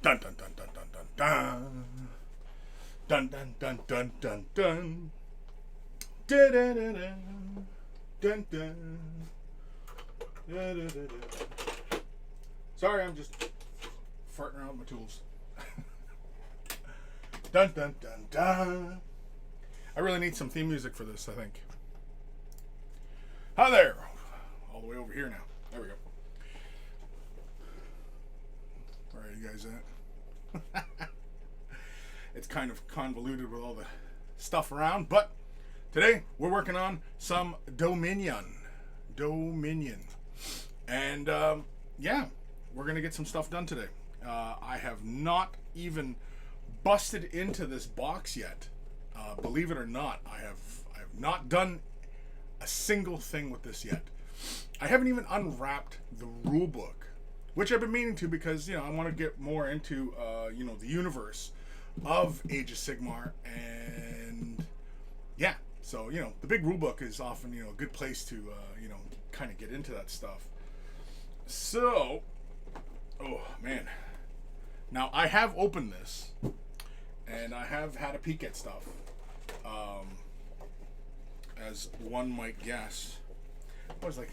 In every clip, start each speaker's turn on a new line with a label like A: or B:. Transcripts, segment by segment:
A: Dun dun dun dun dun dun dun. Dun dun dun dun dun dun. Dun dun dun dun dun. Dun dun dun. Sorry, I'm just farting around with my tools. Dun dun dun dun. I really need some theme music for this, I think. Hi there. All the way over here now. There we go. Where are you guys at? It's kind of convoluted with all the stuff around, but today we're working on some Dominion. And yeah, we're going to get some stuff done today. I have not even busted into this box yet. Believe it or not, I have not done a single thing with this yet. I haven't even unwrapped the rule book, which I've been meaning to because, I want to get more into, the universe of Age of Sigmar. And yeah, so, the big rule book is often, a good place to, kind of get into that stuff. So, oh man. Now, I have opened this, and I have had a peek at stuff. As one might guess. I was like,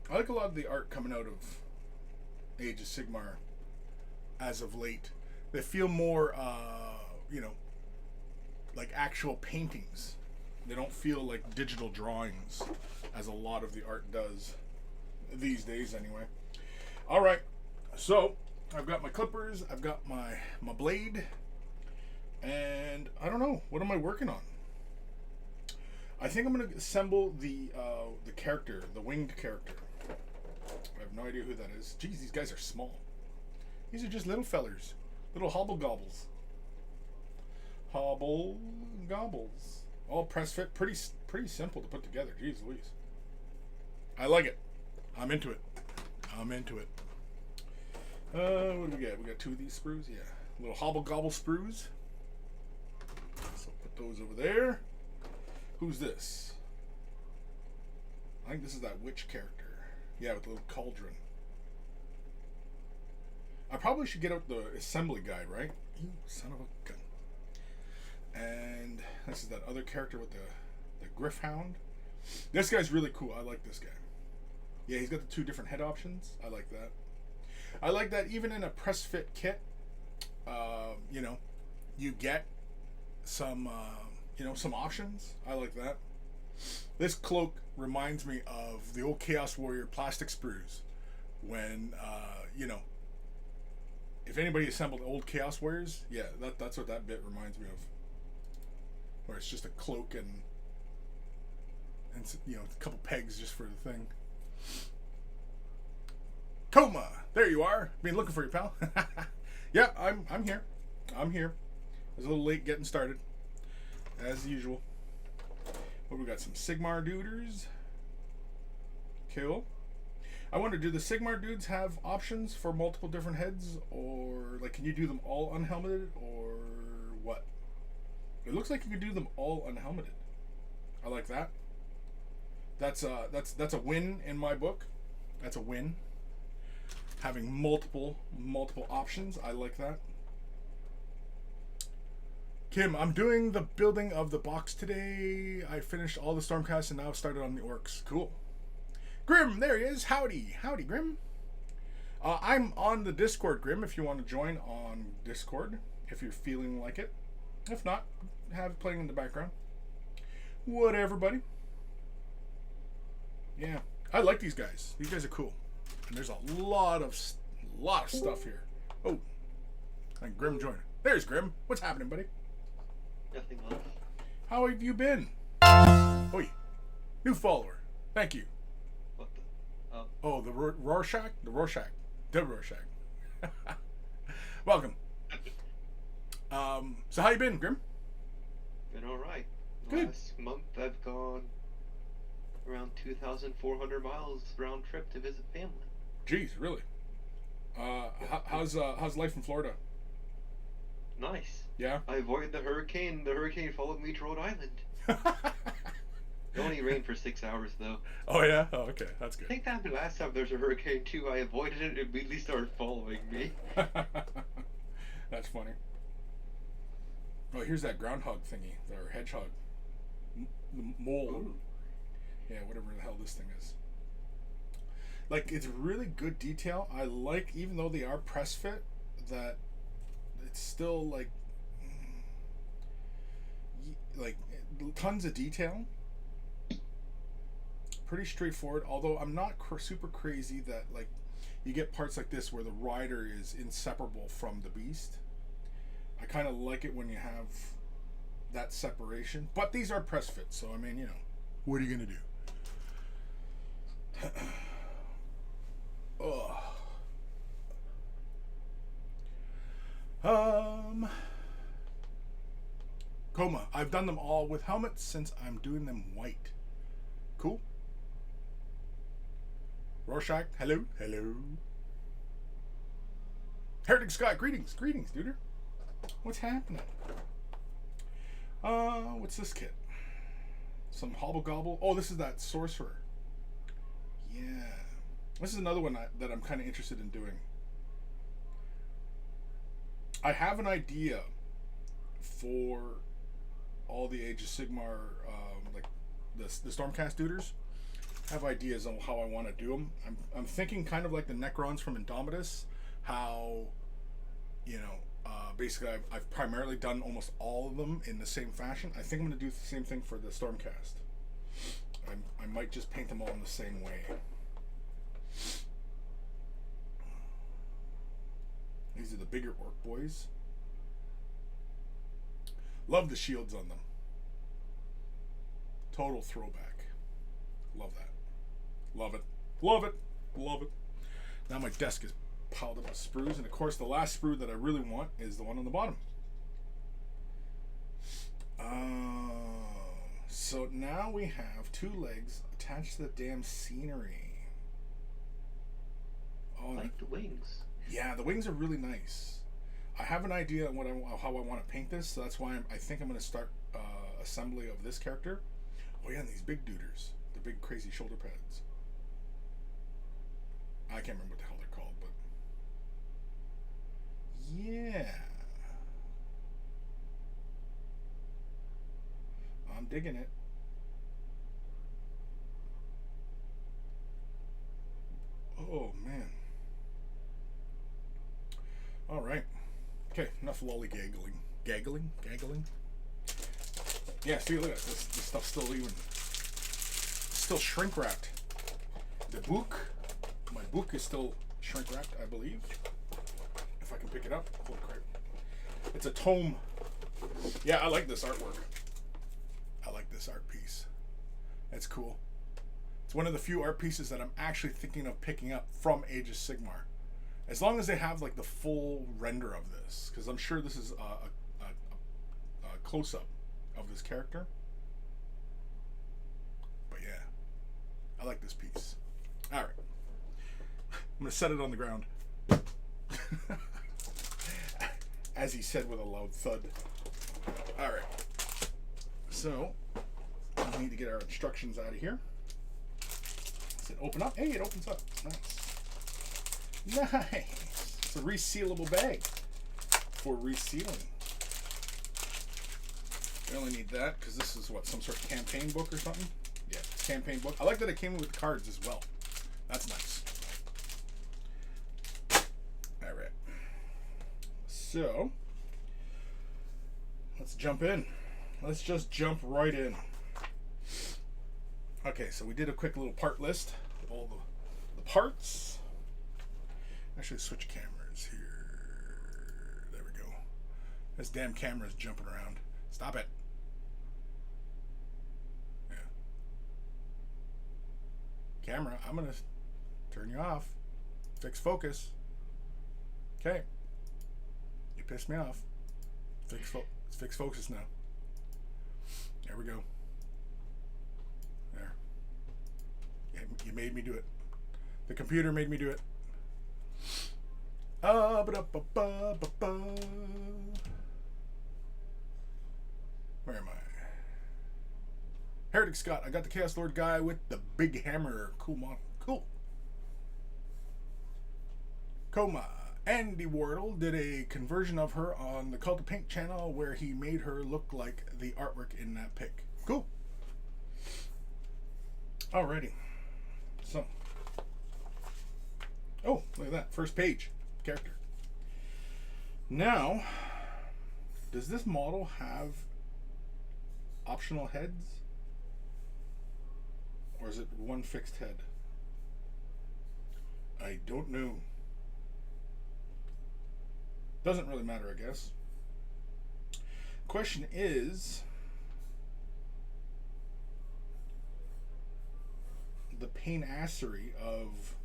A: I like a lot of the art coming out of Age of Sigmar as of late. They feel more, like actual paintings. They don't feel like digital drawings, as a lot of the art does these days anyway. Alright, so I've got my clippers, I've got my blade, and I don't know, what am I working on? I think I'm going to assemble the character, the winged character. I have no idea who that is. Geez, these guys are small. These are just little fellers. Little hobble gobbles. Hobble gobbles. All press fit. Pretty simple to put together. Jeez Louise. I like it. I'm into it. What do we got? We got two of these sprues? Yeah. Little hobble gobble sprues. So put those over there. Who's this? I think this is that witch character. Yeah, with the little cauldron. I probably should get out the assembly guide, right? You son of a gun. And this is that other character with the Griff Hound. This guy's really cool. I like this guy. Yeah, he's got the two different head options. I like that. I like that even in a press fit kit, you get some, some options. I like that. This cloak reminds me of the old Chaos Warrior plastic sprues. When, if anybody assembled old Chaos Warriors, yeah, that's what that bit reminds me of. Where it's just a cloak and a couple pegs just for the thing. Coma, there you are. Been looking for you, pal. Yeah, I'm here. I was a little late getting started, as usual. Well, we got some Sigmar duders. Cool. I wonder, do the Sigmar dudes have options for multiple different heads, or like, can you do them all unhelmeted, or what? It looks like you could do them all unhelmeted. I like that. That's a win in my book. That's a win. Having multiple options, I like that. Kim, I'm doing the building of the box today. I finished all the Stormcasts and now started on the Orcs. Cool. Grim, there he is. Howdy, Grim. I'm on the Discord, Grim, if you want to join on Discord, if you're feeling like it. If not, have it playing in the background. Whatever, buddy. Yeah, I like these guys. These guys are cool. And there's a lot of stuff here. Oh, and Grim joined. There's Grim. What's happening, buddy?
B: Nothing much.
A: How have you been? Oi, new follower. Thank you.
B: What the?
A: Oh, the Rorschach? The Rorschach. Welcome. So how you been, Grim?
B: Been alright.
A: Good.
B: Last month I've gone around 2,400 miles round trip to visit family.
A: Jeez, really? How's life in Florida?
B: Nice.
A: Yeah?
B: I avoided the hurricane. The hurricane followed me to Rhode Island. It only rained for 6 hours though.
A: Oh yeah? Oh, okay. That's
B: I
A: good.
B: think that happened last time there's a hurricane too. I avoided it and it immediately started following me.
A: That's funny. Oh, here's that groundhog thingy, or hedgehog, the mole.
B: Ooh.
A: Yeah, whatever the hell this thing is. Like, it's really good detail. I like, even though they are press fit, that it's still like tons of detail. Pretty straightforward. Although I'm not super crazy that like you get parts like this where the rider is inseparable from the beast. I kind of like it when you have that separation. But these are press fit, so I mean, you know, what are you gonna do? Coma. I've done them all with helmets since I'm doing them white. Cool. Rorschach, hello, hello. Heretic Scott, greetings, dude. What's happening? What's this kit? Some hobble gobble. Oh, this is that sorcerer. Yeah, this is another one that I'm kind of interested in doing. I have an idea for all the Age of Sigmar, like the Stormcast duders. I have ideas on how I want to do them. I'm thinking kind of like the Necrons from Indomitus, how, you know, basically I've primarily done almost all of them in the same fashion. I think I'm going to do the same thing for the Stormcast. I might just paint them all in the same way. These are the bigger orc boys. Love the shields on them. Total throwback. Love that. Love it. Love it. Love it. Now my desk is piled up with sprues, and of course the last sprue that I really want is the one on the bottom. So now we have two legs attached to the damn scenery.
B: Oh, I like the wings.
A: Yeah, the wings are really nice. I have an idea on how I want to paint this, so that's why I think I'm going to start assembly of this character. Oh yeah, and these big duders, the big crazy shoulder pads. I can't remember what the hell they're called, but yeah, I'm digging it. Oh man. All right. Okay, enough lollygaggling. Gaggling? Yeah, see, look at this. This stuff's still shrink wrapped. The book, my book is still shrink wrapped, I believe. If I can pick it up. Holy crap. It's a tome. Yeah, I like this artwork. I like this art piece. That's cool. It's one of the few art pieces that I'm actually thinking of picking up from Age of Sigmar. As long as they have like the full render of this, because I'm sure this is a close-up of this character. But yeah, I like this piece. All right, I'm gonna set it on the ground, as he said with a loud thud. All right, so we need to get our instructions out of here. Does it open up? Hey, it opens up. Nice. Nice. It's a resealable bag for resealing. We only need that because this is what, some sort of campaign book or something? Yeah, campaign book. I like that it came with the cards as well. That's nice. All right. So, let's jump in. Let's just jump right in. Okay, so we did a quick little part list of all the parts. Actually, switch cameras here. There we go. This damn camera is jumping around. Stop it. Yeah. Camera, I'm going to turn you off. Fix focus. Okay. You pissed me off. Fix focus now. There we go. There. You made me do it. The computer made me do it. Where am I? Heretic Scott, I got the Chaos Lord guy with the big hammer. Cool model. Cool. Coma. Andy Wardle did a conversion of her on the Cult of Pink channel where he made her look like the artwork in that pic. Cool. Alrighty. So. Oh, look at that. First page. Character. Now, does this model have optional heads? Or is it one fixed head? I don't know. Doesn't really matter, I guess. Question is the painassery of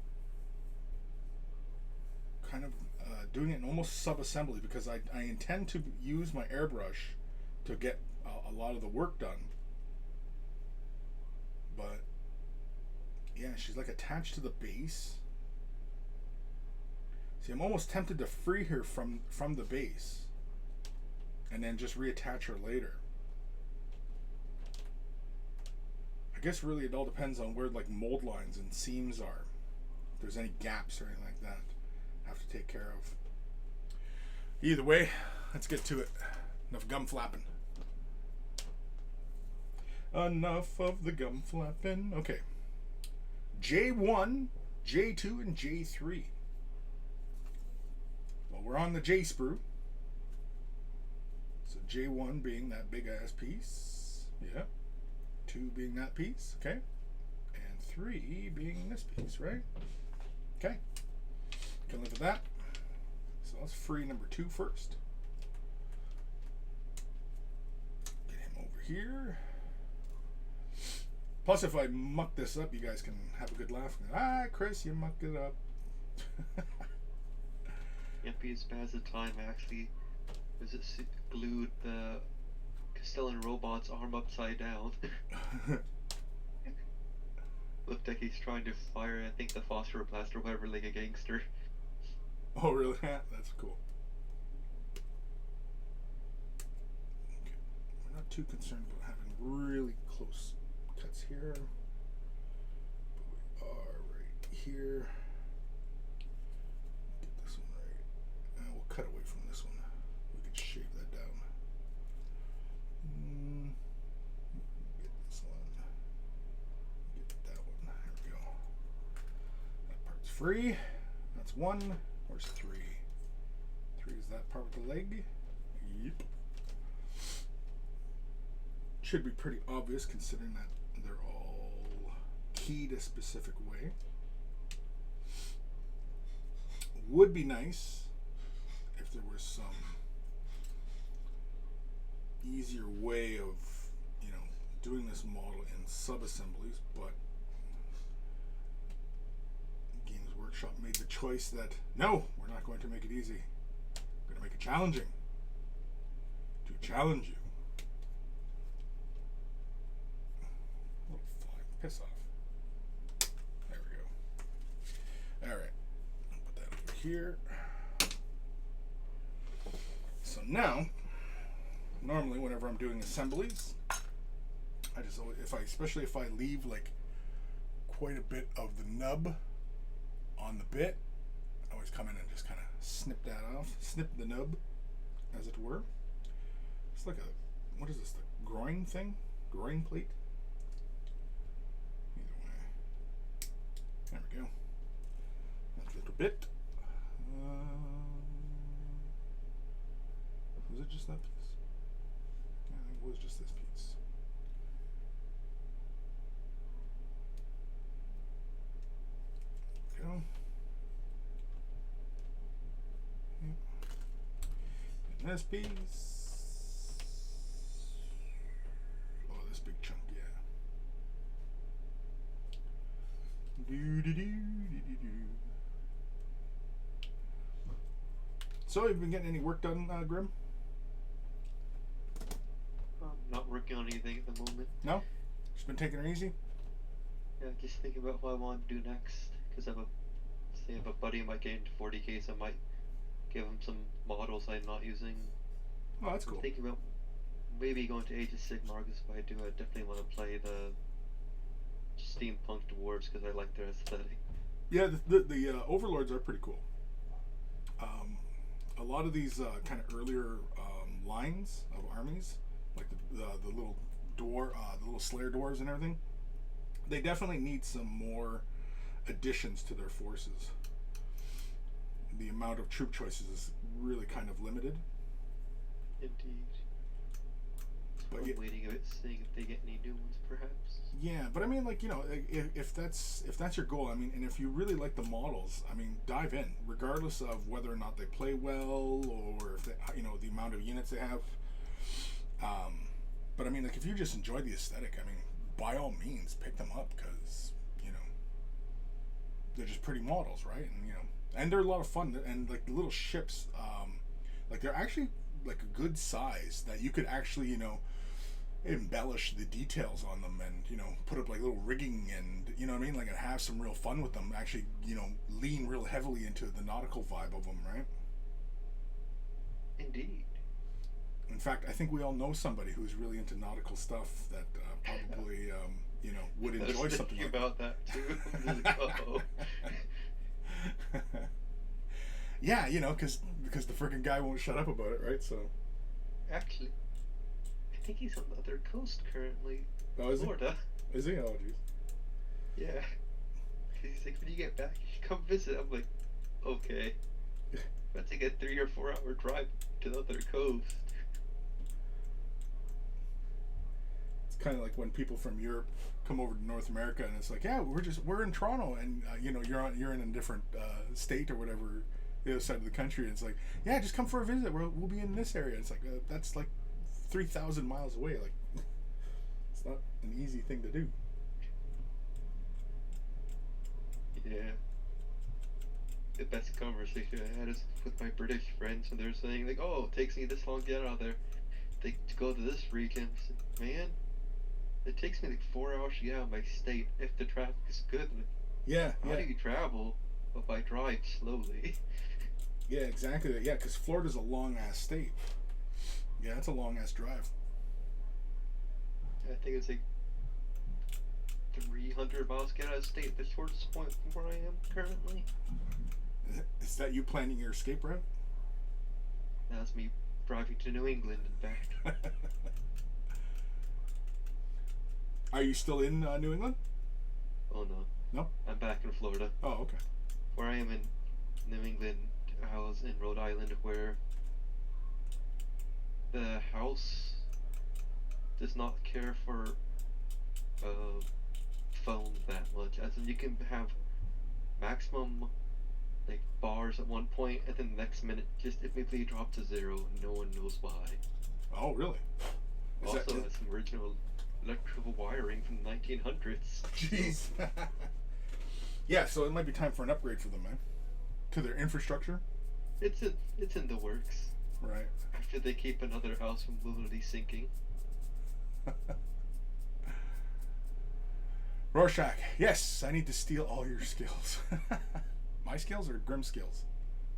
A: kind of doing it in almost sub-assembly, because I intend to use my airbrush to get a lot of the work done. But yeah, she's like attached to the base. See, I'm almost tempted to free her from the base and then just reattach her later. I guess really it all depends on where like mold lines and seams are. If there's any gaps or anything like that, I have to take care of. Either way, let's get to it. Enough gum flapping. Enough of the gum flapping. Okay. J1, J2, and J3. Well, we're on the J sprue. So J1 being that big ass piece. Yeah. 2 being that piece. Okay. And 3 being this piece, right? Okay. Can live with that. So let's free number 2 first. Get him over here. Plus, if I muck this up, you guys can have a good laugh. Ah, Chris, you mucked it up.
B: Can't be as bad as the time actually. Was it glued the Castellan robot's arm upside down? Looked like he's trying to fire, I think, the phosphor blast or whatever, like a gangster.
A: Oh, really? That's cool. Okay. We're not too concerned about having really close cuts here. But we are right here. Get this one right. And we'll cut away from this one. We can shave that down. Get this one. Get that one. There we go. That part's free. That's 1. Where's 3? 3 is that part with the leg. Yep. Should be pretty obvious considering that they're all keyed a specific way. Would be nice if there was some easier way of, you know, doing this model in sub-assemblies, but Games Workshop made the choice that no, we're not going to make it easy. We're going to make it challenging. To challenge you. Little flying piss off. There we go. Alright. Put that over here. So now, normally whenever I'm doing assemblies, I just always, especially if I leave like quite a bit of the nub on the bit, I always come in and just kind of snip that off, snip the nub, as it were. It's like a, what is this, the groin thing? Groin plate? Either way. There we go. That's a little bit. Was it just that piece? Yeah, I think it was just this piece. There we go. And this piece. Oh, this big chunk, yeah. So, have you been getting any work done, Grim?
B: I'm not working on anything at the moment.
A: No? Just been taking her easy?
B: Yeah, just thinking about what I want to do next. Because I have a buddy who might get into 40k, so I might give him some models I'm not using.
A: Oh, that's cool.
B: I'm thinking about maybe going to Age of Sigmar, because if I do, I definitely want to play the steampunk dwarves because I like their aesthetic.
A: Yeah, the overlords are pretty cool. A lot of these kind of earlier lines of armies, like the little the little slayer dwarves and everything, they definitely need some more additions to their forces. The amount of troop choices is really kind of limited.
B: Indeed.
A: But
B: I'm waiting a bit, seeing if they get any new ones, perhaps.
A: Yeah, but I mean, like, you know, if that's your goal, I mean, and if you really like the models, I mean, dive in, regardless of whether or not they play well or if they, you know, the amount of units they have. But I mean, like, if you just enjoy the aesthetic, I mean, by all means, pick them up because, you know, they're just pretty models, right? And you know, and they're a lot of fun. And like the little ships, like they're actually like a good size that you could actually, you know, embellish the details on them and, you know, put up like little rigging and, you know what I mean, like, and have some real fun with them, actually, you know, lean real heavily into the nautical vibe of them, right?
B: Indeed.
A: In fact, I think we all know somebody who's really into nautical stuff that probably you know, would enjoy something like
B: about that too. Uh-oh.
A: Yeah, you know, because the freaking guy won't shut up about it, right? So
B: actually, I think he's on the other coast currently.
A: Oh, is
B: Florida.
A: Is he? Oh, jeez.
B: Yeah. He's like, when you get back, you should come visit. I'm like, okay. That's like a 3 or 4 hour drive to the other coast.
A: It's kind of like when people from Europe come over to North America, and it's like, yeah, we're in Toronto, and you know, you're in a different state or whatever, the other side of the country. And it's like, yeah, just come for a visit. We'll be in this area. It's like that's like 3,000 miles away. Like, it's not an easy thing to do.
B: Yeah. The best conversation I had is with my British friends, and they're saying like, "Oh, it takes me this long to get out of there. To go to this region." I said, man, it takes me like 4 hours to get out of my state if the traffic is good. Like,
A: yeah.
B: How do you travel if I drive slowly?
A: Yeah, exactly. Yeah, because Florida's a long ass state. Yeah, it's a long ass drive.
B: I think it's like 300 miles to get out of state, the shortest point from where I am currently.
A: Is that you planning your escape route?
B: That's me driving to New England and back.
A: Are you still in New England?
B: Oh no.
A: No?
B: I'm back in Florida.
A: Oh, okay.
B: Where I am in New England, I was in Rhode Island, where the house does not care for phones that much. As in, you can have maximum like bars at one point, and then the next minute just immediately drop to 0, and no one knows why.
A: Oh, really?
B: Also, has some original electrical wiring from the 1900s.
A: Jeez. Yeah, so it might be time for an upgrade for them, man. To their infrastructure.
B: It's in the works.
A: Right.
B: After they keep another house from literally sinking.
A: Rorschach, yes, I need to steal all your skills. My skills or Grim skills?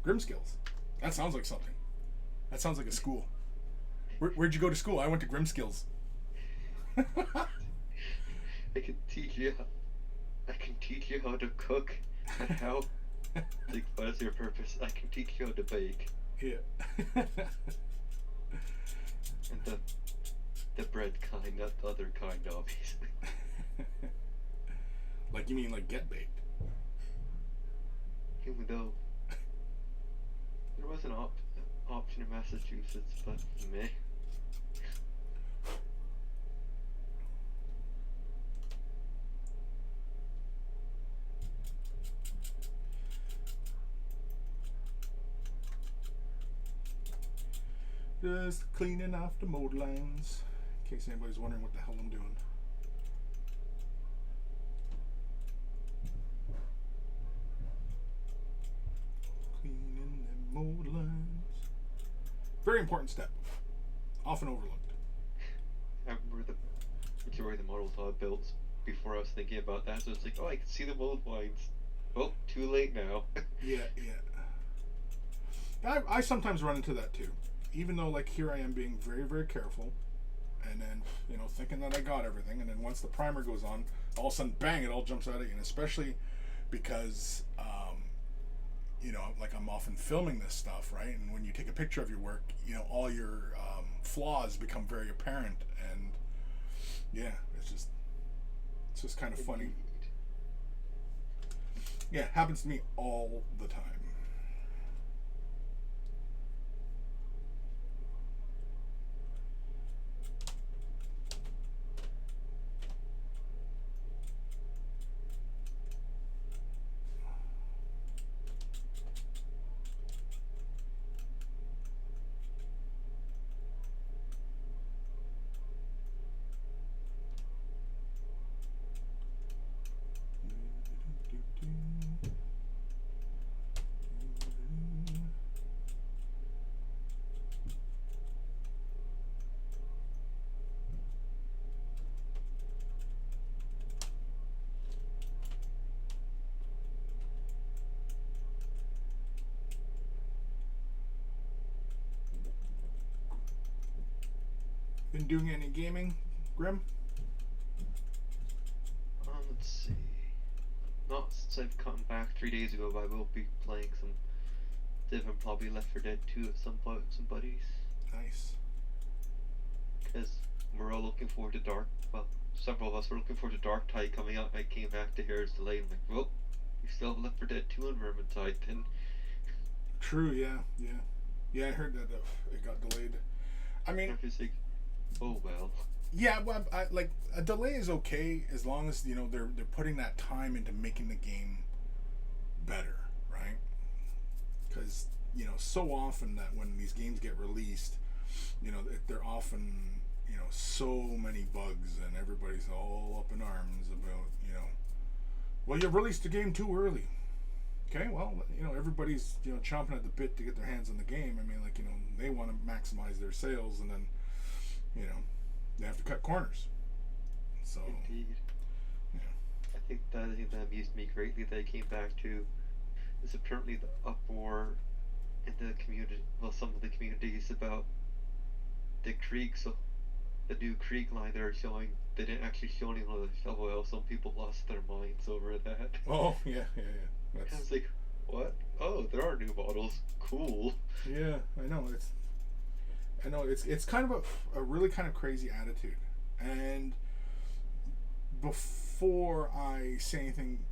A: Grim skills. That sounds like something. That sounds like a school. Where'd you go to school? I went to Grim skills.
B: I can teach you how to cook and how, like, what is your purpose? I can teach you how to bake.
A: Yeah.
B: And the bread kind, not the other kind, obviously.
A: Like, you mean like get baked?
B: Even though there was an option in Massachusetts, but meh.
A: Just cleaning off the mold lines, in case anybody's wondering what the hell I'm doing. Cleaning them mold lines. Very important step. Often overlooked.
B: I remember the majority of the models I built before I was thinking about that, so it's like, oh, I can see the mold lines. Well, too late now.
A: Yeah. I sometimes run into that too. Even though, like, here I am being very, very careful. and then thinking that I got everything, and then once the primer goes on, all of a sudden, bang! It all jumps out at you, and especially because like I'm often filming this stuff, right? And when you take a picture of your work, all your flaws become very apparent, and yeah, it's just kind of funny. Yeah, it happens to me all the time. Been doing any gaming, Grim?
B: Let's see. Not since I've come back 3 days ago, but I will be playing some Div and probably Left 4 Dead 2 at some point with some buddies.
A: Nice.
B: Because we're all looking forward to well, several of us were looking forward to Dark Tide coming out, and I came back to hear it's delayed. I'm like, well, we still have Left 4 Dead 2 on Vermintide then.
A: True, yeah. I heard that it got delayed. I mean,
B: like, oh well.
A: Yeah, well, like a delay is okay as long as they're putting that time into making the game better, right? Because so often that when these games get released, they're often so many bugs, and everybody's all up in arms about well, you released the game too early. Okay, well, everybody's chomping at the bit to get their hands on the game. I mean, like they want to maximize their sales, and then they have to cut corners. So
B: indeed.
A: Yeah.
B: I think that amused me greatly that I came back to is apparently the uproar in the community, well, some of the communities about the Krieg, so the new Krieg line they're showing, they didn't actually show anyone with a shovel oil. Some people lost their minds over that.
A: Oh, yeah.
B: I was like, what? Oh, there are new models. Cool.
A: Yeah, I know. It's kind of a really kind of crazy attitude. And before I say anything,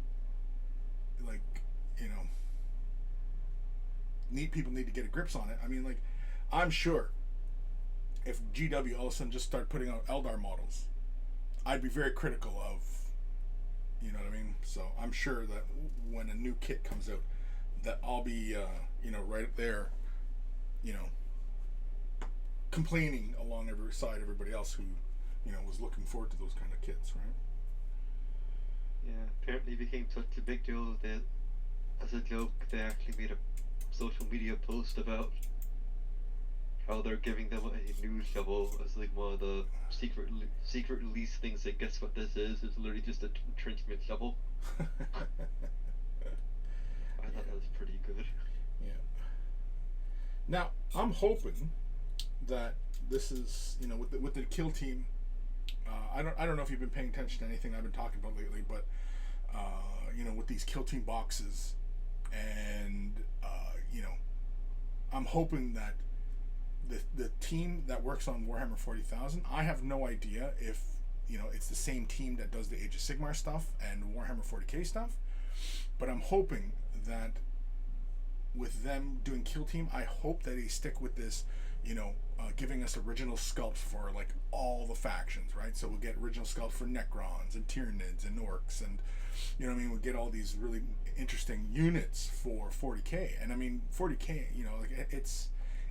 A: like, people need to get a grips on it. I mean, like, I'm sure if GW all of a sudden just start putting out Eldar models, I'd be very critical of, you know what I mean? So I'm sure that when a new kit comes out, that I'll be, right there, complaining along every side everybody else who, was looking forward to those kind of kits, right?
B: Yeah, apparently it became such a big deal that, as a joke, they actually made a social media post about how they're giving them a new shovel as like one of the secret release things. That guess what this is? It's literally just a entrenchment shovel. I thought that was pretty good.
A: Yeah. Now I'm hoping that this is with the kill team. I don't know if you've been paying attention to anything I've been talking about lately, but with these kill team boxes, and I'm hoping that the team that works on Warhammer 40,000, I have no idea if it's the same team that does the Age of Sigmar stuff and Warhammer 40k stuff, but I'm hoping that with them doing kill team, I hope that they stick with this, giving us original sculpts for like all the factions, right? So we'll get original sculpts for Necrons and Tyranids and Orcs, and we'll get all these really interesting units for 40k. And I mean 40k, like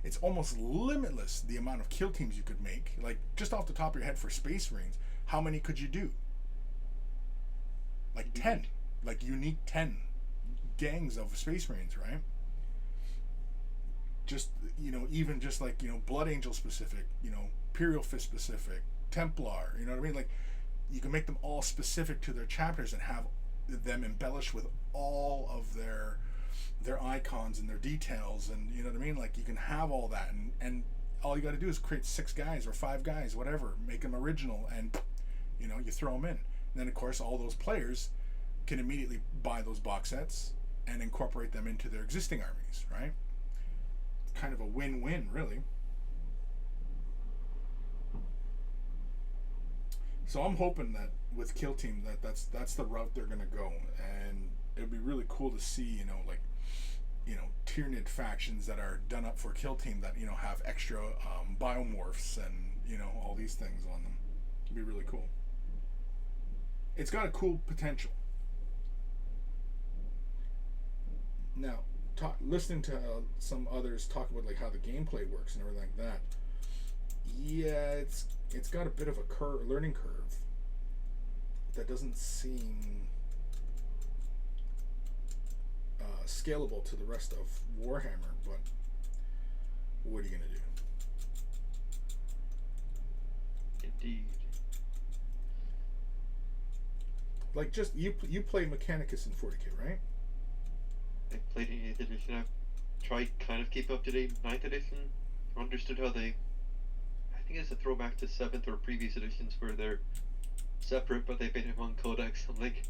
A: it's almost limitless the amount of kill teams you could make. Like just off the top of your head for Space Marines, how many could you do? Like 10, like unique 10 gangs of Space Marines, right? Just even just like Blood Angel specific, Imperial Fist specific, Templar, you know what I mean? Like you can make them all specific to their chapters and have them embellished with all of their icons and their details, and you know what I mean? Like you can have all that, and all you got to do is create 6 guys or 5 guys, whatever, make them original, and you throw them in. And then of course all those players can immediately buy those box sets and incorporate them into their existing armies, right? Kind of a win-win, really. So I'm hoping that with Kill Team that's the route they're gonna go, and it would be really cool to see, Tyranid factions that are done up for Kill Team that have extra biomorphs and all these things on them. It'd be really cool. It's got a cool potential. Now, listening to some others talk about like how the gameplay works and everything like that. Yeah, it's got a bit of a learning curve that doesn't seem scalable to the rest of Warhammer, but what are you gonna do?
B: Indeed.
A: Like, just you play Mechanicus in 40k, right?
B: I played in 8th edition. I've tried kind of keep up to date 9th edition. Understood how they... I think it's a throwback to 7th or previous editions where they're separate, but they've been among codex. I'm like,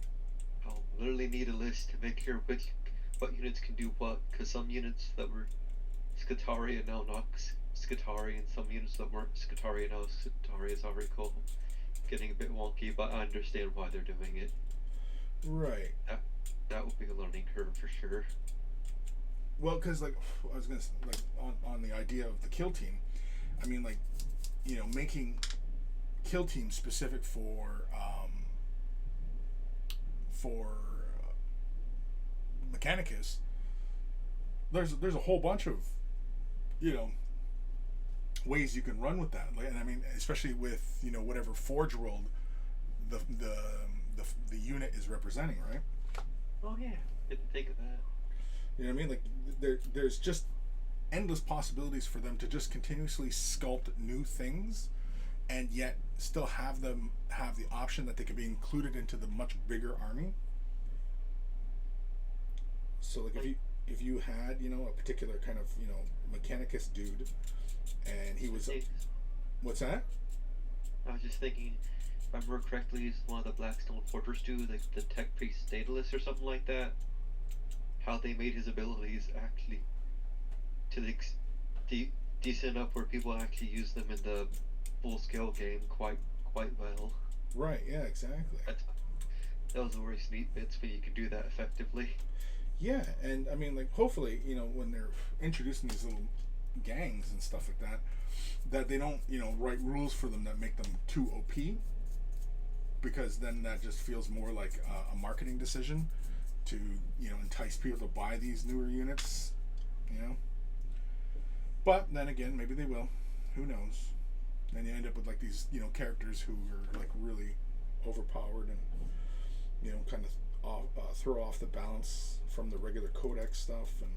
B: I'll literally need a list to make sure what units can do what, because some units that were Scutari are now not Scutari, and some units that weren't Scutari are now Scutari, as I recall. Getting a bit wonky, but I understand why they're doing it.
A: Right.
B: That would be a learning curve for sure.
A: Well, because like I was gonna like on the idea of the Kill Team, I mean, like, making Kill Team specific for Mechanicus. There's a whole bunch of ways you can run with that, and I mean, especially with whatever Forge World the unit is representing, right?
B: Oh yeah, didn't think of that.
A: You know what I mean? Like there's just endless possibilities for them to just continuously sculpt new things, and yet still have them have the option that they could be included into the much bigger army. So like if you had a particular kind of Mechanicus dude, and he was what's that?
B: I was just thinking, if I remember correctly, he's one of the Blackstone Fortress dude, like the Tech Priest Daedalus or something like that. How they made his abilities actually to the decent enough where people actually use them in the full scale game quite well.
A: Right. Yeah. Exactly.
B: That was the worst neat bits, but you can do that effectively.
A: Yeah, and I mean, like, hopefully, when they're introducing these little gangs and stuff like that, that they don't, write rules for them that make them too OP, because then that just feels more like a marketing decision to, entice people to buy these newer units, But then again, maybe they will. Who knows? Then you end up with like these, characters who are like really overpowered and, kind of throw off the balance from the regular codex stuff. And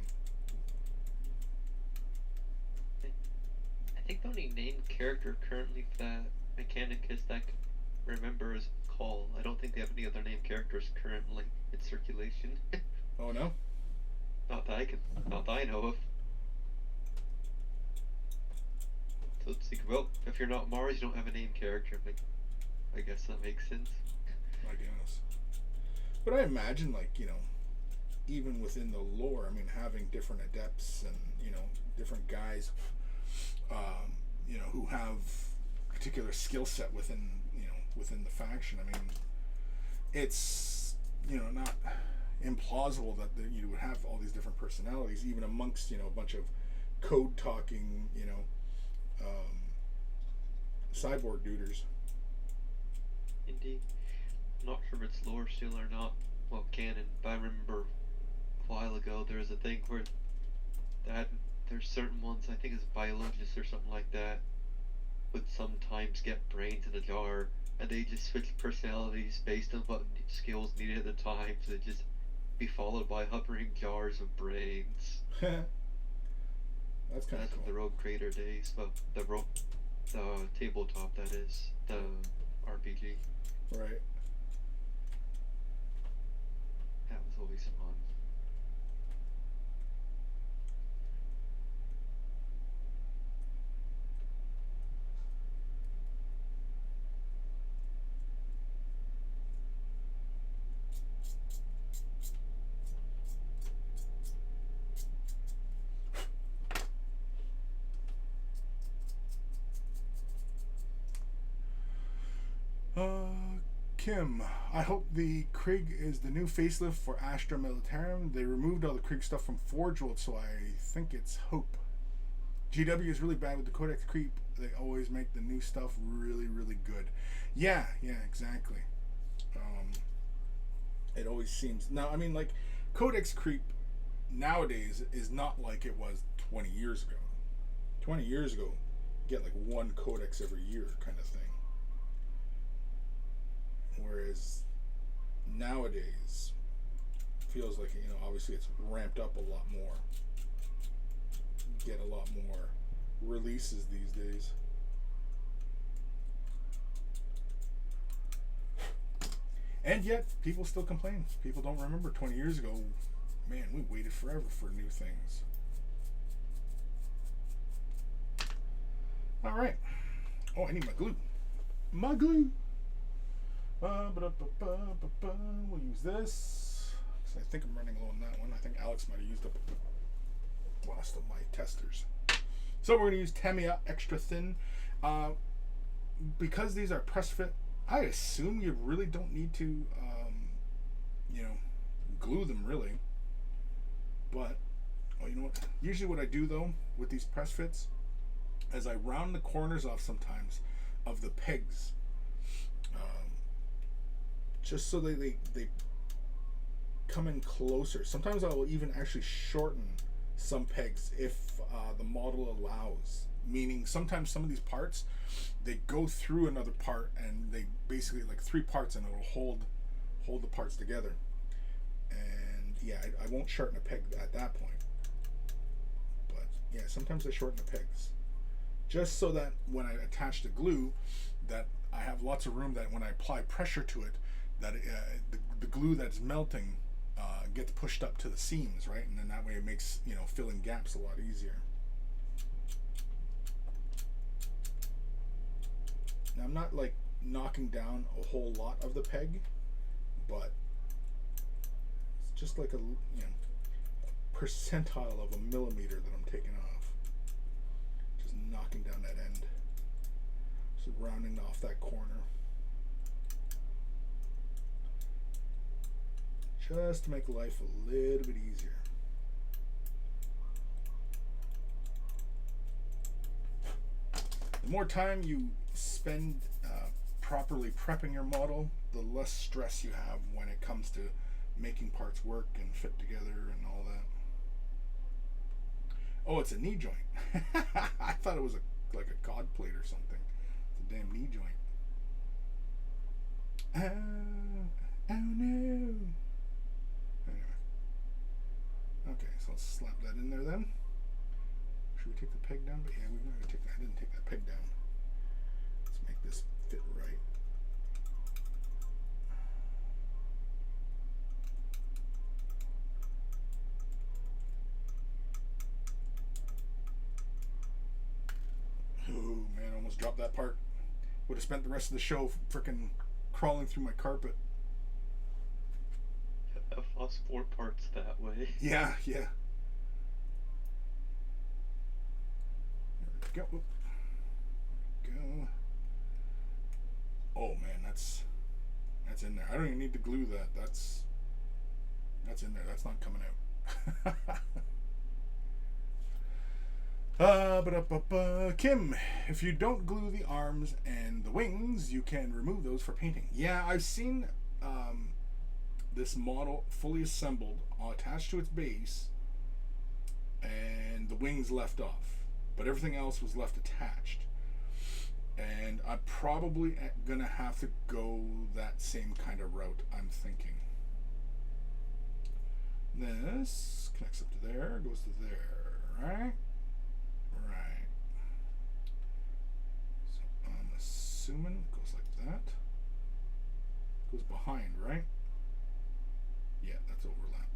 B: I think the only named character currently for that Mechanicus that I can remember is Call. I don't think they have any other named characters currently in circulation.
A: Oh no?
B: Not that I know of. So it's like, well, if you're not Mars, you don't have a named character. Like, I guess that makes sense.
A: I guess. But I imagine, like, even within the lore, I mean, having different adepts and, different guys, who have particular skill set within, within the faction. I mean, it's, not implausible that you would have all these different personalities, even amongst, a bunch of code talking, cyborg duders.
B: Indeed. I'm not sure if it's lore still or not, well, canon, but I remember a while ago there was a thing where there's certain ones, I think it's biologists or something like that, would sometimes get brains in a jar, and they just switch personalities based on what skills needed at the time, so they'd just be followed by hovering jars of brains.
A: That's kind of cool.
B: The Rogue Creator days, but the tabletop, that is, the RPG.
A: Right.
B: That was always fun.
A: Kim, I hope the Krieg is the new facelift for Astra Militarum. They removed all the Krieg stuff from Forge World, so I think it's hope. GW is really bad with the Codex creep. They always make the new stuff really, really good. Yeah, exactly. It always seems. Now, I mean, like, Codex creep nowadays is not like it was 20 years ago. 20 years ago, you get like one Codex every year kind of thing. Whereas nowadays, it feels like, you know, obviously it's ramped up a lot more. You get a lot more releases these days. And yet, people still complain. People don't remember 20 years ago, man, we waited forever for new things. All right. Oh, I need my glue. My glue. We'll use this. So I think I'm running low on that one. I think Alex might have used up the last of my testers. So we're going to use Tamiya extra thin. Because these are press fit, I assume you really don't need to, you know, glue them really. But, oh, you know what? Usually what I do though with these press fits is I round the corners off sometimes of the pegs. Just so they come in closer. Sometimes I will even actually shorten some pegs if the model allows. Meaning sometimes some of these parts, they go through another part and they basically like 3 parts and it'll hold the parts together. And yeah, I won't shorten a peg at that point. But yeah, sometimes I shorten the pegs. Just so that when I attach the glue, that I have lots of room that when I apply pressure to it, that the glue that's melting gets pushed up to the seams, right? And then that way it makes, you know, filling gaps a lot easier. Now I'm not like knocking down a whole lot of the peg, but it's just like a, you know, percentile of a millimeter that I'm taking off. Just knocking down that end. So rounding off that corner. Just to make life a little bit easier. The more time you spend properly prepping your model, the less stress you have when it comes to making parts work and fit together and all that. Oh, it's a knee joint. I thought it was like a cod plate or something. It's a damn knee joint. Oh no. Anyway. Okay, so let's slap that in there then. Should we take the peg down? But yeah, we're not going to take that. I didn't take that peg down. Let's make this fit right. Oh man, I almost dropped that part. Would have spent the rest of the show frickin' crawling through my carpet.
B: I've lost 4 parts that way.
A: Yeah. There we go. There we go. Oh man, that's in there. I don't even need to glue that. That's in there. That's not coming out. Kim, if you don't glue the arms and the wings, you can remove those for painting. Yeah, I've seen this model fully assembled, attached to its base, and the wings left off, but everything else was left attached. And I'm probably gonna have to go that same kind of route, I'm thinking. This connects up to there, goes to there, right? Right. So I'm assuming it goes like that. Goes behind, right? Yeah, that's overlap.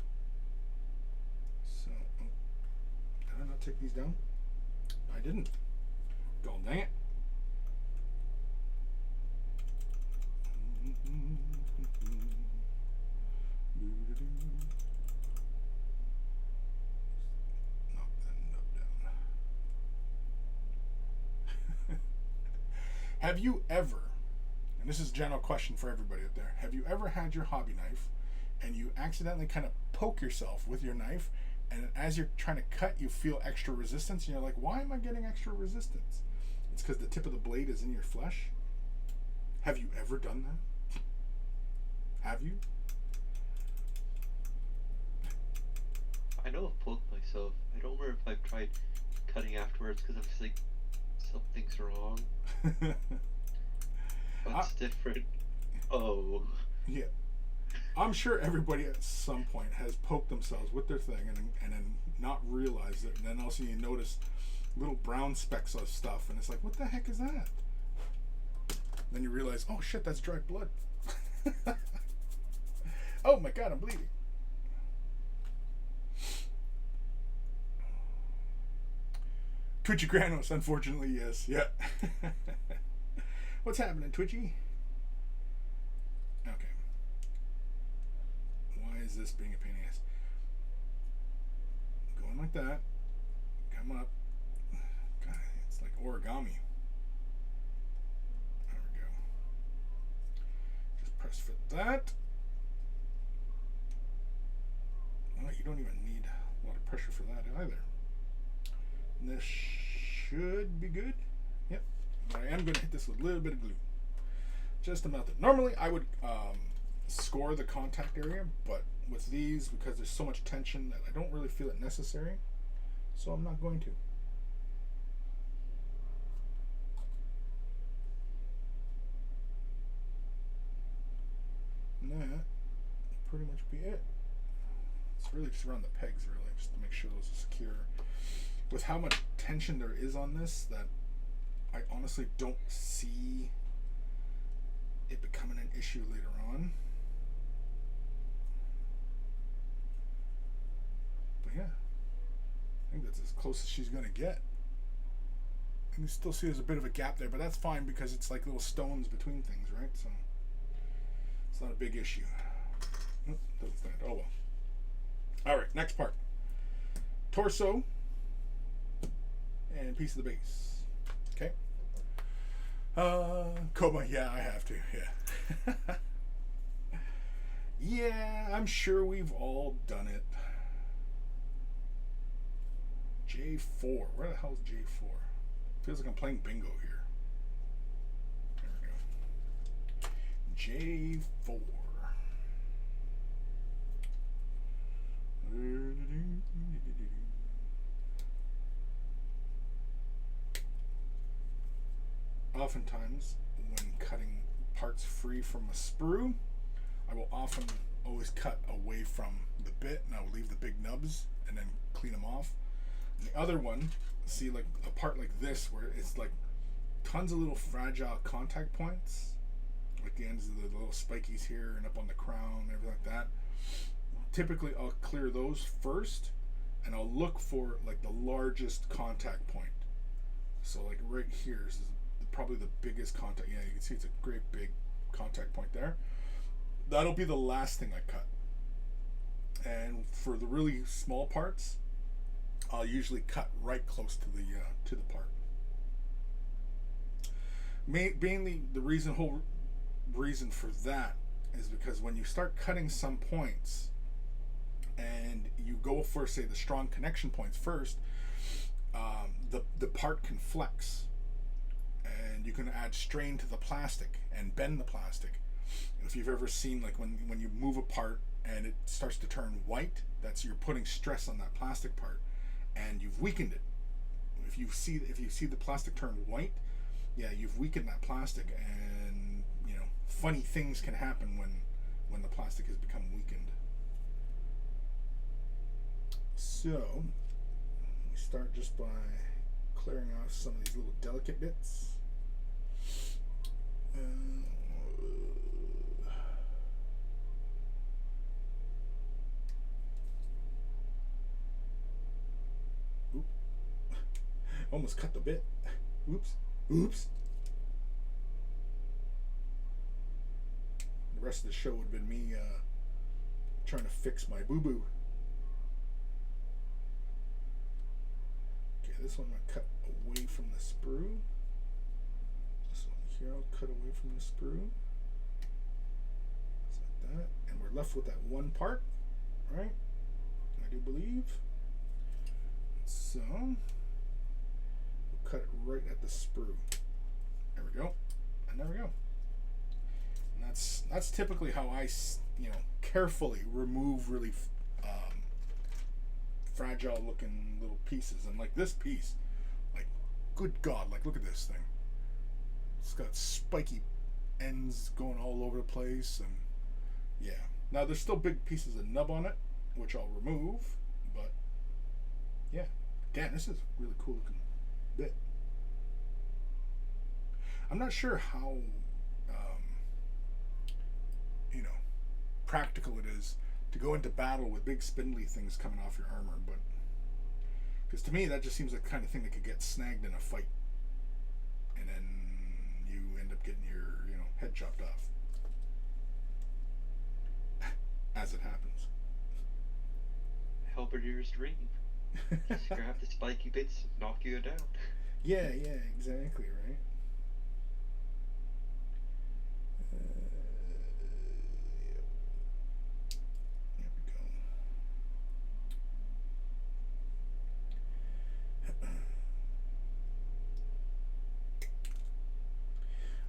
A: So, oh, did I not take these down? I didn't. God dang it. Knock that nub down. Have you ever, and this is a general question for everybody out there. Have you ever had your hobby knife and you accidentally kind of poke yourself with your knife, and as you're trying to cut, you feel extra resistance, and you're like, why am I getting extra resistance? It's because the tip of the blade is in your flesh. Have you ever done that? Have you?
B: I know I've poked myself. I don't remember if I've tried cutting afterwards because I'm just like, something's wrong. That's different. Oh.
A: Yeah. I'm sure everybody at some point has poked themselves with their thing and then not realized it, and then also you notice little brown specks of stuff, and it's like, what the heck is that? Then you realize, oh shit, that's dried blood. Oh my god, I'm bleeding. Twitchy Granos, unfortunately, yes. Yeah. What's happening, Twitchy? Okay. Why is this being a pain in the ass? Going like that. Come up. God, it's like origami. There we go. Just press fit that. Oh, you don't even need a lot of pressure for that either. And this should be good. Yep. But I am going to hit this with a little bit of glue. Just about that. Normally I would score the contact area, but with these, because there's so much tension that I don't really feel it necessary, so I'm not going to. And that will pretty much be it. It's really just around the pegs, really, just to make sure those are secure. With how much tension there is on this, that I honestly don't see it becoming an issue later on. But yeah, I think that's as close as she's gonna get. And you still see there's a bit of a gap there, but that's fine because it's like little stones between things, right? So it's not a big issue. Nope, doesn't stand. Oh well. All right, next part. Torso and piece of the base. Okay. Coma, yeah, I have to, yeah. Yeah, I'm sure we've all done it. J4, where the hell is J4? Feels like I'm playing bingo here. There we go. J4. Oftentimes, when cutting parts free from a sprue, I will often always cut away from the bit, and I will leave the big nubs and then clean them off. And the other one, see, like a part like this, where it's like tons of little fragile contact points, like the ends of the little spikies here and up on the crown and everything like that. Typically, I'll clear those first, and I'll look for like the largest contact point. So like right here is probably the biggest contact. Yeah, you can see it's a great big contact point there. That'll be the last thing I cut. And for the really small parts, I'll usually cut right close to the part. Mainly the whole reason for that is because when you start cutting some points and you go for, say, the strong connection points first, the part can flex. And you can add strain to the plastic and bend the plastic. If you've ever seen, like when you move a part and it starts to turn white, that's you're putting stress on that plastic part, and you've weakened it. If you see the plastic turn white, yeah, you've weakened that plastic, and funny things can happen when the plastic has become weakened. So we start just by clearing off some of these little delicate bits. Almost cut the bit. Oops. Oops. The rest of the show would have been me trying to fix my boo-boo. Okay, this one I'm going to cut away from the sprue. This one Here I'll cut away from the sprue. Just like that. And we're left with that one part, right? I do believe. So, we'll cut it right at the sprue. There we go. And there we go. And that's typically how I, carefully remove really fragile looking little pieces. And like this piece, like, good God, like look at this thing. It's got spiky ends going all over the place, and yeah. Now there's still big pieces of nub on it, which I'll remove, but yeah. Again, this is a really cool looking bit. I'm not sure how practical it is to go into battle with big spindly things coming off your armor, but because to me that just seems like the kind of thing that could get snagged in a fight, and then you end up getting your head chopped off as it happens.
B: Halberdiers dream. Just grab the spiky bits and knock you down.
A: Yeah, exactly, right? There we go.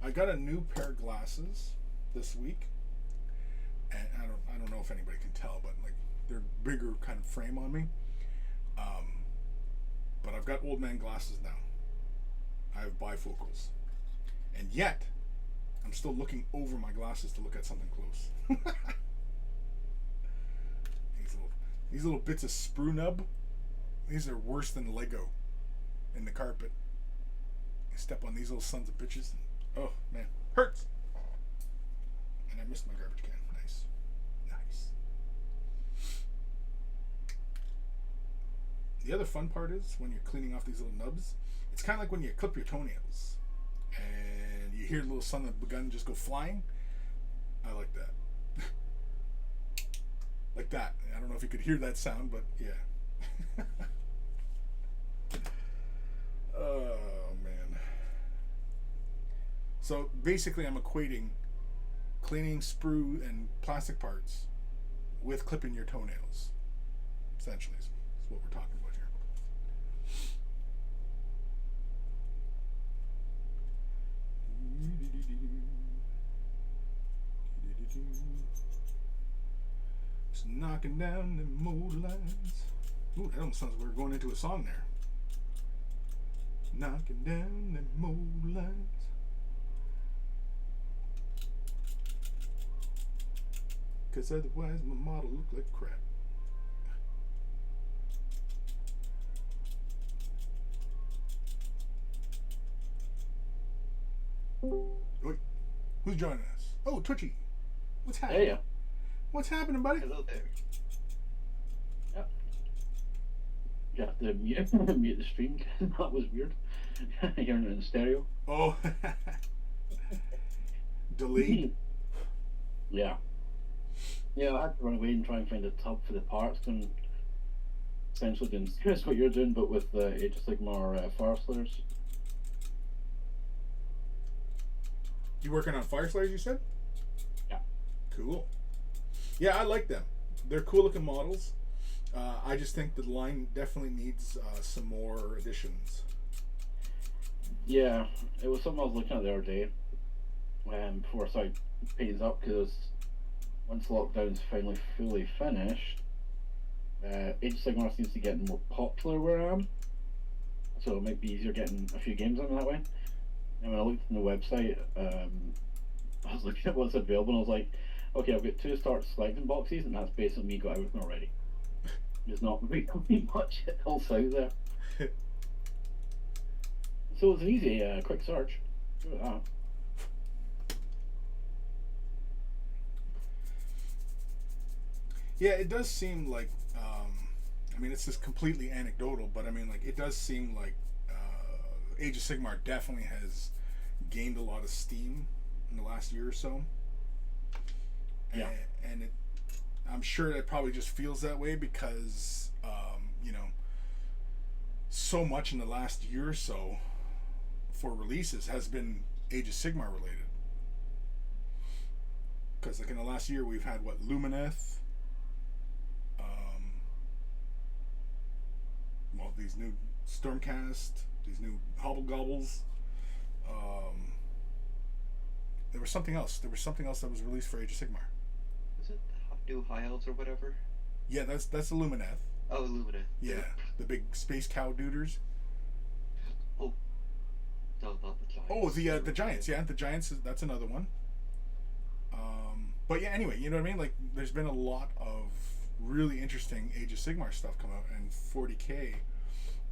A: I got a new pair of glasses this week, and I don't know if anybody can tell, but like they're bigger kind of frame on me. But I've got old man glasses now. I have bifocals, and yet I'm still looking over my glasses to look at something close. These little bits of sprue nub, these are worse than Lego in the carpet. You step on these little sons of bitches, and, oh man, hurts. And I missed my garbage can. Nice. The other fun part is when you're cleaning off these little nubs, it's kind of like when you clip your toenails and you hear the little son of a gun just go flying. I like that. Like that. I don't know if you could hear that sound, but yeah. Oh man. So basically I'm equating cleaning sprue and plastic parts with clipping your toenails. Essentially is what we're talking about here. Just knocking down the mold lines. Ooh, that almost sounds like we're going into a song there. Knocking down the mold lines. Cause otherwise my model look like crap. Wait, who's joining us? Oh, Twitchy. What's happening?
C: Hey.
A: What's happening, buddy?
B: Hello there.
C: Yep. You have to mute the stream. That was weird. Hearing it in stereo.
A: Oh. Delayed?
C: Yeah. Yeah, I had to run away and try and find a tub for the parts and essentially doing just what you're doing, but with the Age of Sigmar Fire Slayers.
A: You working on Fire Slayers, you said?
C: Yeah.
A: Cool. Yeah, I like them. They're cool looking models. I just think the line definitely needs some more additions.
C: Yeah, it was something I was looking at the other day before I started paying up, because once lockdown's finally fully finished, Age of Sigmar seems to be getting more popular where I am, so it might be easier getting a few games on that way. And when I looked on the website, I was looking at what's available and I was like, okay, I've got 2 start selecting boxes, and that's basically me got everything already. There's not really much else out there. So it's an easy, quick search. Look at that.
A: Yeah, it does seem like, I mean, it's just completely anecdotal, but I mean, like, it does seem like Age of Sigmar definitely has gained a lot of steam in the last year or so.
C: Yeah.
A: And it, I'm sure it probably just feels that way because, so much in the last year or so for releases has been Age of Sigmar related. Because like in the last year we've had what, Lumineth, well, these new Stormcast, these new Hobblegobbles. There was something else. There was something else that was released for Age of Sigmar.
B: Was it the new High Elves or whatever?
A: Yeah, that's the Lumineth.
B: Oh, Lumina.
A: Yeah, the big space cow duders.
B: Oh, no, not the Giants.
A: Oh, the Giants. Yeah, the Giants. That's another one. But yeah, anyway, you know what I mean? Like, there's been a lot of really interesting Age of Sigmar stuff come out, and 40K,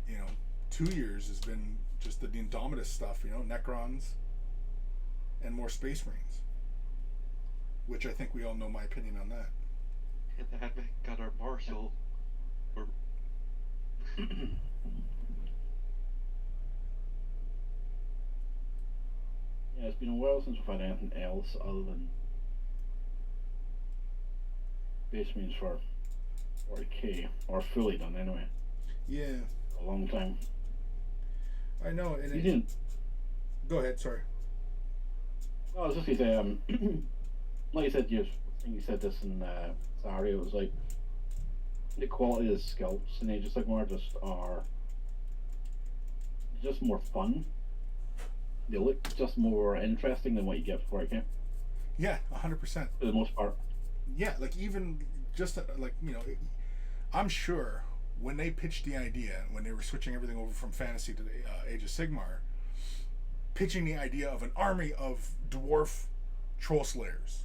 A: you know, 2 years has been just the Indomitus stuff, you know, Necrons, and more Space Marines. Which I think we all know my opinion on that.
B: And the Hadman got our Marshal. Or...
C: Yeah, it's been a while since we've had anything else other than Space Marines for 40k, or fully done anyway.
A: Yeah.
C: A long time.
A: I know. And
C: You didn't.
A: Go ahead, sorry.
C: Oh, I was just gonna say, like you said, I think you said this in Saturday. It was like the quality of the scalps in Age of Sigmar are just more fun. They look just more interesting than what you get for 40k.
A: Yeah, 100%.
C: For the most part.
A: Yeah, like even just like, you know, I'm sure when they pitched the idea, when they were switching everything over from fantasy to the Age of Sigmar, pitching the idea of an army of dwarf troll slayers,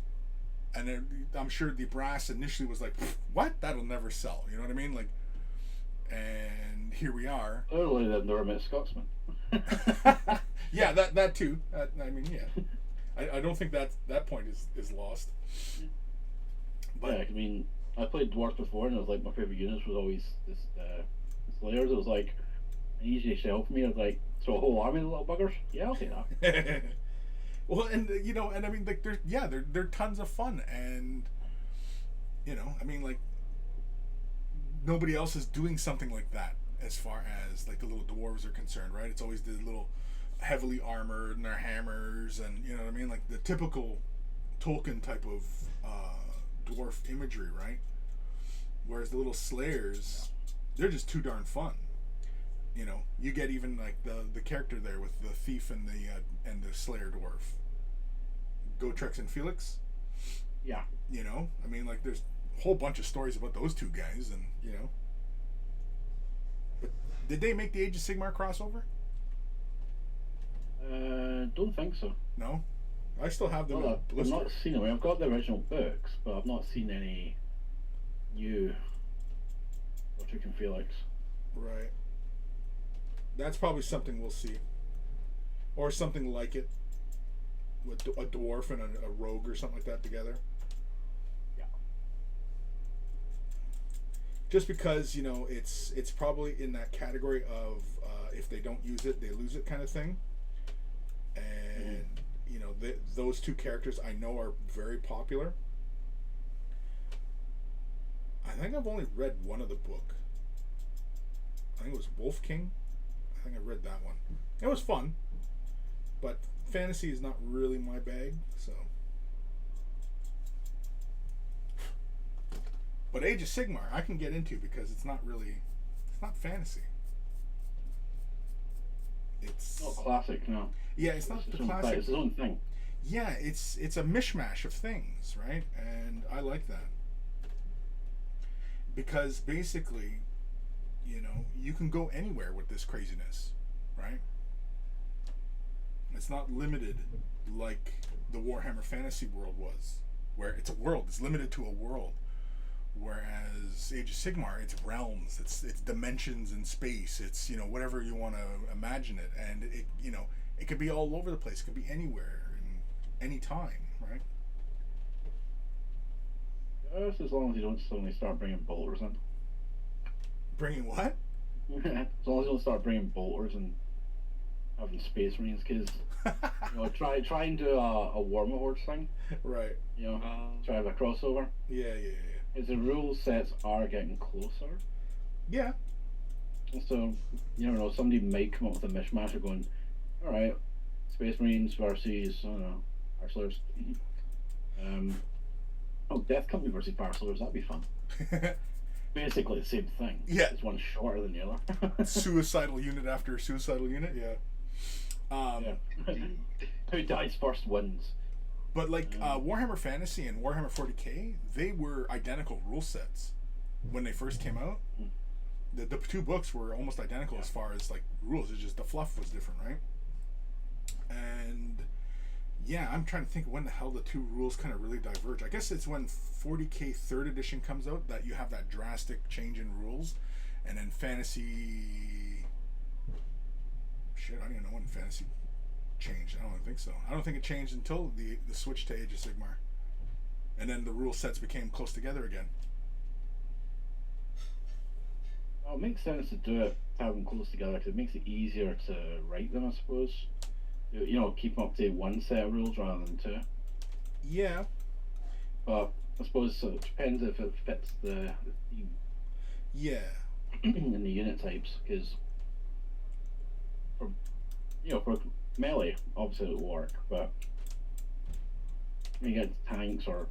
A: and then I'm sure the brass initially was like, "What? That'll never sell." You know what I mean? Like, and here we are.
C: Clearly, they've never met Scotsman.
A: Yeah, that too. I mean, yeah. I don't think that point is lost. But
C: Yeah, I mean, I played dwarves before, and it was like my favorite units was always this slayers. It was like an easy sell for me. I was like, throw a whole army of little buggers. Yeah, I'll take that.
A: well, and you know, and I mean, like, they're tons of fun, and you know, I mean, like, nobody else is doing something like that as far as like the little dwarves are concerned, right? It's always the little heavily armored and their hammers, and you know what I mean, like the typical Tolkien type of dwarf imagery, right? Whereas the little slayers, they're just too darn fun. You know, you get even like the character there with the thief and the slayer dwarf, Gotrex and Felix.
C: Yeah.
A: You know, I mean, like, there's a whole bunch of stories about those two guys, and you know. But did they make the Age of Sigmar crossover?
C: Don't think so.
A: No, I still have them.
C: Well,
A: in
C: I've
A: blister.
C: not seen them. I've got the original books, but I've not seen any new Gothic and Felix.
A: Right. That's probably something we'll see, or something like it, with a dwarf and a rogue or something like that together.
C: Yeah.
A: Just because, you know, it's probably in that category of if they don't use it, they lose it kind of thing. And you know, those two characters I know are very popular. I think I've only read one of the book. I think it was Wolf King. I think I read that one. It was fun, but fantasy is not really my bag, so. But Age of Sigmar I can get into because it's not fantasy. It's
C: Not classic, no.
A: yeah, it's not the classic.
C: It's its own thing.
A: Yeah, it's a mishmash of things, right? And I like that. Because basically, you know, you can go anywhere with this craziness, right? It's not limited like the Warhammer Fantasy world was, where it's a world, it's limited to a world. Whereas Age of Sigmar, it's realms, it's dimensions in space, it's, you know, whatever you want to imagine it, and it, you know, it could be all over the place, it could be anywhere and any time, right?
C: Just as long as you don't suddenly start bringing bolters in.
A: Bringing what?
C: As long as you don't start bringing bolters and having space marines, because you know, try and do a Warhammer Horde thing.
A: Right.
C: You know, try to have a crossover.
A: Yeah.
C: Is the rule sets are getting closer.
A: Yeah.
C: So, you never know, somebody might come up with a mishmash of going, alright, Space Marines versus I don't know, Parcelers. Death Company versus Parcelers. That'd be fun. Basically the same thing.
A: Yeah.
C: It's one shorter than the other.
A: Suicidal unit after suicidal unit, yeah.
C: Yeah. Who dies first wins.
A: But like Warhammer Fantasy and Warhammer 40k, they were identical rule sets when they first came out. The two books were almost identical as far as like rules. It's just the fluff was different, right? And yeah, I'm trying to think when the hell the two rules kind of really diverge. I guess it's when 40k 3rd edition comes out that you have that drastic change in rules, and then Fantasy. Shit, I don't even know when Fantasy changed. I don't think so. I don't think it changed until the switch to Age of Sigmar, and then the rule sets became close together again.
C: Well, it makes sense to do it, to have them close together, because it makes it easier to write them, I suppose. You know, keep them up to one set of rules rather than two.
A: Yeah.
C: But I suppose it depends if it fits the theme.
A: Yeah.
C: And the unit types, because for melee, obviously it will work, but when you get tanks or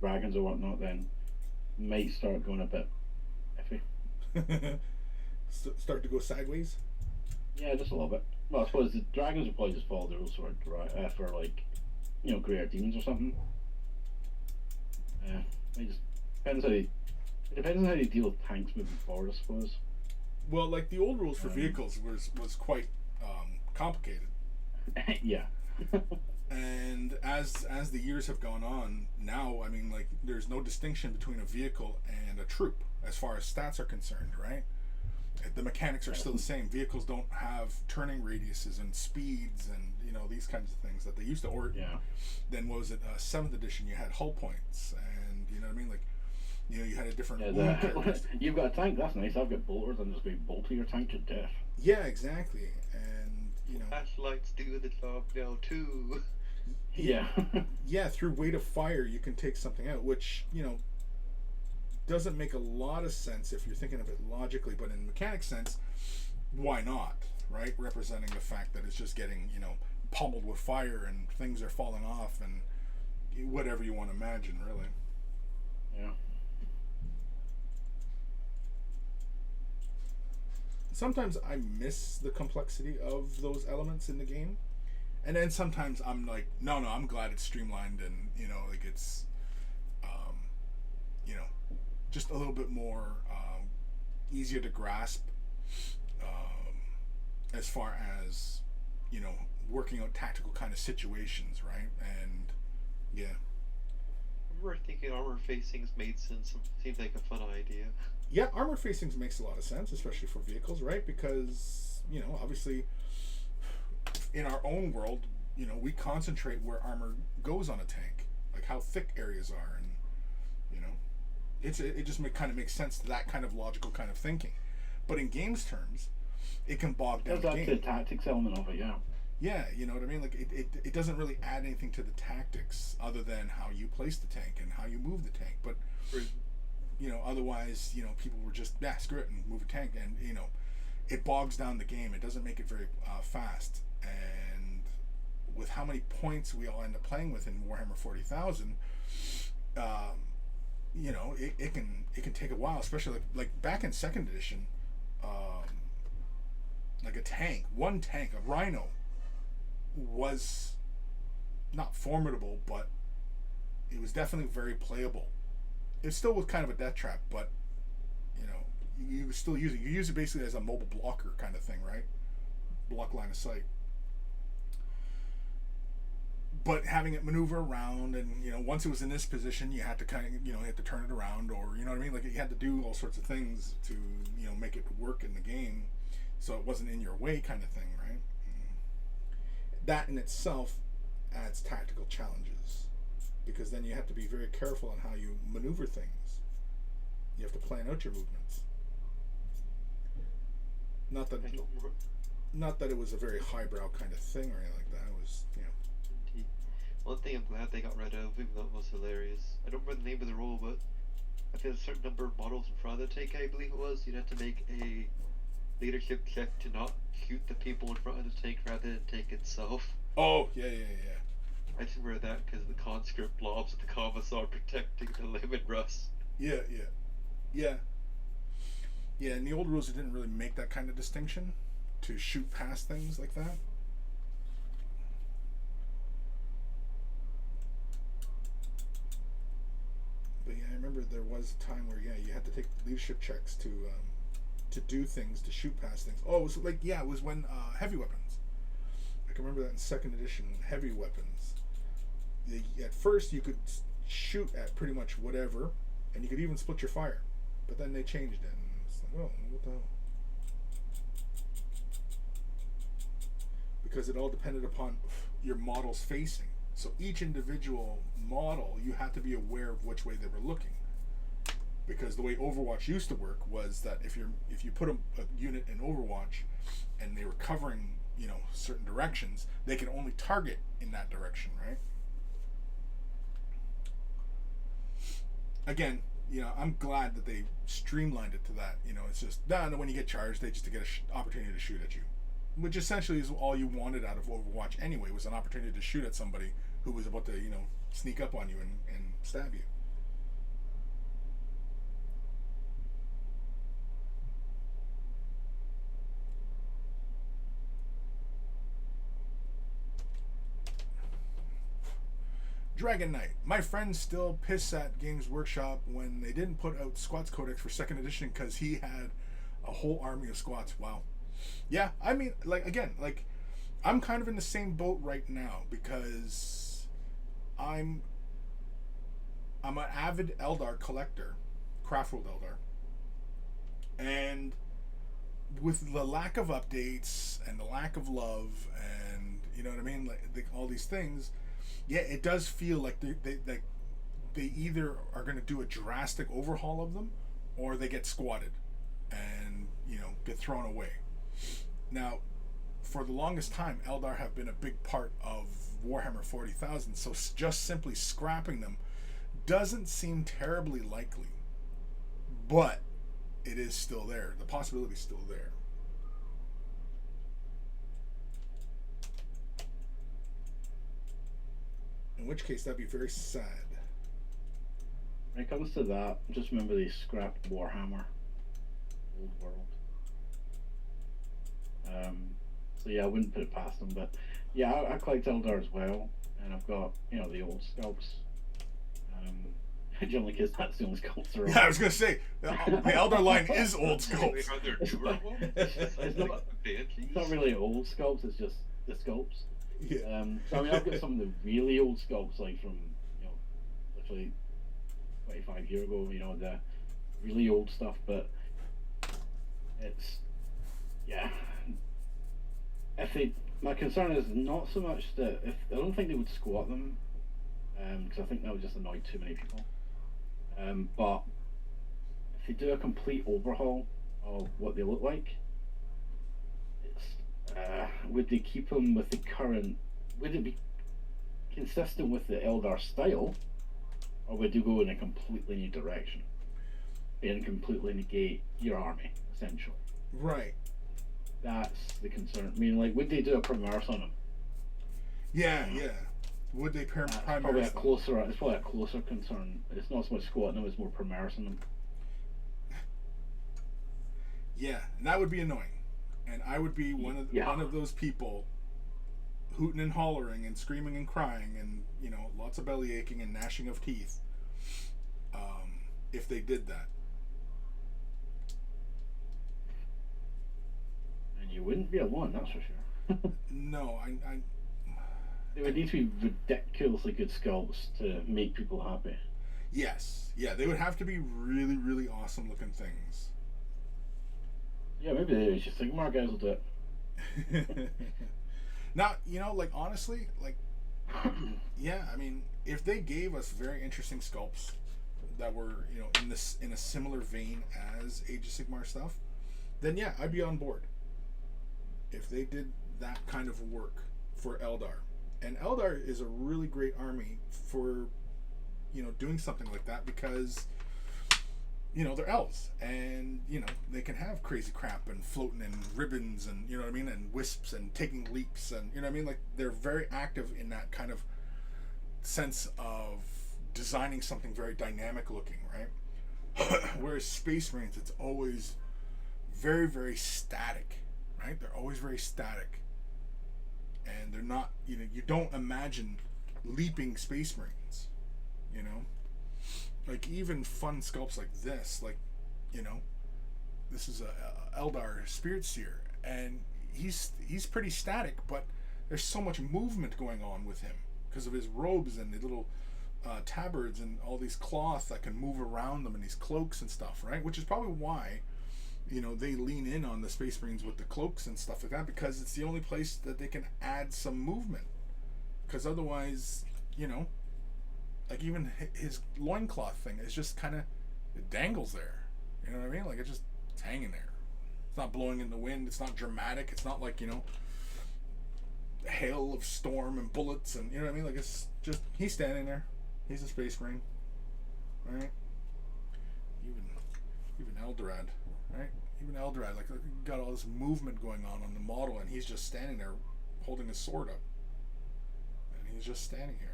C: dragons or whatnot, then it might start going a bit iffy.
A: Start to go sideways.
C: Yeah, just a little bit. Well, I suppose the dragons will probably just follow the rules for like greater demons or something. It just depends it depends on how you deal with tanks moving forward, I suppose.
A: Well, like the old rules for vehicles was quite complicated.
C: Yeah.
A: And as the years have gone on, now I mean, like, there's no distinction between a vehicle and a troop as far as stats are concerned, right? The mechanics are still the same. Vehicles don't have turning radiuses and speeds and these kinds of things that they used to. Or then what was it? 7th edition, you had hull points, and you know what I mean. Like, you had a different.
C: You've got a tank. That's nice. I've got bolters. I'm just going to bolt your tank to death.
A: Yeah, exactly. And
B: flashlights do the job now too.
C: Yeah.
A: Yeah, through weight of fire, you can take something out, which doesn't make a lot of sense if you're thinking of it logically, but in mechanic sense, why not, right? Representing the fact that it's just getting, pummeled with fire and things are falling off and whatever you want to imagine, really.
C: Yeah.
A: Sometimes I miss the complexity of those elements in the game, and then sometimes I'm like, no, I'm glad it's streamlined and like it's just a little bit more easier to grasp as far as working out tactical kind of situations, right? And yeah,
B: I remember thinking armor facings made sense and seemed like a fun idea.
A: Yeah, armor facings makes a lot of sense, especially for vehicles, right? Because obviously in our own world, we concentrate where armor goes on a tank, like how thick areas are, and it just kind of makes sense to that kind of logical kind of thinking. But in games terms, it can bog down the game.
C: That's the tactics element of it, yeah.
A: Yeah, you know what I mean? Like, it doesn't really add anything to the tactics other than how you place the tank and how you move the tank. But, otherwise, people were just, screw it and move a tank. And, it bogs down the game. It doesn't make it very fast. And with how many points we all end up playing with in Warhammer 40,000, it can take a while, especially like back in 2nd edition, like one tank, a Rhino, was not formidable, but it was definitely very playable. It still was kind of a death trap, but you still use it basically as a mobile blocker kind of thing, right? Block line of sight. But having it maneuver around, and once it was in this position, you had to kind of you had to turn it around, or what I mean, like you had to do all sorts of things to make it work in the game, so it wasn't in your way, kind of thing, right? That in itself adds tactical challenges, because then you have to be very careful on how you maneuver things. You have to plan out your movements. Not that it was a very highbrow kind of thing or anything like that. It was
B: One thing I'm glad they got rid of, even though it was hilarious. I don't remember the name of the rule, but if you had a certain number of models in front of the tank, I believe it was, you'd have to make a leadership check to not shoot the people in front of the tank rather than tank itself.
A: Oh, yeah.
B: I just remember that because the conscript blobs with the commissar protecting the lemon rust.
A: Yeah. Yeah, in the old rules, it didn't really make that kind of distinction to shoot past things like that. But yeah, I remember there was a time where you had to take leadership checks to do things, to shoot past things. Oh, it was like, it was when heavy weapons. I can remember that in second edition, heavy weapons. At first, you could shoot at pretty much whatever, and you could even split your fire. But then they changed it, and it's like, oh, what the hell? Because it all depended upon your model's facing. So each individual model, you had to be aware of which way they were looking. Because the way Overwatch used to work was that if you put a unit in Overwatch and they were covering, certain directions, they could only target in that direction, right? Again, I'm glad that they streamlined it to that. It's just when you get charged, they just get an opportunity to shoot at you, which essentially is all you wanted out of Overwatch anyway, was an opportunity to shoot at somebody who was about to sneak up on you and stab you. Dragon Knight. My friends still piss at Games Workshop when they didn't put out Squats Codex for 2nd edition because he had a whole army of squats. Wow. Yeah, I mean, I'm kind of in the same boat right now because I'm an avid Eldar collector, Craftworld Eldar, and with the lack of updates and the lack of love and all these things, it does feel like they either are going to do a drastic overhaul of them, or they get squatted and get thrown away. Now, for the longest time, Eldar have been a big part of Warhammer 40,000, so just simply scrapping them doesn't seem terribly likely, but it is still there. The possibility is still there. In which case, that'd be very sad.
C: When it comes to that, just remember they scrapped Warhammer, Old World. So I wouldn't put it past them, but I collect Eldar as well, and I've got the old sculpts. Generally, because that's the only sculpts around.
A: Yeah, I was gonna say the Eldar line is old sculpts.
B: Are there newer ones?
C: It's not really old sculpts; it's just the sculpts.
A: Yeah.
C: So I've got some of the really old sculpts, like from literally 25 years ago. The really old stuff, but it's my concern is not so much that I don't think they would squat them, because I think that would just annoy too many people. But if they do a complete overhaul of what they look like, would they keep them with the current? Would it be consistent with the Eldar style, or would they go in a completely new direction and completely negate your army, essentially?
A: Right.
C: That's the concern. I mean, would they do a Primaris on them?
A: Yeah. Would they Primaris?
C: It's probably a closer concern. It's not so much squatting them; it's more Primaris on them.
A: Yeah, and that would be annoying. And I would be one of those people hooting and hollering and screaming and crying and lots of belly aching and gnashing of teeth if they did that.
C: And you wouldn't be alone, that's for sure.
A: No, I
C: They would need to be ridiculously good sculpts to make people happy.
A: Yes, they would have to be really, really awesome looking things.
C: Yeah, maybe the Age of Sigmar guys will do it.
A: Now, honestly, I mean, if they gave us very interesting sculpts that were, in a similar vein as Age of Sigmar stuff, then I'd be on board. If they did that kind of work for Eldar. And Eldar is a really great army for, doing something like that, because they're elves, and they can have crazy crap and floating and ribbons and you know what I mean, and wisps and taking leaps and you know what I mean. Like they're very active in that kind of sense of designing something very dynamic looking, right? Whereas Space Marines, it's always very, very static, right? They're always very static, and they're not. You don't imagine leaping Space Marines, like even fun sculpts like this, like this is a Eldar Spirit Seer, and he's pretty static, but there's so much movement going on with him because of his robes and the little tabards and all these cloth that can move around them and these cloaks and stuff, right? Which is probably why they lean in on the Space Marines with the cloaks and stuff like that, because it's the only place that they can add some movement, because otherwise like even his loincloth thing is just kind of, it dangles there. You know what I mean? Like it's hanging there. It's not blowing in the wind. It's not dramatic. It's not like, hail of storm and bullets and, you know what I mean? Like it's just, he's standing there. He's a Space Marine. Right? Even Eldorad. Right? Even Eldorad. Like got all this movement going on the model, and he's just standing there holding his sword up. And he's just standing here.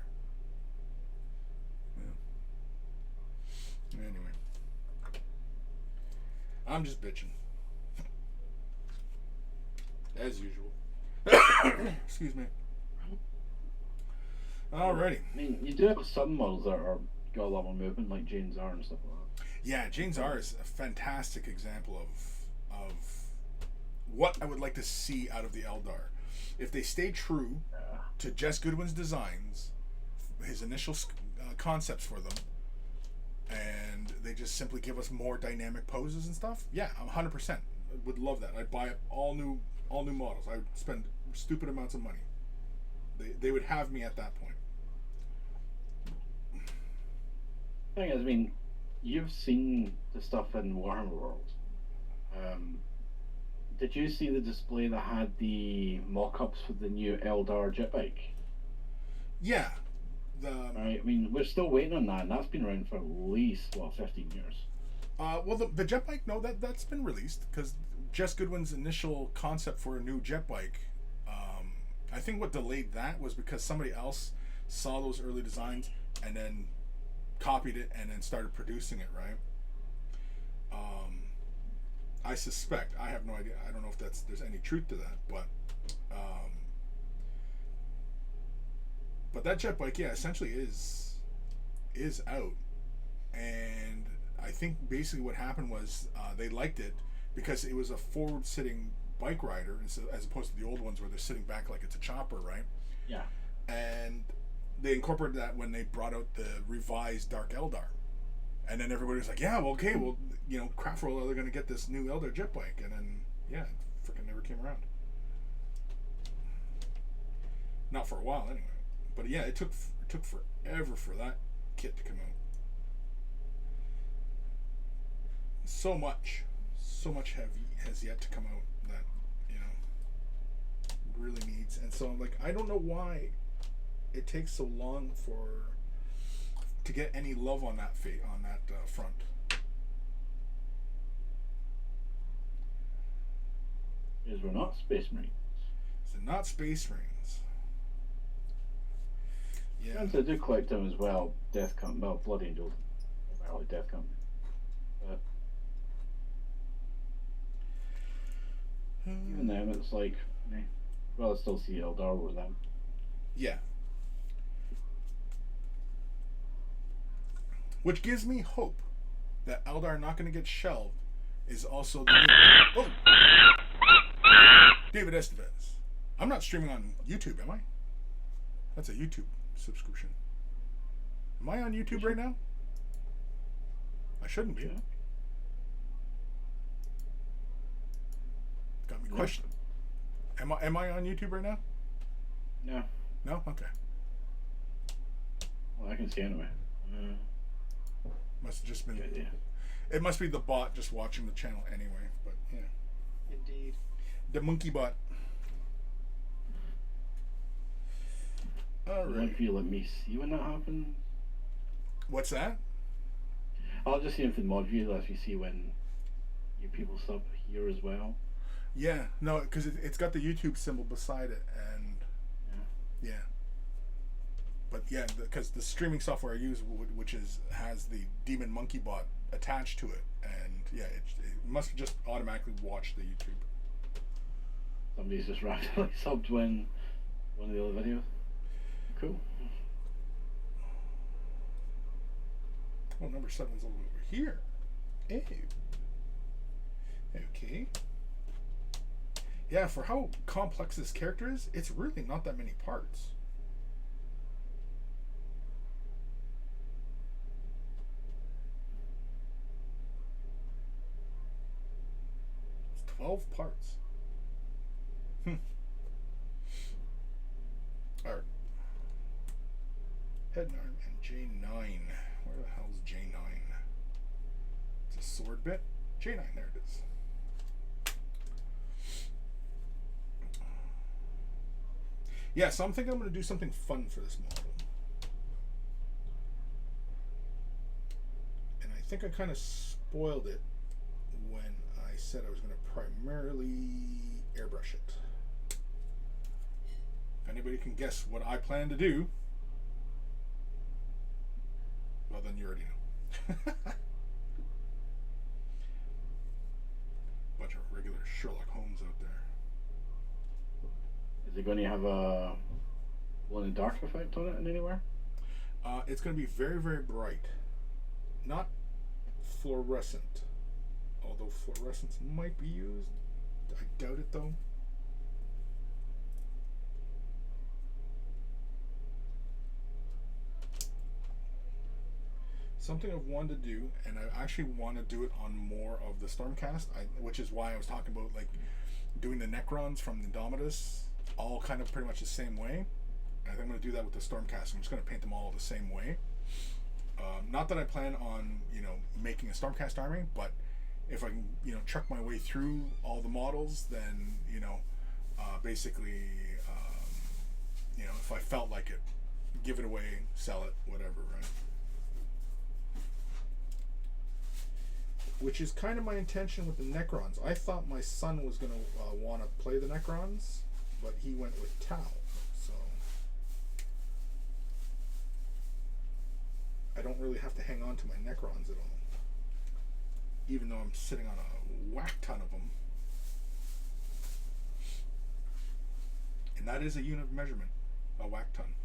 A: Anyway, I'm just bitching, as usual. Excuse me. Alrighty.
C: I mean, you do have some models that are got a lot more movement, like Jane's R and stuff like that.
A: Yeah, Jane's R is a fantastic example of what I would like to see out of the Eldar. If they stay true to Jess Goodwin's designs, his initial concepts for them, and they just simply give us more dynamic poses and stuff, yeah, I'm 100% would love that. I'd buy all new models. I would spend stupid amounts of money. They would have me at that point.
C: The thing is, I mean, you've seen the stuff in Warhammer World. Did you see the display that had the mock-ups for the new Eldar jet bike?
A: Yeah.
C: Right, I mean, we're still waiting on that, and that's been around for at least 15 years.
A: Well, the jet bike, no, that's been released, because Jess Goodwin's initial concept for a new jet bike, I think what delayed that was because somebody else saw those early designs and then copied it and then started producing it, right? I suspect, I have no idea, I don't know if there's any truth to that, but that jet bike, yeah, essentially is out, and I think basically what happened was they liked it because it was a forward-sitting bike rider as opposed to the old ones where they're sitting back like it's a chopper, right?
C: Yeah.
A: And they incorporated that when they brought out the revised Dark Eldar, and then everybody was like, yeah, well, okay, well, Craftworld, they're going to get this new Eldar jet bike, and then yeah, it freaking never came around. Not for a while, anyway. But yeah, it took forever for that kit to come out. So much has yet to come out that really needs. And so I'm like, I don't know why it takes so long to get any love on that front.
C: Because we're not Space Marines.
A: So not Space Marines. Yeah.
C: And I do collect them as well. Death Company, well, Blood Angels, primarily Death Company. But even them, it's like, well, I still see Eldar with them.
A: Yeah. Which gives me hope that Eldar are not going to get shelved. Is also the David Estevez. I'm not streaming on YouTube, am I? That's a YouTube subscription. Am I on YouTube right now? I shouldn't be.
C: Yeah.
A: Got me questioned. Am I on YouTube right now?
C: No.
A: No? Okay.
C: Well, I can see anyway.
A: Must have just been.
C: Yeah.
A: It must be the bot just watching the channel anyway. But yeah.
B: Indeed.
A: The monkey bot. All right.
C: If you let me see when that happened.
A: What's that?
C: I'll just see if the mod view lets me see when you people sub here as well.
A: Yeah, no, because it's got the YouTube symbol beside it, and
C: Yeah.
A: yeah. But yeah, because the streaming software I use, which has the Demon Monkey Bot attached to it, and yeah, it must just automatically watch the YouTube.
C: Somebody's just randomly subbed when one of the other videos. Cool.
A: Oh, number 7's over here. Hey. Okay. Yeah, for how complex this character is, it's really not that many parts. It's 12 parts. Alright. Head and arm and J9. Where the hell's J9? It's a sword bit. J9, there it is. Yeah, so I'm thinking I'm going to do something fun for this model. And I think I kind of spoiled it when I said I was going to primarily airbrush it. If anybody can guess what I plan to do, well, then you already know. Bunch of regular Sherlock Holmes out there.
C: Is it going to have a glow in the dark effect on it in anywhere?
A: It's going to be very, very bright. Not fluorescent. Although fluorescence might be used. I doubt it though. Something I've wanted to do, and I actually want to do it on more of the Stormcast, which is why I was talking about like doing the Necrons from the Indomitus, all kind of pretty much the same way. I think I'm going to do that with the Stormcast. I'm just going to paint them all the same way. Not that I plan on, making a Stormcast army, but if I can, truck my way through all the models, then, basically, if I felt like it, give it away, sell it, whatever, right? Which is kind of my intention with the Necrons. I thought my son was going to want to play the Necrons, but he went with Tau, so I don't really have to hang on to my Necrons at all, even though I'm sitting on a whack ton of them. And that is a unit of measurement, a whack ton.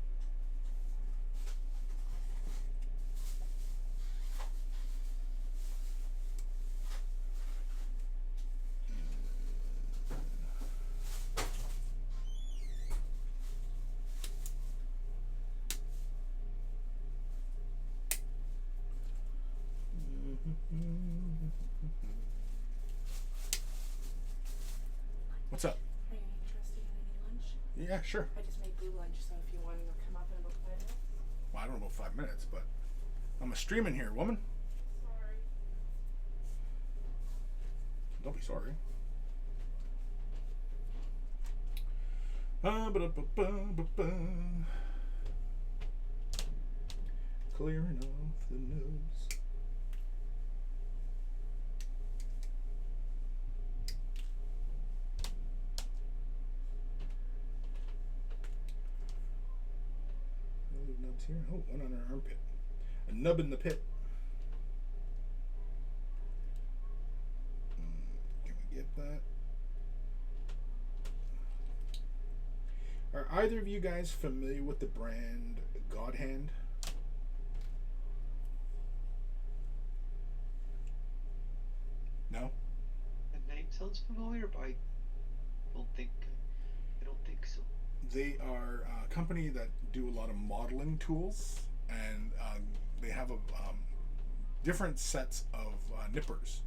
A: What's up?
D: Are you interested in any lunch?
A: Yeah, sure.
D: I just made blue lunch, so if you want to come up in about 5 minutes.
A: Well, I don't know about 5 minutes, but I'm a streaming here, woman.
D: Sorry.
A: Don't be sorry. Clearing off the nubs. Nubs here. Oh, one on our armpit. A nub in the pit. Can we get that? Are either of you guys familiar with the brand God Hand? No?
B: The name sounds familiar, but I don't think so.
A: They are a company that do a lot of modeling tools, and they have different sets of nippers.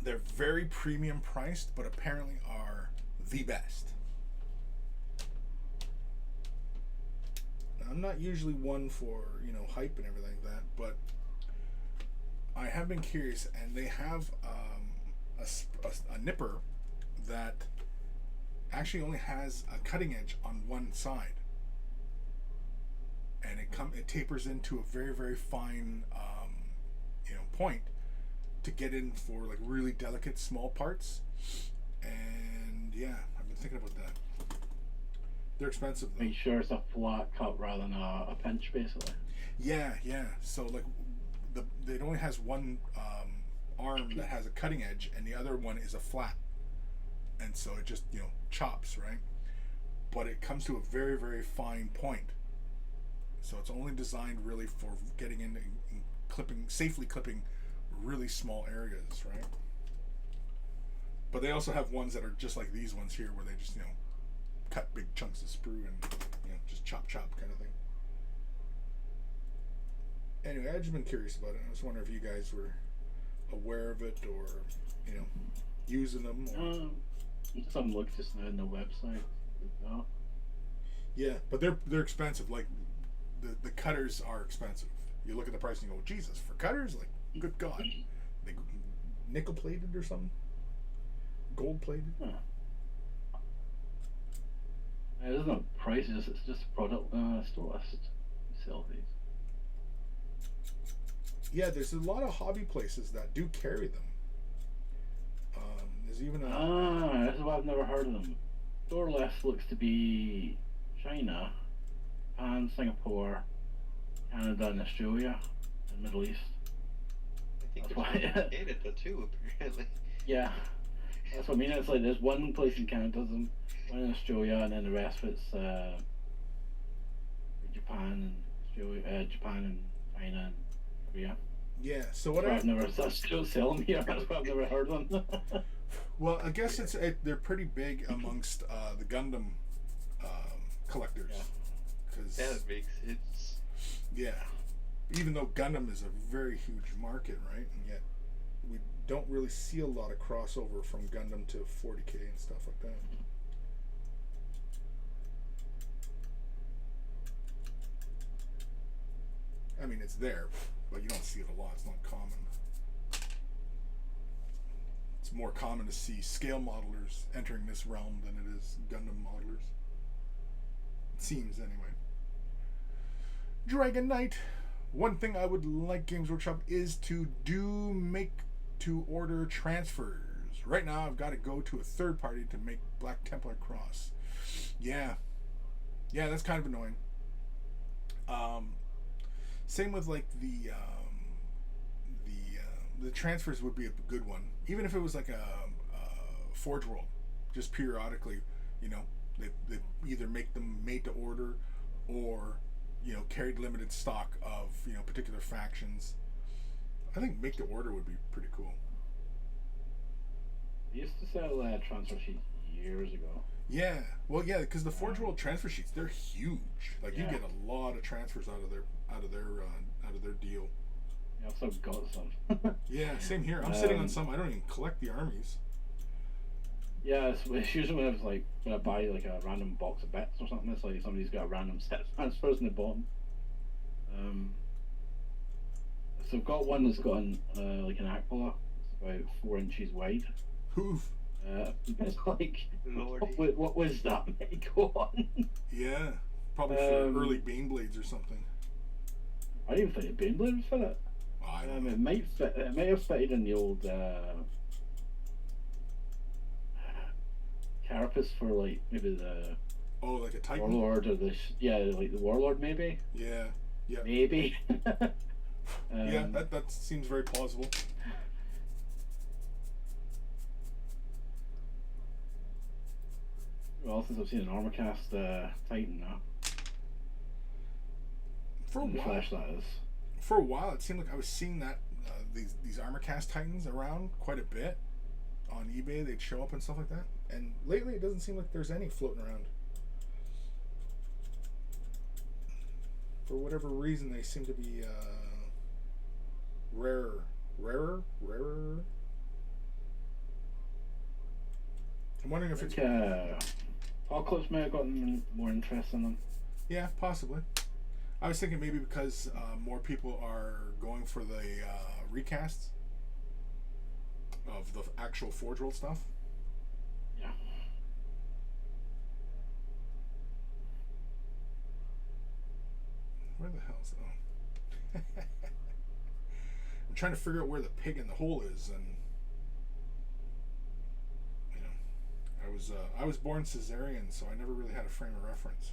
A: They're very premium priced, but apparently are the best. I'm not usually one for hype and everything like that, but I have been curious, and they have a nipper that actually only has a cutting edge on one side, and it tapers into a very, very fine point to get in for like really delicate small parts. And yeah, I've been thinking about that. They're expensive though.
C: Make sure it's a flat cut rather than a pinch, basically.
A: Yeah, yeah. So like, it only has one arm that has a cutting edge, and the other one is a flat, and so it just chops, right? But it comes to a very, very fine point. So it's only designed really for getting in and safely clipping really small areas, right? But they also have ones that are just like these ones here, where they just cut big chunks of sprue and just chop kind of thing. Anyway, I've just been curious about it. I was wondering if you guys were aware of it, or using them. Or...
C: some look just now on the website. No.
A: Yeah, but they're expensive. Like the cutters are expensive. You look at the price and you go, Jesus, for cutters? Like, good God, they nickel plated or something, gold plated.
C: Huh. There's no prices. It's just a product store list. We sell these.
A: Yeah, there's a lot of hobby places that do carry them. There's even a...
C: That's why I've never heard of them. Store list looks to be China, Japan, Singapore, Canada, and Australia, and Middle East.
B: I think
C: That's
B: there's
C: why-
B: one in Canada too, apparently.
C: Yeah, that's what I mean. It's like there's one place in Canada, does them, one in Australia, and then the rest of it's Japan and Australia, Japan and China and Korea.
A: Yeah, so what
C: I've never still sell them here. That's why I've never heard of them.
A: Well, I guess they're pretty big amongst the Gundam collectors.
C: Yeah.
A: Cause,
B: That makes sense.
A: yeah, even though Gundam is a very huge market, right? And yet we don't really see a lot of crossover from Gundam to 40K and stuff like that. I mean, it's there, but you don't see it a lot. It's not common. It's more common to see scale modelers entering this realm than it is Gundam modelers. It seems, anyway. Dragon Knight. One thing I would like Games Workshop is to do make-to-order transfers. Right now, I've got to go to a third party to make Black Templar Cross. Yeah, that's kind of annoying. Same with like the transfers would be a good one, even if it was like a Forge World. Just periodically, they either make them made to order, or carried limited stock of particular factions. I think make to order would be pretty cool.
C: I used to sell transfer sheets years ago.
A: Yeah, well, yeah, because the Forge World transfer sheets, they're huge. Like you
C: Yeah.
A: get a lot of transfers out of their deal.
C: Yeah, I've still got some.
A: Yeah, same here. I'm sitting on some. I don't even collect the armies.
C: Yeah, it's usually when I buy like a random box of bits or something. It's like somebody's got a random set of transfers in the bottom. So I've got one that's got like an Aquila. It's about 4 inches wide.
A: Hoof.
C: It's like,
B: Lordy.
C: what was that? Go on.
A: Yeah, probably for early Baneblades or something.
C: I didn't think a Baneblade would fit it.
A: I don't know.
C: It might fit. It might have fitted in the old carapace for like maybe the
A: Oh, like a Titan.
C: warlord or the like the warlord maybe.
A: Yeah, yeah,
C: Maybe.
A: yeah. That seems very plausible.
C: Well, since I've seen an armor cast Titan now.
A: For a
C: In the
A: while,
C: flesh, that is.
A: for a while, it seemed like I was seeing that these armor cast Titans around quite a bit on eBay. They'd show up and stuff like that. And lately, it doesn't seem like there's any floating around. For whatever reason, they seem to be rarer. I'm wondering if it's
C: Apocalypse may have gotten more interest in them.
A: yeah, possibly. I was thinking maybe because more people are going for the recasts of the actual Forge World stuff.
C: Yeah.
A: Where the hell's I'm trying to figure out where the pig in the hole is, and you know, I was born cesarean, so I never really had a frame of reference.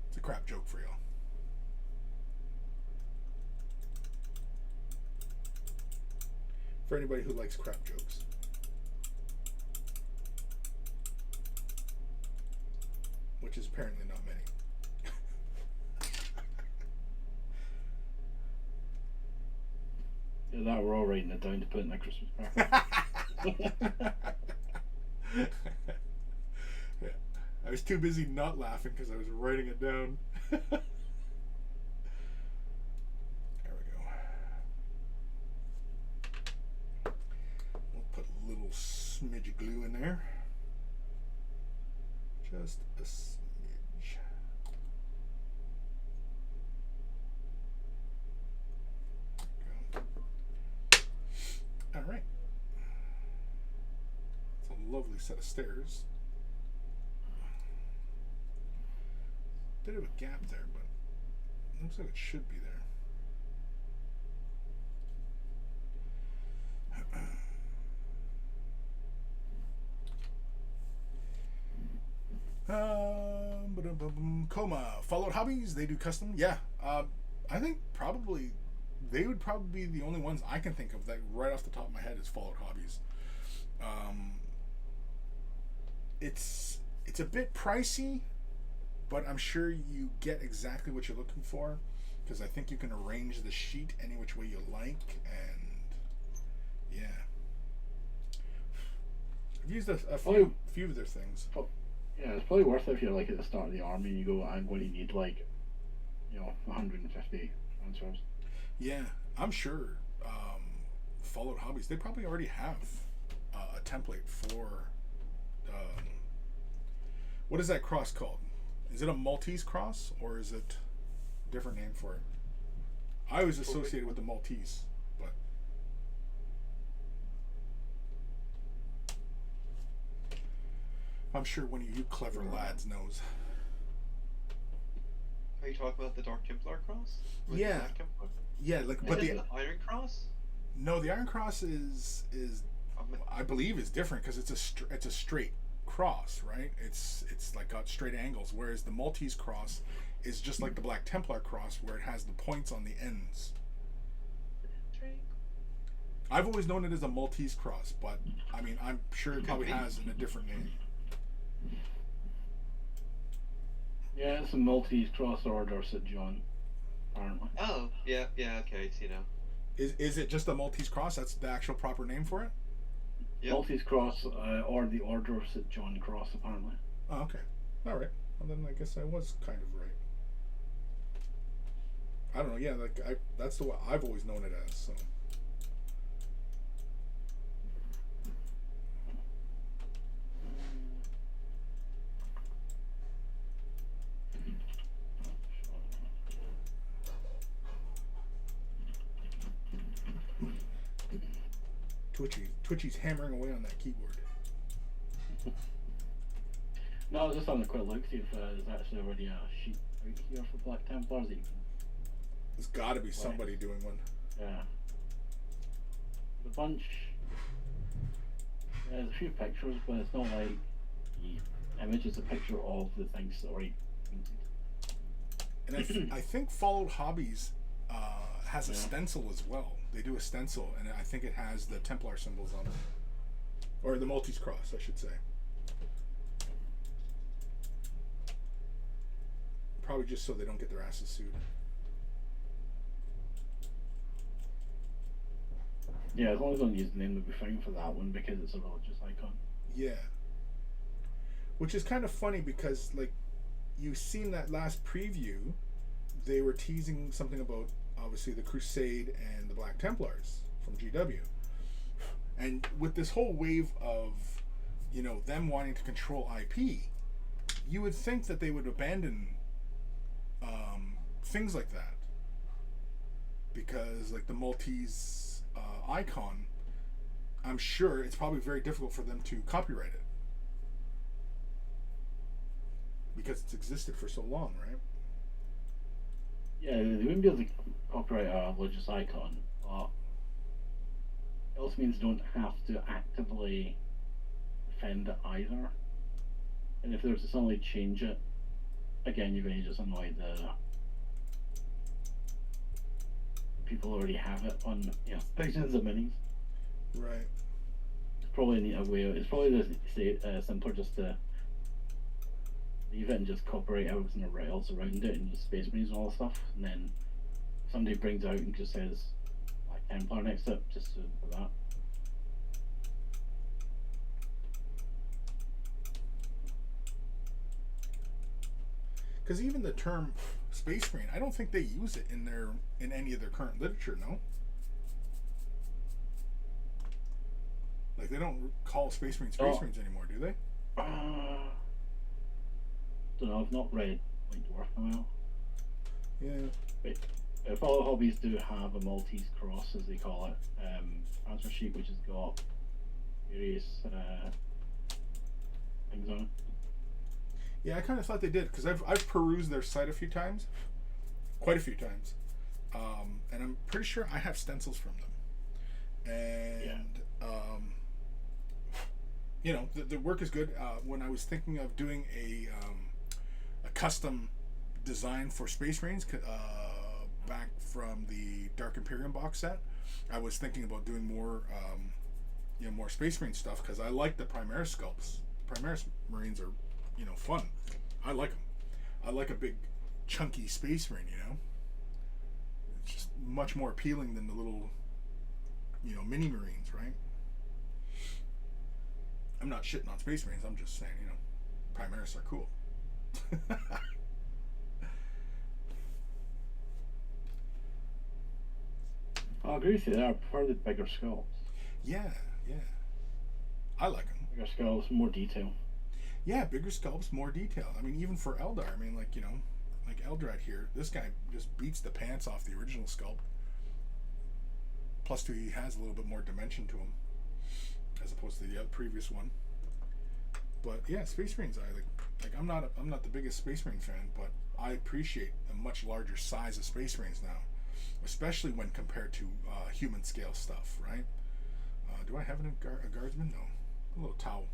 A: It's a crap joke for y'all. For anybody who likes crap jokes. Which is apparently not many.
C: Yeah, that we're all writing it down to put in the Christmas card.
A: Yeah. I was too busy not laughing because I was writing it down. There we go. We'll put a little smidge of glue in there. Just a smidge. There we go. All right. It's a lovely set of stairs. Bit of a gap there, but it looks like it should be there. Coma. Followed Hobbies, they do custom. Yeah. I think probably they would probably be the only ones I can think of that right off the top of my head is Followed Hobbies. It's a bit pricey, but I'm sure you get exactly what you're looking for because I think you can arrange the sheet any which way you like, and yeah. I've used a few of their things.
C: Yeah, it's probably worth it if you're like at the start of the army and you go, I'm going to need like, 150 transfers.
A: Yeah, I'm sure Followed Hobbies, they probably already have a template for what is that cross called? Is it a Maltese cross or is it a different name for it? I always associate it with the Maltese, but I'm sure one of you clever lads knows.
B: Are you talking about the Dark Templar cross?
A: Yeah.
B: Black Templar?
A: Yeah, like,
B: Is
A: but
B: it
A: the
B: the Iron Cross?
A: no, the Iron Cross is I believe is different because it's a straight cross, right? It's like got straight angles, whereas the Maltese cross is just like the Black Templar cross, where it has the points on the ends. I've always known it as a Maltese cross, but I mean, I'm sure it probably has a different name.
C: Yeah, it's a Maltese cross order, said John. Apparently.
B: Oh, yeah, okay, I see now.
A: Is it just a Maltese cross? That's the actual proper name for it?
B: Yep.
C: Maltese cross, or the Order of St. John cross, apparently.
A: Oh, okay. All right. Well, then I guess I was kind of right. I don't know. Yeah, that's the way I've always known it as. So. Twitchy's hammering away on that keyboard.
C: No, I was just having a quick look, see if there's actually already a sheet out here for Black Templars that you can.
A: There's got to be somebody doing one.
C: Yeah. The bunch. There's a few pictures, but it's not like the image is a picture of the things that are already painted.
A: And I think Followed Hobbies has a stencil as well. They do a stencil, and I think it has the Templar symbols on it. Or the Maltese cross, I should say. Probably just so they don't get their asses sued.
C: Yeah, as long as I don't use the name, they'll be fine for that one because it's a religious icon.
A: Yeah. Which is kind of funny because, like, you've seen that last preview, they were teasing something about, obviously, the Crusade and the Black Templars from GW. And with this whole wave of, them wanting to control IP, you would think that they would abandon things like that. Because, like, the Maltese icon, I'm sure it's probably very difficult for them to copyright it. Because it's existed for so long, right?
C: Yeah, they wouldn't be able to copyright a religious icon, but it also means they don't have to actively defend it either. And if they were to suddenly change it, again, you're going to just annoy the people who already have it on thousands of minis.
A: Right.
C: It's probably a way. It's probably simpler just to leave it and just copyright everything else around it and just Space Marines and all that stuff. And then somebody brings out and just says like Templar next to it, just for that.
A: Because even the term Space Marine, I don't think they use it in any of their current literature. No. Like they don't call Space Marines Marines anymore, do they?
C: Don't know. I've not read White Dwarf in a while.
A: Yeah.
C: But all hobbies do have a Maltese cross, as they call it, answer sheet, which has got various things on it.
A: Yeah, I kind of thought they did because I've perused their site a few times, quite a few times, and I'm pretty sure I have stencils from them, and you know the work is good. When I was thinking of doing a custom design for Space Marines back from the Dark Imperium box set, I was thinking about doing more more Space Marine stuff because I like the Primaris sculpts. Primaris Marines are fun. I like them. I like a big, chunky Space Marine. It's just much more appealing than the little, mini Marines, right? I'm not shitting on Space Marines. I'm just saying, Primaris are cool.
C: I agree with you. They are part of the bigger skulls.
A: Yeah. I like them.
C: Bigger skulls, more detail.
A: Yeah, bigger sculpts, more detail. I mean, even for Eldar, like Eldrad here, this guy just beats the pants off the original sculpt. Plus, two, he has a little bit more dimension to him, as opposed to the previous one. But yeah, Space Marines, I'm not the biggest Space Marine fan, but I appreciate a much larger size of Space Marines now, especially when compared to human scale stuff, right? Do I have a guardsman? No, a little towel.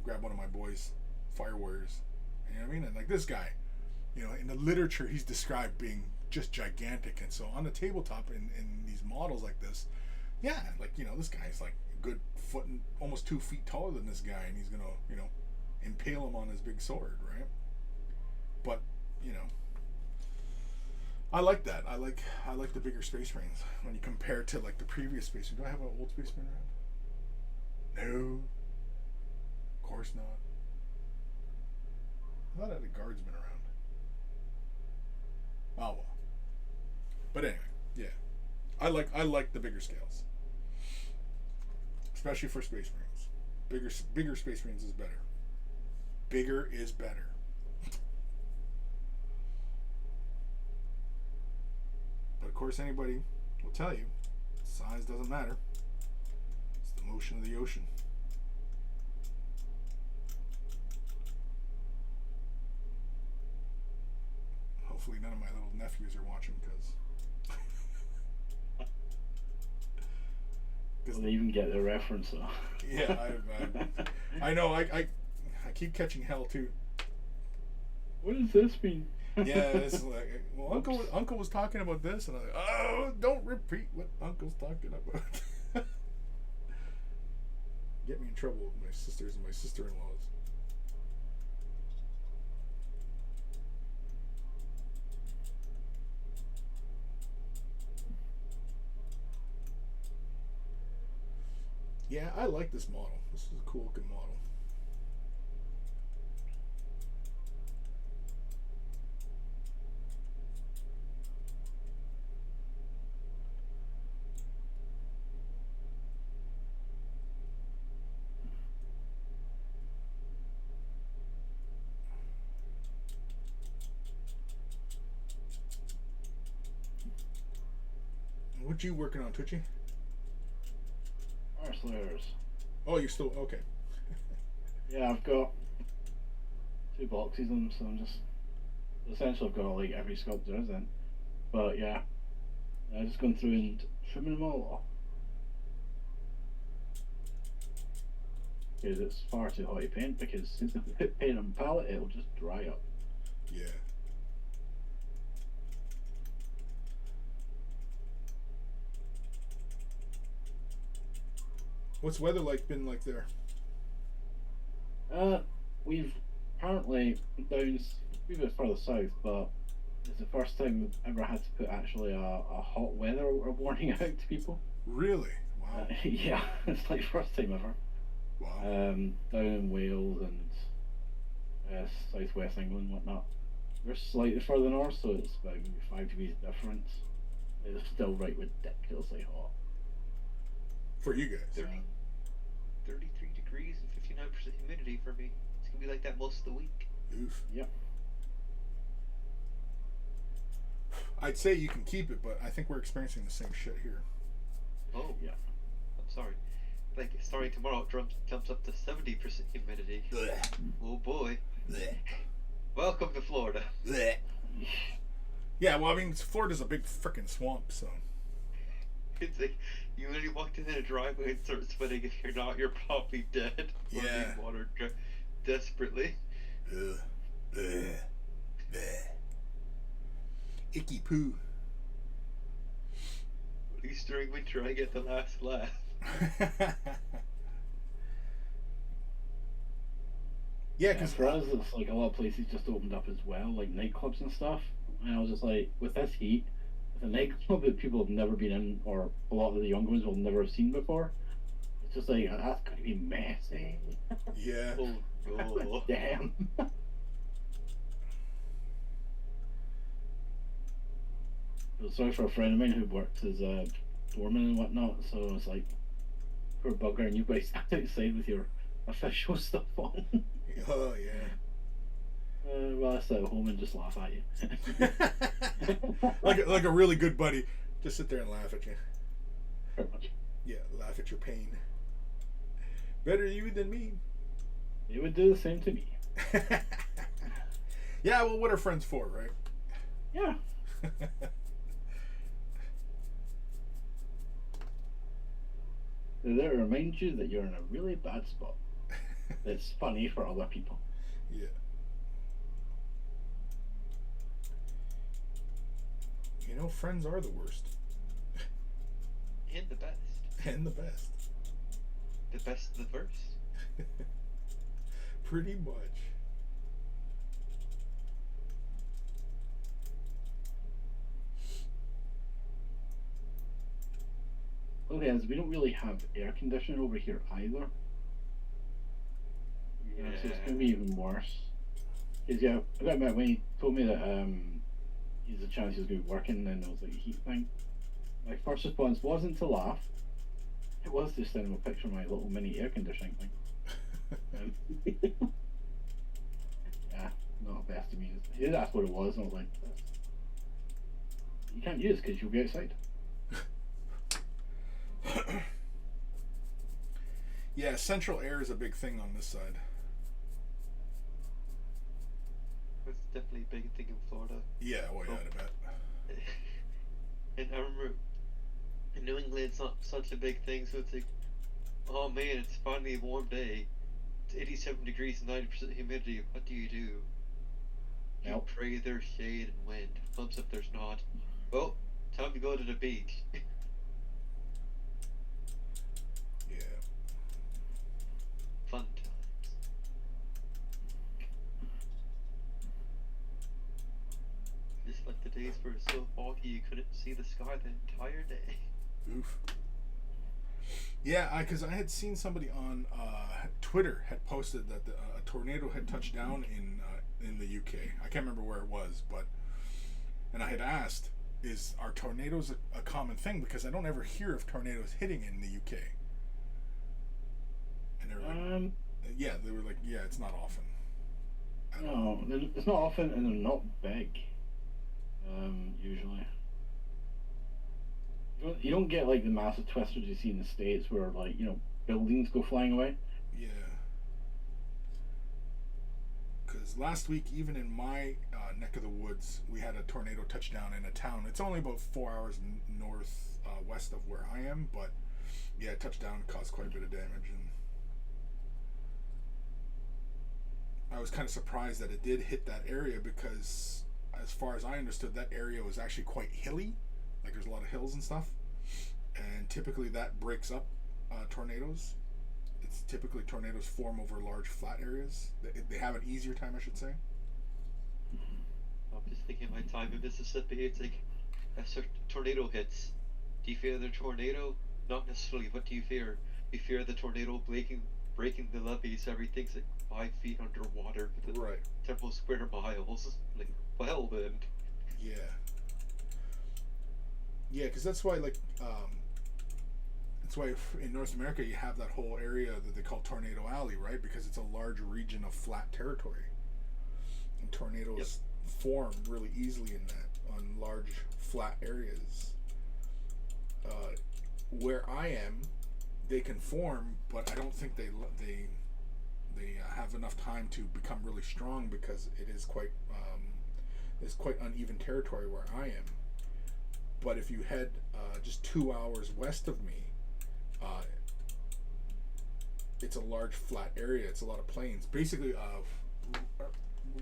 A: Grab one of my boys. Fire warriors, you know what I mean? And like this guy, in the literature he's described being just gigantic, and so on the tabletop in these models like this, this guy's like a good foot and almost 2 feet taller than this guy, and he's gonna impale him on his big sword, right? But I like that. I like the bigger Space Marines when you compare to like the previous Space Marine. Do I have an old Space Marine around? No, of course not. I thought I had a guardsman around. Oh well. But anyway, yeah. I like the bigger scales. Especially for Space Marines. Bigger Space Marines is better. Bigger is better. But of course anybody will tell you size doesn't matter. It's the motion of the ocean. Hopefully none of my little nephews are watching
C: Well, they even get the reference though.
A: Yeah, I know. I keep catching hell too.
C: What does this mean?
A: Yeah, it's like, well, Uncle was talking about this, and I'm like, oh, don't repeat what Uncle's talking about. Get me in trouble with my sisters and my sister-in-laws. Yeah, I like this model. This is a cool looking model. What you working on, Twitchy?
C: Slayers.
A: Oh, you're still okay.
C: Yeah, I've got 2 boxes of them, so I'm just essentially I've got like every sculptor is in. But yeah, I just going through and trimming them all off. Because it's far too hot to paint, because if you put paint on palette, it'll just dry up.
A: Yeah. What's weather been like there?
C: We've apparently down a bit further south, but it's the first time we've ever had to put actually a hot weather warning out to people.
A: Really? Wow.
C: Yeah, it's like first time ever.
A: Wow.
C: Down in Wales and southwest England and whatnot. We're slightly further north, so it's about maybe 5 degrees difference. It's still right ridiculously hot.
A: For you guys.
B: 33 degrees and 59% humidity for me. It's gonna be like that most of the week.
A: Oof.
C: Yep.
A: I'd say you can keep it, but I think we're experiencing the same shit here.
B: Oh,
C: Yeah.
B: I'm sorry. Like, starting tomorrow, it jumps up to 70% humidity.
A: Blech.
B: Oh boy.
A: Blech.
B: Welcome to Florida.
A: Blech. Yeah, well, I mean, Florida's a big frickin' swamp, so.
B: It's like, you literally walked in a driveway and start sweating. If you're not, you're probably dead. Or
A: Yeah.
B: need water desperately.
A: Ugh. Blech. Blech. Icky poo.
B: At least during winter, I get the last laugh.
A: Yeah, because
C: for us, it's like a lot of places just opened up as well, like nightclubs and stuff. And I was just like, with this heat, with a nightclub that people have never been in, or a lot of the younger ones will never have seen before, it's just like, that's going to be messy.
A: yeah.
B: Oh no.
C: Damn. I was sorry for a friend of mine who worked as a doorman and whatnot, so it's like, poor bugger, and you've got to stand outside with your official stuff on.
A: Oh, yeah.
C: Well, I sit at home and just laugh at you.
A: like a really good buddy. Just sit there and laugh at you.
C: Pretty much.
A: Yeah, laugh at your pain. Better you than me.
C: They would do the same to me.
A: Yeah, well, what are friends for, right?
C: Yeah. They're there to remind you that you're in a really bad spot. It's funny for other people.
A: Yeah. You know, friends are the worst.
B: And the best.
A: And the best.
B: The best of the worst.
A: Pretty much.
C: Okay, as we don't really have air conditioning over here either.
B: Yeah.
C: So it's gonna be even worse. Because yeah, I got admit when he told me that there's a chance he was gonna be working and there was like a heat thing. My first response wasn't to laugh. It was to send him a picture of my little mini air conditioning thing. Yeah, not the best of me. He did ask what it was, and I was like, you can't use it because you'll be outside.
A: Yeah, central air is a big thing on this side.
B: It's definitely a big thing in Florida.
A: Yeah, well, yeah, I bet.
B: And I remember in New England, it's not such a big thing, so it's like, oh man, it's finally a warm day. It's 87 degrees and 90% humidity. What do? You
C: Nope.
B: pray there's shade and wind. Thumbs up there's not. Well, time to go to the beach.
A: Yeah.
B: Fun times. Just like the days where it's so foggy you couldn't see the sky the entire day.
A: Oof. Yeah, because I had seen somebody on Twitter had posted that a tornado had touched down in the UK. I can't remember where it was, and I had asked, are tornadoes a common thing? Because I don't ever hear of tornadoes hitting in the UK. And they were like, yeah, they were like, yeah, it's not often.
C: No, it's not often, and they're not big. Usually. You don't get like the massive twisters you see in the States where like, buildings go flying away.
A: Yeah. Because last week, even in my neck of the woods, woods. We had a tornado touchdown in a town. It's only about 4 hours north west of where I am, but yeah, touchdown caused quite a bit of damage, and I was kind of surprised that it did hit that area because, as far as I understood, that area was actually quite hilly. Like there's a lot of hills and stuff, and typically that breaks up tornadoes. It's typically tornadoes form over large flat areas. They have an easier time, I should say.
B: I'm just thinking of my time in Mississippi. It's like, as a tornado hits, do you fear the tornado? Not necessarily. What do you fear? You fear the tornado breaking the levees. Everything's like 5 feet underwater with
A: Right.
B: several square miles. Like, well then.
A: Yeah. Yeah, because that's why, like, that's why in North America you have that whole area that they call Tornado Alley, right? Because it's a large region of flat territory, and tornadoes form really easily in that on large flat areas. Where I am, they can form, but I don't think they have enough time to become really strong because it is quite uneven territory where I am. But if you head just 2 hours west of me, it's a large flat area. It's a lot of plains. Basically,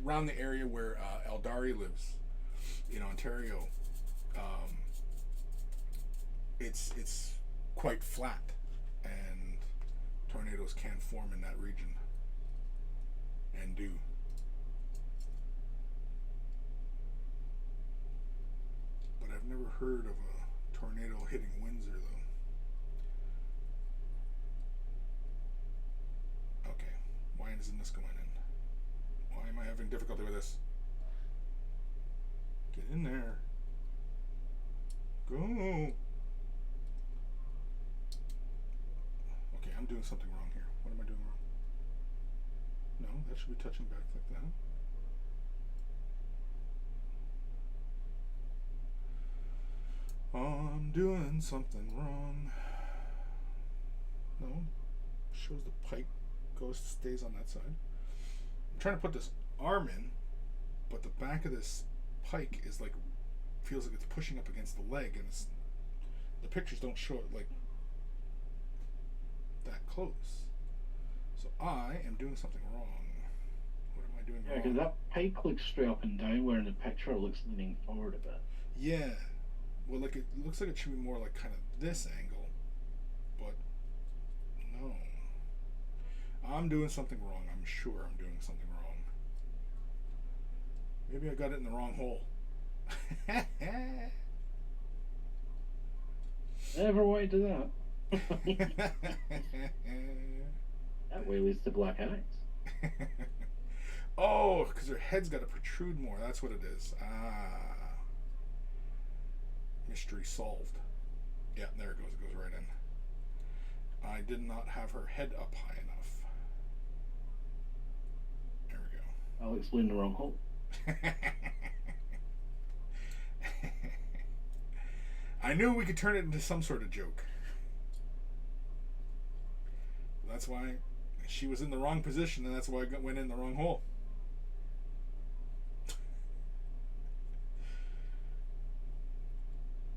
A: around the area where Eldari lives in Ontario, it's quite flat, and tornadoes can form in that region, and do. But I've never heard of a tornado hitting Windsor, though. Okay, why isn't this going in? Why am I having difficulty with this? Get in there. Go. Okay, I'm doing something wrong here. What am I doing wrong? No, that should be touching back like that. I'm doing something wrong. No, shows the pike stays on that side. I'm trying to put this arm in, but the back of this pike is like, feels like it's pushing up against the leg, and the pictures don't show it like that close. So I am doing something wrong. What am I doing
C: Yeah,
A: wrong?
C: because that pike looks straight up and down, where in the picture it looks leaning forward a bit.
A: Yeah. Well, like it looks like it should be more like kind of this angle, but no. I'm doing something wrong. I'm sure I'm doing something wrong. Maybe I got it in the wrong hole.
C: Never wanted to do that. That way leads to black eyes.
A: Oh, because her head's got to protrude more. That's what it is. Ah. Mystery solved. Yeah, there it goes. It goes right in. I did not have her head up high enough. There we go.
C: I'll explain the wrong hole.
A: I knew we could turn it into some sort of joke. That's why she was in the wrong position, and that's why I went in the wrong hole.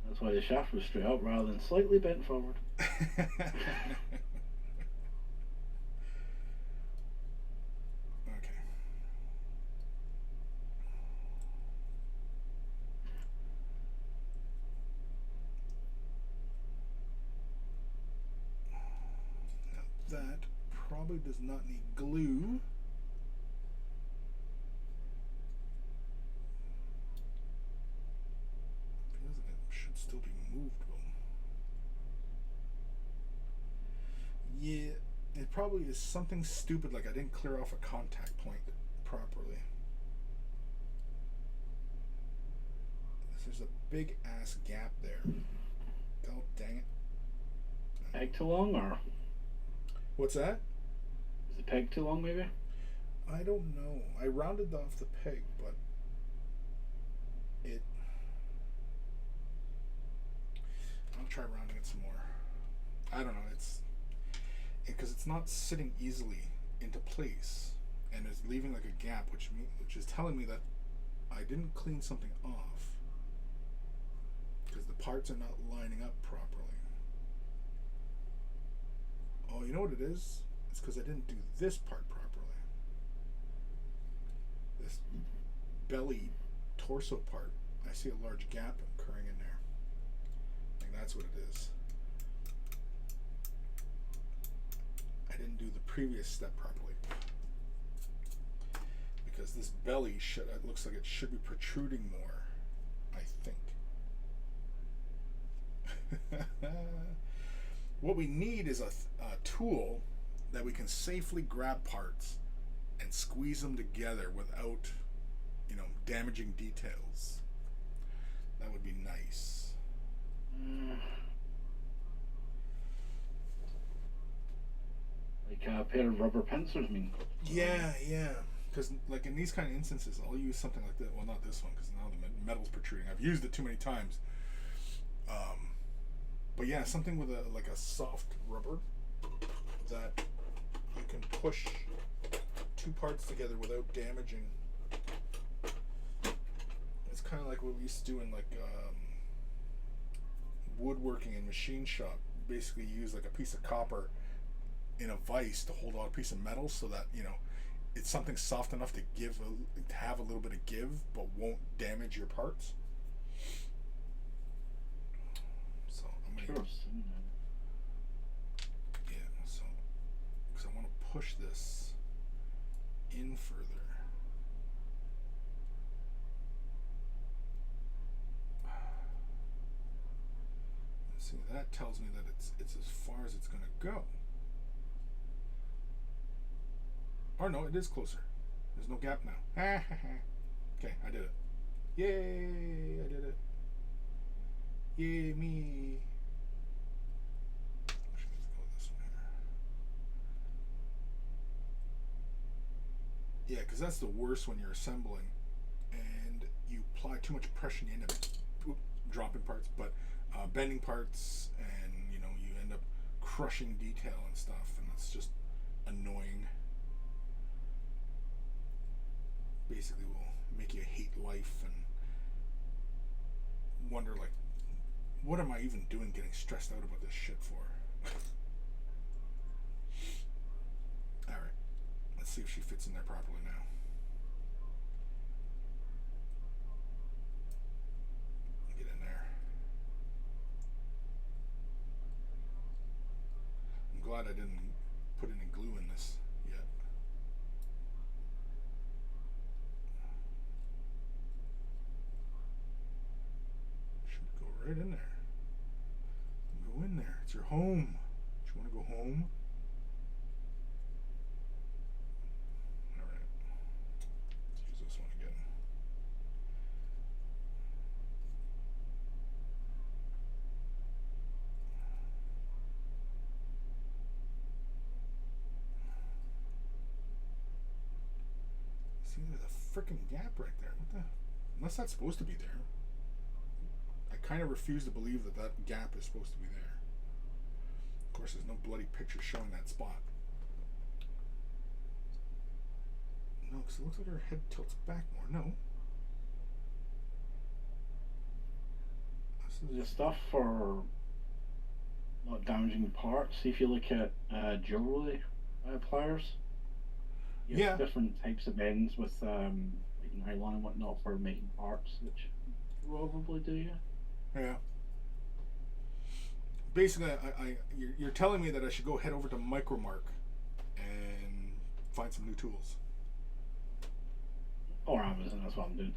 C: That's why the shaft was straight up rather than slightly bent forward.
A: Okay. Now that probably does not need glue. Feels like it should still be moved though. Yeah, it probably is something stupid like I didn't clear off a contact point properly. There's a big ass gap there. Oh, dang it.
C: Peg too long, or
A: What's that?
C: is the peg too long, maybe?
A: I don't know. I rounded off the peg, but I'll try rounding it some more. I don't know. Because it's not sitting easily into place, and it's leaving like a gap, which is telling me that I didn't clean something off because the parts are not lining up properly. Oh, you know what it is? It's because I didn't do this part properly. This belly torso part, I see a large gap occurring in there. I think that's what it is. I didn't do the previous step properly. Because this belly it looks like it should be protruding more, I think. What we need is a tool that we can safely grab parts and squeeze them together without, damaging details. That would be nice.
C: Like a pair of rubber pincers, I mean.
A: Yeah. Because, like, in these kind of instances, I'll use something like that. Well, not this one, because now the metal's protruding. I've used it too many times. But yeah, something with a soft rubber that you can push two parts together without damaging. It's kind of like what we used to do in, like, woodworking and machine shop. Basically, you use, like, a piece of copper in a vise to hold on a piece of metal so that, it's something soft enough to have a little bit of give, but won't damage your parts. So I'm gonna so because I want to push this in further. See, that tells me that it's as far as it's gonna go. Or no, it is closer. There's no gap now. Okay, I did it. Yay, I did it. Yay, me. Actually, let's go this one here. Yeah, because that's the worst when you're assembling and you apply too much pressure and you end up dropping parts, but bending parts, and you end up crushing detail and stuff, and that's just annoying. Basically will make you hate life and wonder, like, what am I even doing getting stressed out about this shit for? Alright, let's see if she fits in there properly now. Get in there. I'm glad I didn't put any glue in this yet. Right in there. Go in there. It's your home. Do you want to go home? Alright. Let's use this one again. See, there's a freaking gap right there. What the? Unless that's supposed to be there. I kind of refuse to believe that gap is supposed to be there. Of course, there's no bloody picture showing that spot. No, because it looks like her head tilts back more. No.
C: There's stuff for not damaging parts. See if you look at jewelry pliers. You have different types of ends with like nylon and whatnot for making parts, which probably do you.
A: Yeah. Basically, you're telling me that I should go head over to Micromark and find some new tools.
C: Or Amazon, that's what I'm doing.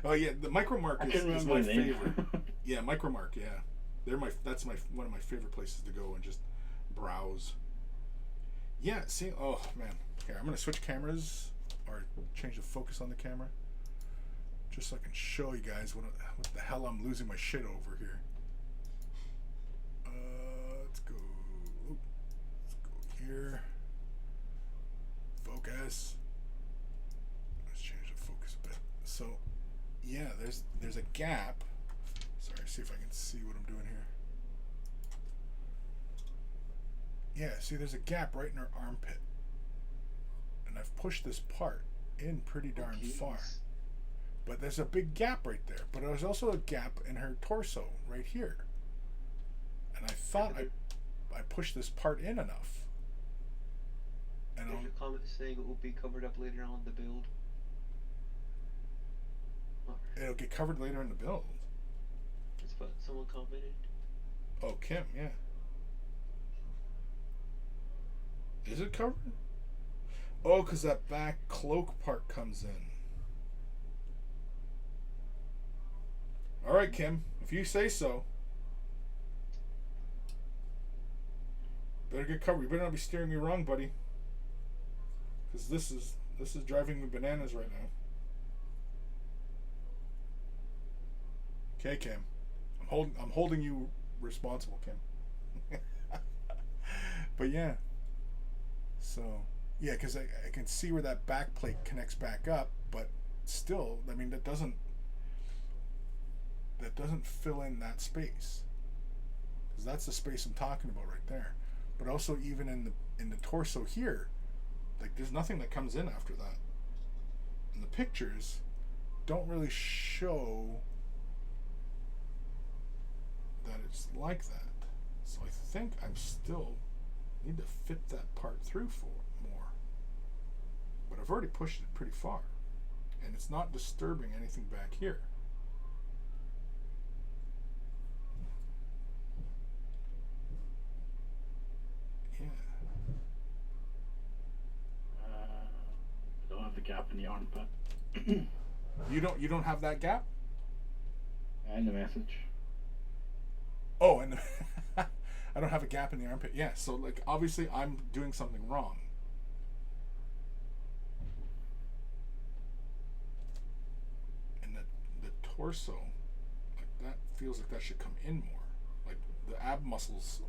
A: Oh yeah, the Micromark is my favorite. Yeah, Micromark. Yeah, that's one of my favorite places to go and just browse. Yeah. See. Oh man. Here, I'm gonna switch cameras or change the focus on the camera, just so I can show you guys what the hell I'm losing my shit over here. Let's go here. Focus. Let's change the focus a bit. So, yeah, there's a gap. Sorry, see if I can see what I'm doing here. Yeah, see, there's a gap right in her armpit, and I've pushed this part, in pretty darn
B: Jeez.
A: far. But there's a big gap right there. But there's also a gap in her torso right here. And I thought I pushed this part in enough. And
B: There's a comment saying it will be covered up later on in the build.
A: it'll get covered later in the build.
B: That's what someone commented.
A: Oh, Kim, yeah. Is it covered? Oh, because that back cloak part comes in. All right, Kim, if you say so. Better get covered. You better not be steering me wrong, buddy. Because this is driving me bananas right now. Okay, Kim. I'm holding you responsible, Kim. But yeah. So yeah, because I can see where that back plate connects back up, but still, I mean that doesn't fill in that space. Because that's the space I'm talking about right there. But also even in the torso here, like there's nothing that comes in after that. And the pictures don't really show that it's like that. So I think I'm still need to fit that part through for more. But I've already pushed it pretty far. And it's not disturbing anything back here. Yeah.
C: I don't have the gap in the armpit.
A: You don't have that gap?
C: And the message.
A: Oh, and I don't have a gap in the armpit. Yeah, so like obviously I'm doing something wrong. And the torso, like that feels like that should come in more. Like the ab muscles,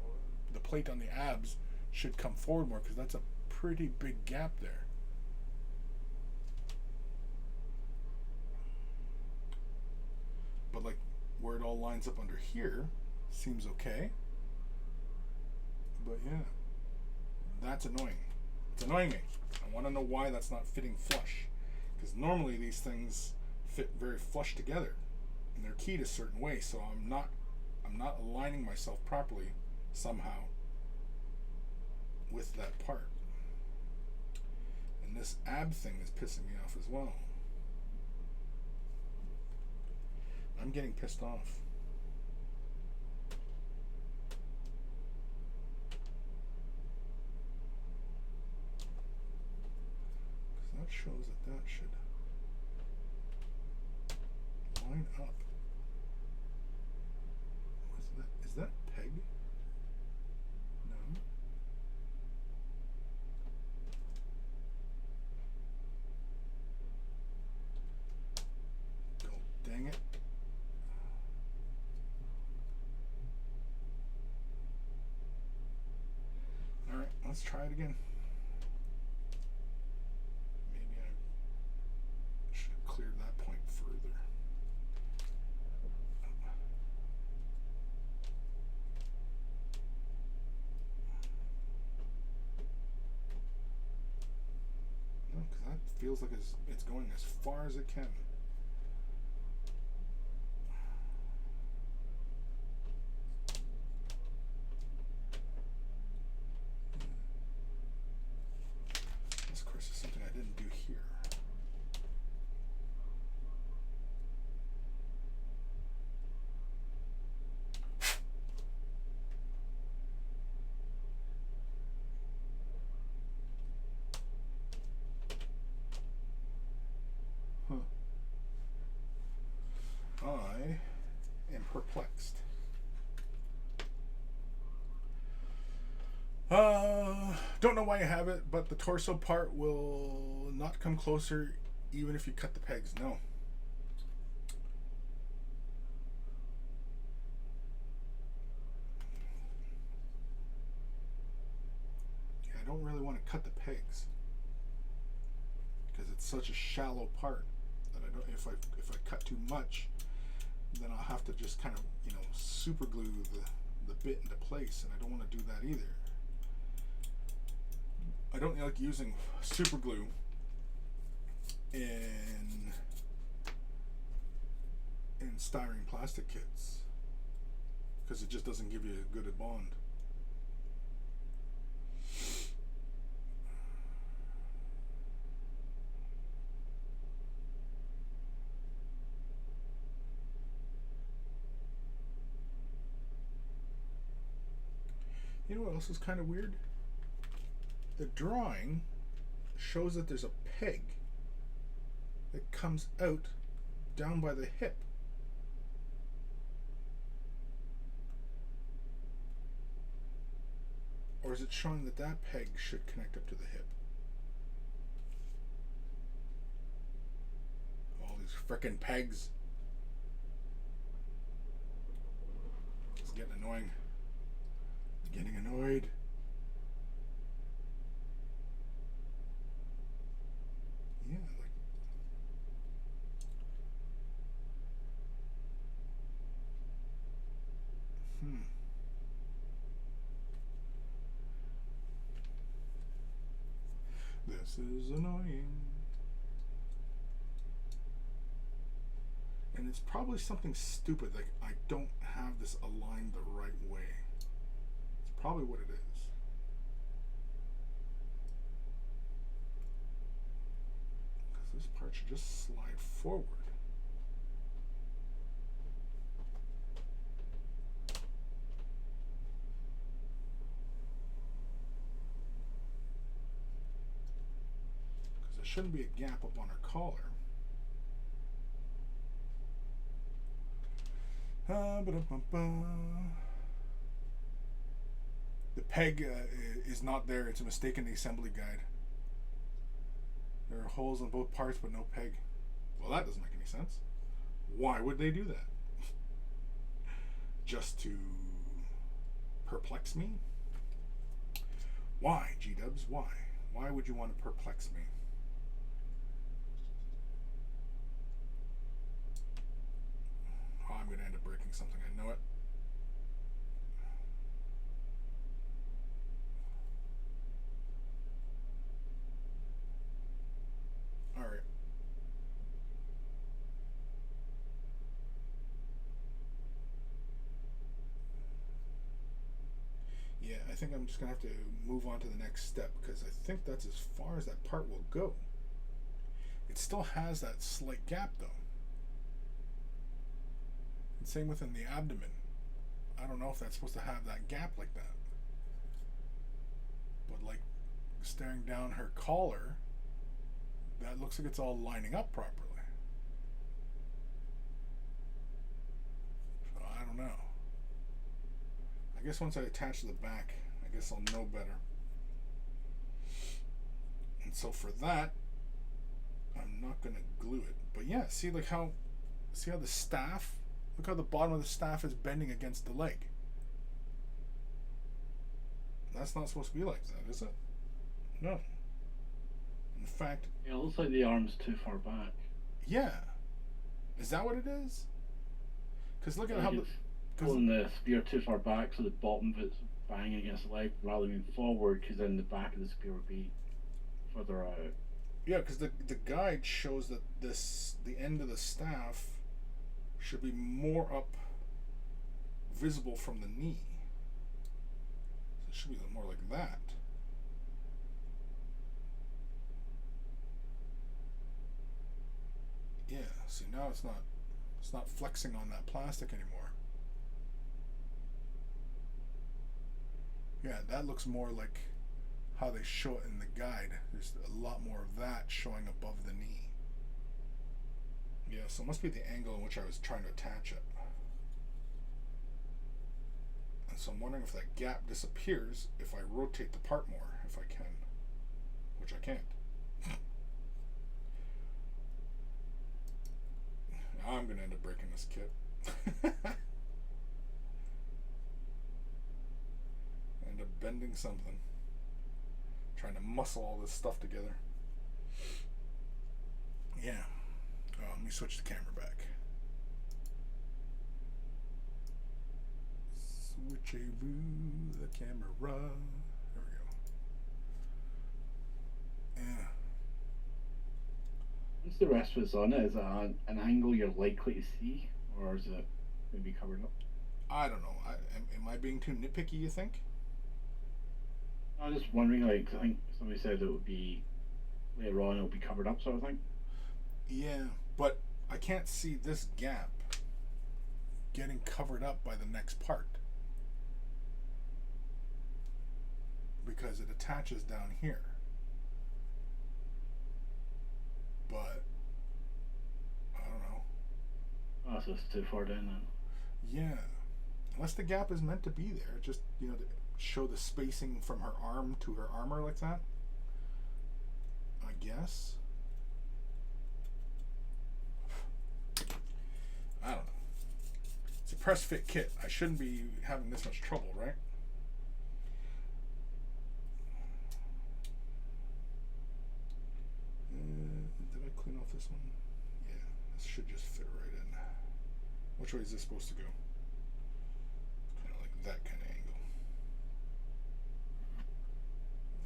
A: the plate on the abs should come forward more because that's a pretty big gap there. But like where it all lines up under here seems okay. But yeah, that's annoying. It's annoying me. I want to know why that's not fitting flush. Because normally these things fit very flush together. And they're keyed a certain way, so I'm not aligning myself properly somehow with that part. And this ab thing is pissing me off as well. I'm getting pissed off. Because that shows that should line up. What's that? Is that peg? No. Oh, dang it. Alright, let's try it again. Maybe I should have cleared that point further. No, because that feels like it's going as far as it can. This, of course, is something I didn't do here. I am perplexed. Don't know why you have it, but the torso part will not come closer even if you cut the pegs. No. Yeah, I don't really want to cut the pegs because it's such a shallow part that I don't. If I cut too much, then I'll have to just kind of, super glue the bit into place, and I don't want to do that either. I don't like using super glue in styrene plastic kits because it just doesn't give you a good bond. You know what else is kind of weird? The drawing shows that there's a peg that comes out down by the hip. Or is it showing that that peg should connect up to the hip? All these frickin' pegs. It's getting annoying. Getting annoyed. Yeah, like this is annoying. And it's probably something stupid, like I don't have this aligned the right way. It's probably what it is. Because this part should just slide forward. Because there shouldn't be a gap up on her collar. The peg is not there. It's a mistake in the assembly guide. There are holes in both parts but no peg. Well, that doesn't make any sense. Why would they do that? Just to perplex me? Why, G-dubs? Why? Why would you want to perplex me? Oh, I'm going to end up breaking something. I know it. All right. Yeah, I think I'm just going to have to move on to the next step because I think that's as far as that part will go. It still has that slight gap though. And same within the abdomen. I don't know if that's supposed to have that gap like that. But like staring down her collar, that looks like it's all lining up properly. So I don't know. I guess once I attach to the back, I guess I'll know better. And so for that, I'm not gonna glue it. But yeah, see like how the staff, look how the bottom of the staff is bending against the leg. That's not supposed to be like that, is it? No. In fact,
C: Yeah, it looks like the arm's too far back.
A: yeah. Is that what it is? Because look at how
C: pulling the spear too far back so the bottom of it's banging against the leg rather than forward, because then the back of the spear would be further out.
A: Yeah, because the guide shows that the end of the staff should be more up, visible from the knee. So it should be more like that. Yeah, see now it's not flexing on that plastic anymore. Yeah, that looks more like how they show it in the guide. There's a lot more of that showing above the knee. Yeah, so it must be the angle in which I was trying to attach it. And so I'm wondering if that gap disappears if I rotate the part more, if I can. Which I can't. I'm going to end up breaking this kit. End up bending something. Trying to muscle all this stuff together. Yeah. Oh, let me switch the camera back. Switcheroo the camera. There we go. Yeah.
C: Once the rest of it's on it, is it an angle you're likely to see, or is it maybe covered up?
A: I don't know. Am I being too nitpicky, you think?
C: I was just wondering, like, I think somebody said it would be later on, it'll be covered up, sort of thing.
A: Yeah, but I can't see this gap getting covered up by the next part. Because it attaches down here. But I don't know.
C: Oh, so it's too far down then.
A: Yeah. Unless the gap is meant to be there. Just, to show the spacing from her arm to her armor like that. I guess. I don't know. It's a press fit kit. I shouldn't be having this much trouble, right? Did I clean off this one? Yeah, this should just fit right in. Which way is this supposed to go? Kind of like that kind of angle.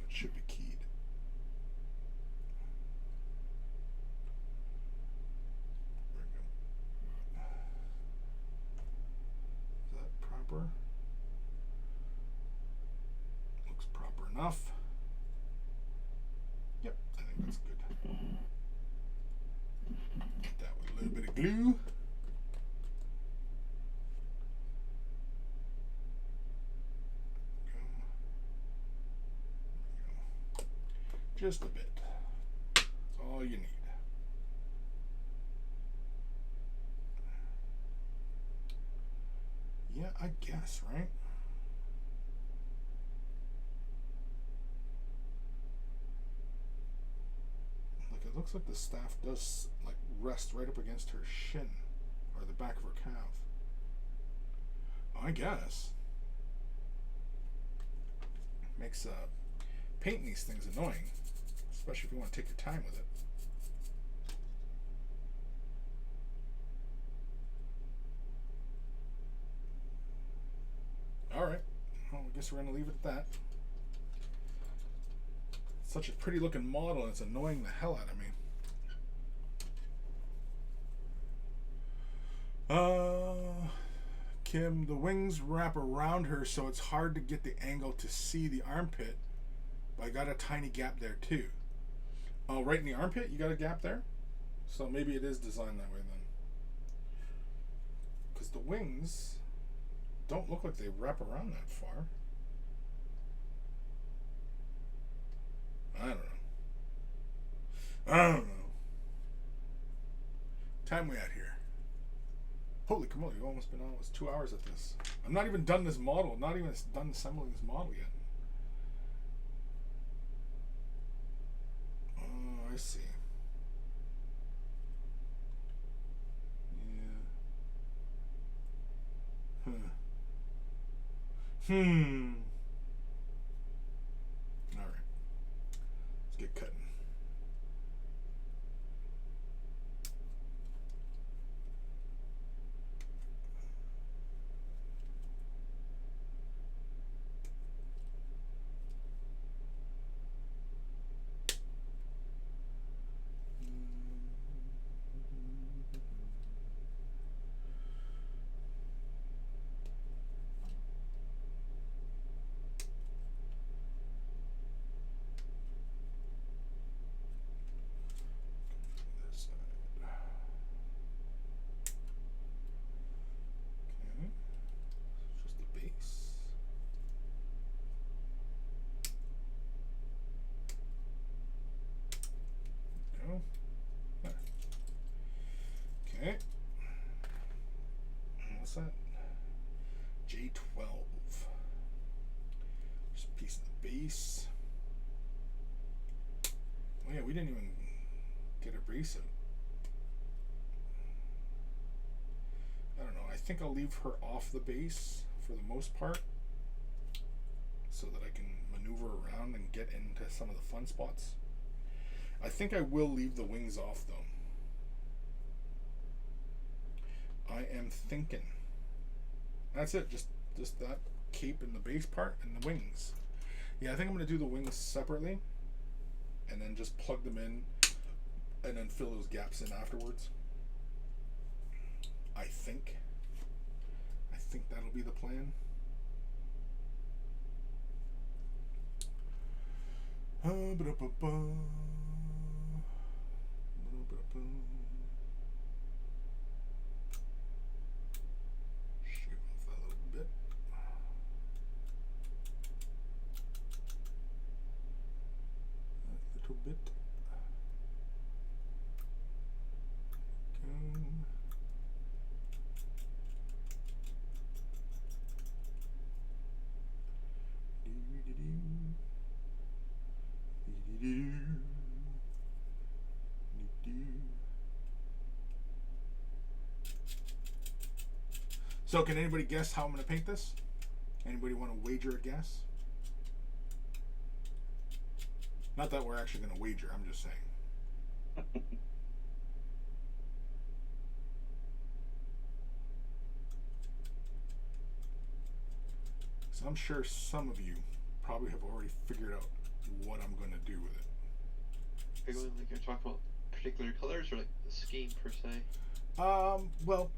A: It should be keyed. There we go. Is that proper? Looks proper enough. Yep, I think that's good. Get that with a little bit of glue. Just a bit. That's all you need. Yeah, I guess, right? Like, it looks like the staff does, like, rest right up against her shin or the back of her calf. I guess. Makes painting these things annoying, especially if you want to take your time with it. Alright, well, I guess we're going to leave it at that. Such a pretty looking model, and it's annoying the hell out of me. Kim, the wings wrap around her, so it's hard to get the angle to see the armpit, but I got a tiny gap there too. Oh, right in the armpit, you got a gap there? So maybe it is designed that way then. Because the wings don't look like they wrap around that far. I don't know. Time we at here? Holy camoly, we've almost been almost 2 hours at this. I'm not even done this model, not even done assembling this model yet. Oh, I see. Yeah. Alright. Let's get cutting. Okay. What's that? J12. Just a piece of the base. Oh yeah, we didn't even get a brace out. I don't know. I think I'll leave her off the base for the most part, so that I can maneuver around and get into some of the fun spots. I think I will leave the wings off though. I am thinking. That's it, just that cape and the base part and the wings. Yeah, I think I'm gonna do the wings separately and then just plug them in and then fill those gaps in afterwards. I think that'll be the plan. Shave off that little bit. That little bit. Go. So can anybody guess how I'm going to paint this? Anybody want to wager a guess? Not that we're actually going to wager, I'm just saying. So I'm sure some of you probably have already figured out what I'm going to do with it.
B: Are you going like you're talking about particular colors or like the scheme per se?
A: Well,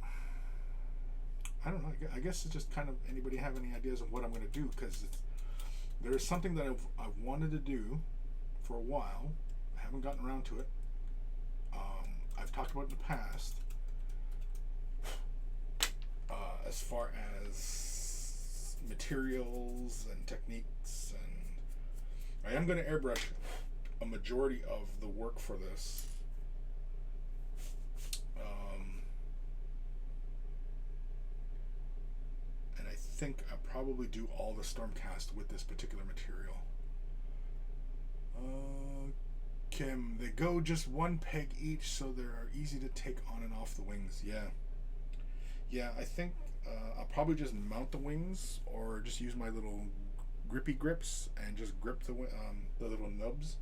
A: I don't know. I guess it's just kind of anybody have any ideas of what I'm going to do, because there's something that I've wanted to do for a while. I haven't gotten around to it. I've talked about it in the past. As far as materials and techniques, and I am going to airbrush a majority of the work for this. And I think I probably do all the Stormcast with this particular material. Kim, they go just one peg each, so they are easy to take on and off the wings. Yeah, I think I'll probably just mount the wings, or just use my little grippy grips and just grip the little nubs,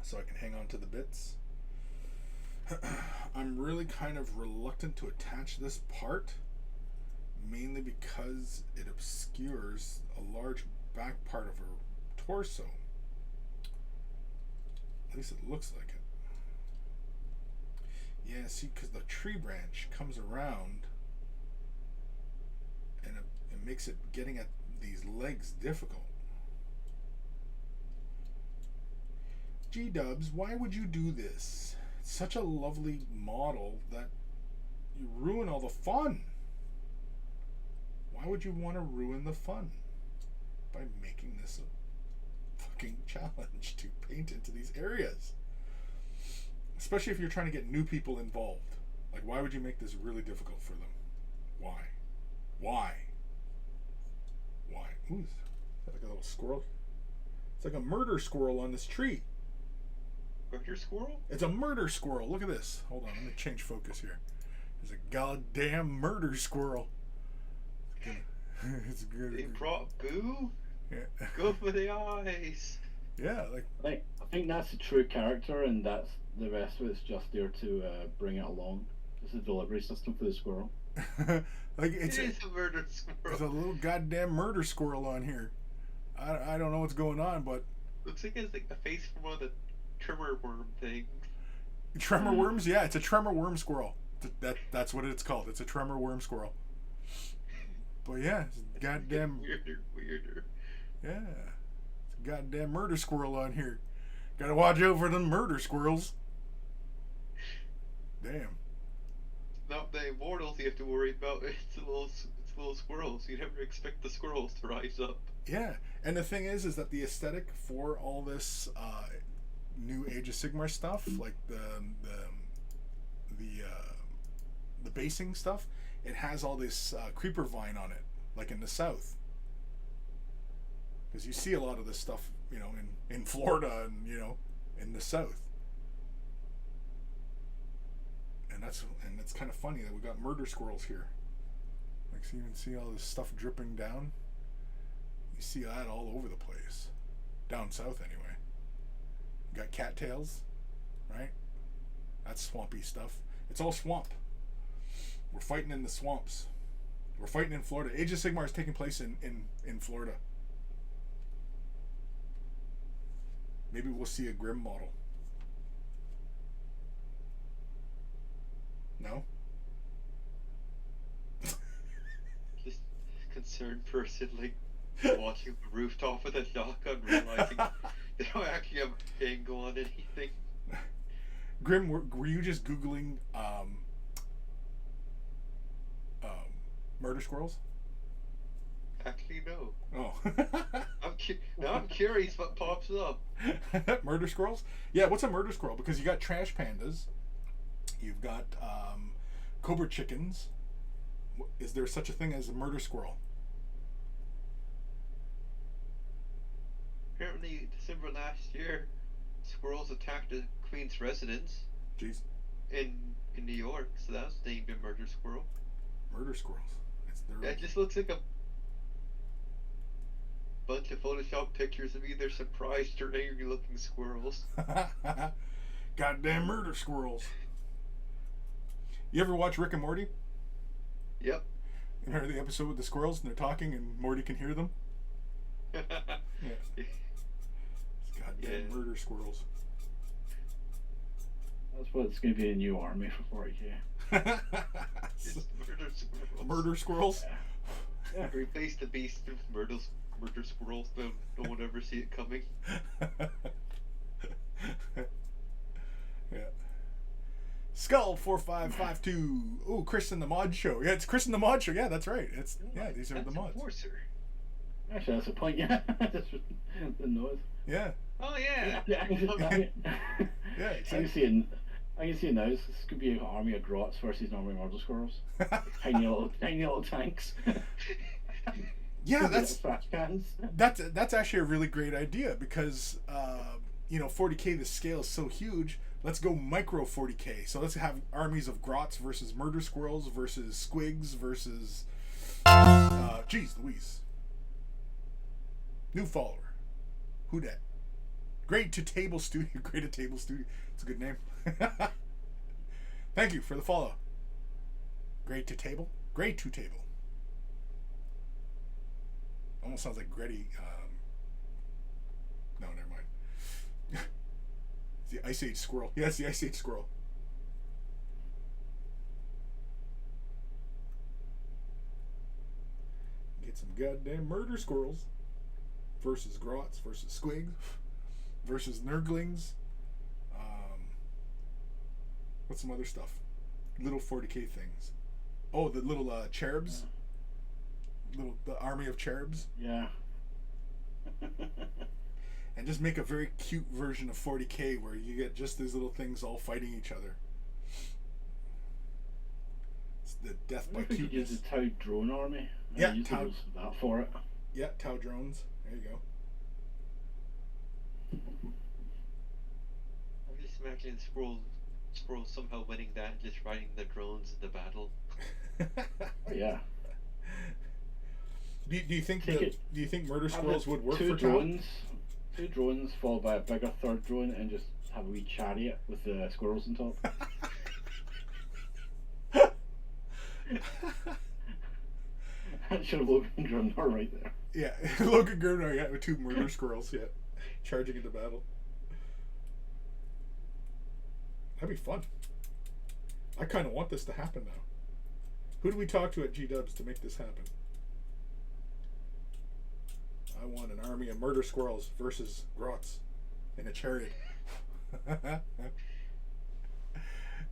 A: so I can hang on to the bits. I'm really kind of reluctant to attach this part, mainly because it obscures a large back part of her torso. At least it looks like it. Yeah, see, because the tree branch comes around, and it makes it getting at these legs difficult. G-dubs, why would you do this? It's such a lovely model that you ruin all the fun. Why would you want to ruin the fun by making this a fucking challenge to paint into these areas? Especially if you're trying to get new people involved. Like, why would you make this really difficult for them? Why? Ooh, is that like a little squirrel? It's like a murder squirrel on this tree.
B: Murder squirrel?
A: It's a murder squirrel. Look at this. Hold on, let me change focus here. There's a goddamn murder squirrel. It's good.
B: They brought Boo?
A: Yeah.
B: Go for the eyes.
A: Yeah, like
C: I think that's the true character, and that's the rest of it's just there to bring it along. It's a delivery system for the squirrel.
A: like
B: It is a murder squirrel.
A: there's a little goddamn murder squirrel on here. I don't know what's going on, but
B: Looks like it's like a face from one of the tremor worm things.
A: tremor worms. Yeah, it's a tremor worm squirrel. That's what it's called. It's a tremor worm squirrel. But yeah, it's a goddamn
B: Weirder.
A: yeah, it's a goddamn murder squirrel on here. Gotta watch out for them murder squirrels. Damn.
B: Not the immortals you have to worry about. It's little squirrels. You never expect the squirrels to rise up.
A: Yeah, and the thing is that the aesthetic for all this new Age of Sigmar stuff, like the basing stuff, it has all this creeper vine on it, like in the south. Because you see a lot of this stuff, you know, in Florida and, you know, in the south. And it's kind of funny that we got murder squirrels here. Like, so you can see all this stuff dripping down. You see that all over the place. Down south, anyway. You got cattails, right? That's swampy stuff. It's all swamp. We're fighting in the swamps. We're fighting in Florida. Age of Sigmar is taking place in Florida. Maybe we'll see a Grim model. No.
B: Just concerned person like watching the rooftop with a shotgun, realizing they don't actually have angle on anything.
A: Grim, were you just Googling murder squirrels?
B: Actually, no.
A: Oh.
B: Now I'm curious what pops up.
A: Murder squirrels? Yeah, what's a murder squirrel? Because you got trash pandas, you've got cobra chickens. Is there such a thing as a murder squirrel?
B: Apparently, December last year, squirrels attacked the Queen's residence
A: Jeez.
B: in New York, so that was named a murder squirrel.
A: Murder squirrels.
B: It just looks like a bunch of Photoshop pictures of either surprised or angry looking squirrels.
A: Goddamn murder squirrels. You ever watch Rick and Morty?
B: Yep.
A: You heard the episode with the squirrels and they're talking and Morty can hear them? Yeah. It's goddamn murder squirrels.
C: That's what it's going to be a new army for 40k.
B: It's murder squirrels.
A: Murder squirrels?
C: Yeah.
B: Replace the beast with murder squirrels, so no one ever see it coming.
A: Yeah. Skull 4552. Oh, Chris and the Mod Show. Yeah, it's Chris and the Mod Show. Yeah, that's right. It's these are the mods.
B: Enforcer.
C: Actually, that's the point. Yeah, that's the noise.
A: Yeah.
B: Oh yeah.
C: Yeah,
A: Yeah,
C: I can see it. I can see it now. This could be an army of grots versus an army of murder squirrels. tiny little tanks.
A: Yeah, that's
C: trash cans.
A: that's actually a really great idea because 40k, the scale is so huge. Let's go micro 40k. So let's have armies of grots versus murder squirrels versus squigs versus geez Louise. New follower. Who dat? Grade to Table Studio. Grade to Table Studio. It's a good name. Thank you for the follow. Grade to Table? Grade to Table. Almost sounds like Gretty. No, never mind. It's the Ice Age squirrel. Yeah, it's the Ice Age squirrel. Get some goddamn murder squirrels versus grots versus squigs versus nurglings. What's some other stuff? Little 40k things. Oh, the little cherubs. The army of cherubs.
C: Yeah.
A: And just make a very cute version of 40k where you get just these little things all fighting each other. It's the death by
C: I could use
A: cuteness.
C: the Tau drone army.
A: Yeah,
C: use
A: Tau.
C: that for it.
A: Yeah, Tau drones. There you go.
B: I'm just imagining squirrels somehow winning that, just riding the drones in the battle.
C: Oh yeah.
A: Do you think murder squirrels would work
C: two
A: for Tau?
C: drones? Two drones followed by a bigger third drone, and just have a wee chariot with the squirrels on top. That should have Logan Grimnar right there.
A: Yeah, Logan Grimnar, yeah, with two murder squirrels, yeah, charging into battle. That'd be fun. I kind of want this to happen now. Who do we talk to at G-Dubs to make this happen? I want an army of murder squirrels versus grots in a chariot.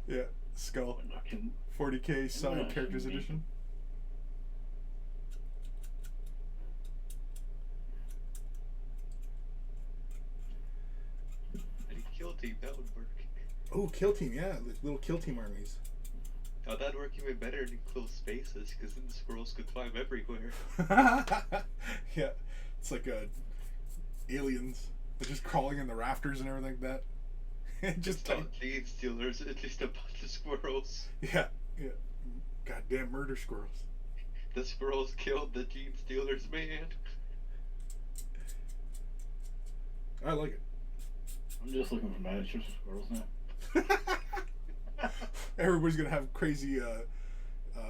A: Yeah, Skull. 40k side characters edition.
B: Any kill team, that would work.
A: Oh, kill team, yeah, little kill team armies.
B: Now that'd work even better in enclosed spaces, because then the squirrels could climb everywhere.
A: Yeah, it's like aliens. They're just crawling in the rafters and everything like that. Just
B: It's not gene stealers, it's just a bunch of squirrels.
A: yeah. Goddamn murder squirrels.
B: The squirrels killed the gene stealers, man.
A: I like it.
C: I'm just looking for miniatures of squirrels now.
A: Everybody's gonna have crazy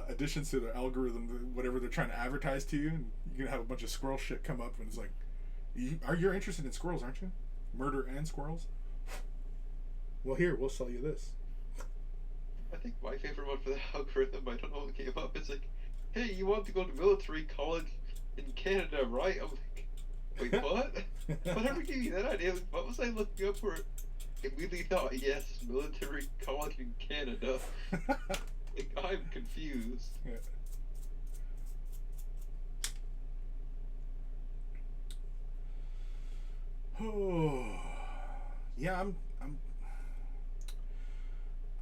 A: additions to their algorithm, whatever they're trying to advertise to you, and you're gonna have a bunch of squirrel shit come up, and it's like, you're interested in squirrels, aren't you? Murder and squirrels. Well, here, we'll sell you this.
B: I think my favorite one for the algorithm, I don't know what came up, it's like, hey, you want to go to military college in Canada, right? I'm like, wait, what? Whatever gave you that idea? Like, what was I looking up for? Immediately thought, yes, military college in Canada. Like, I'm confused.
A: Yeah. Oh, yeah.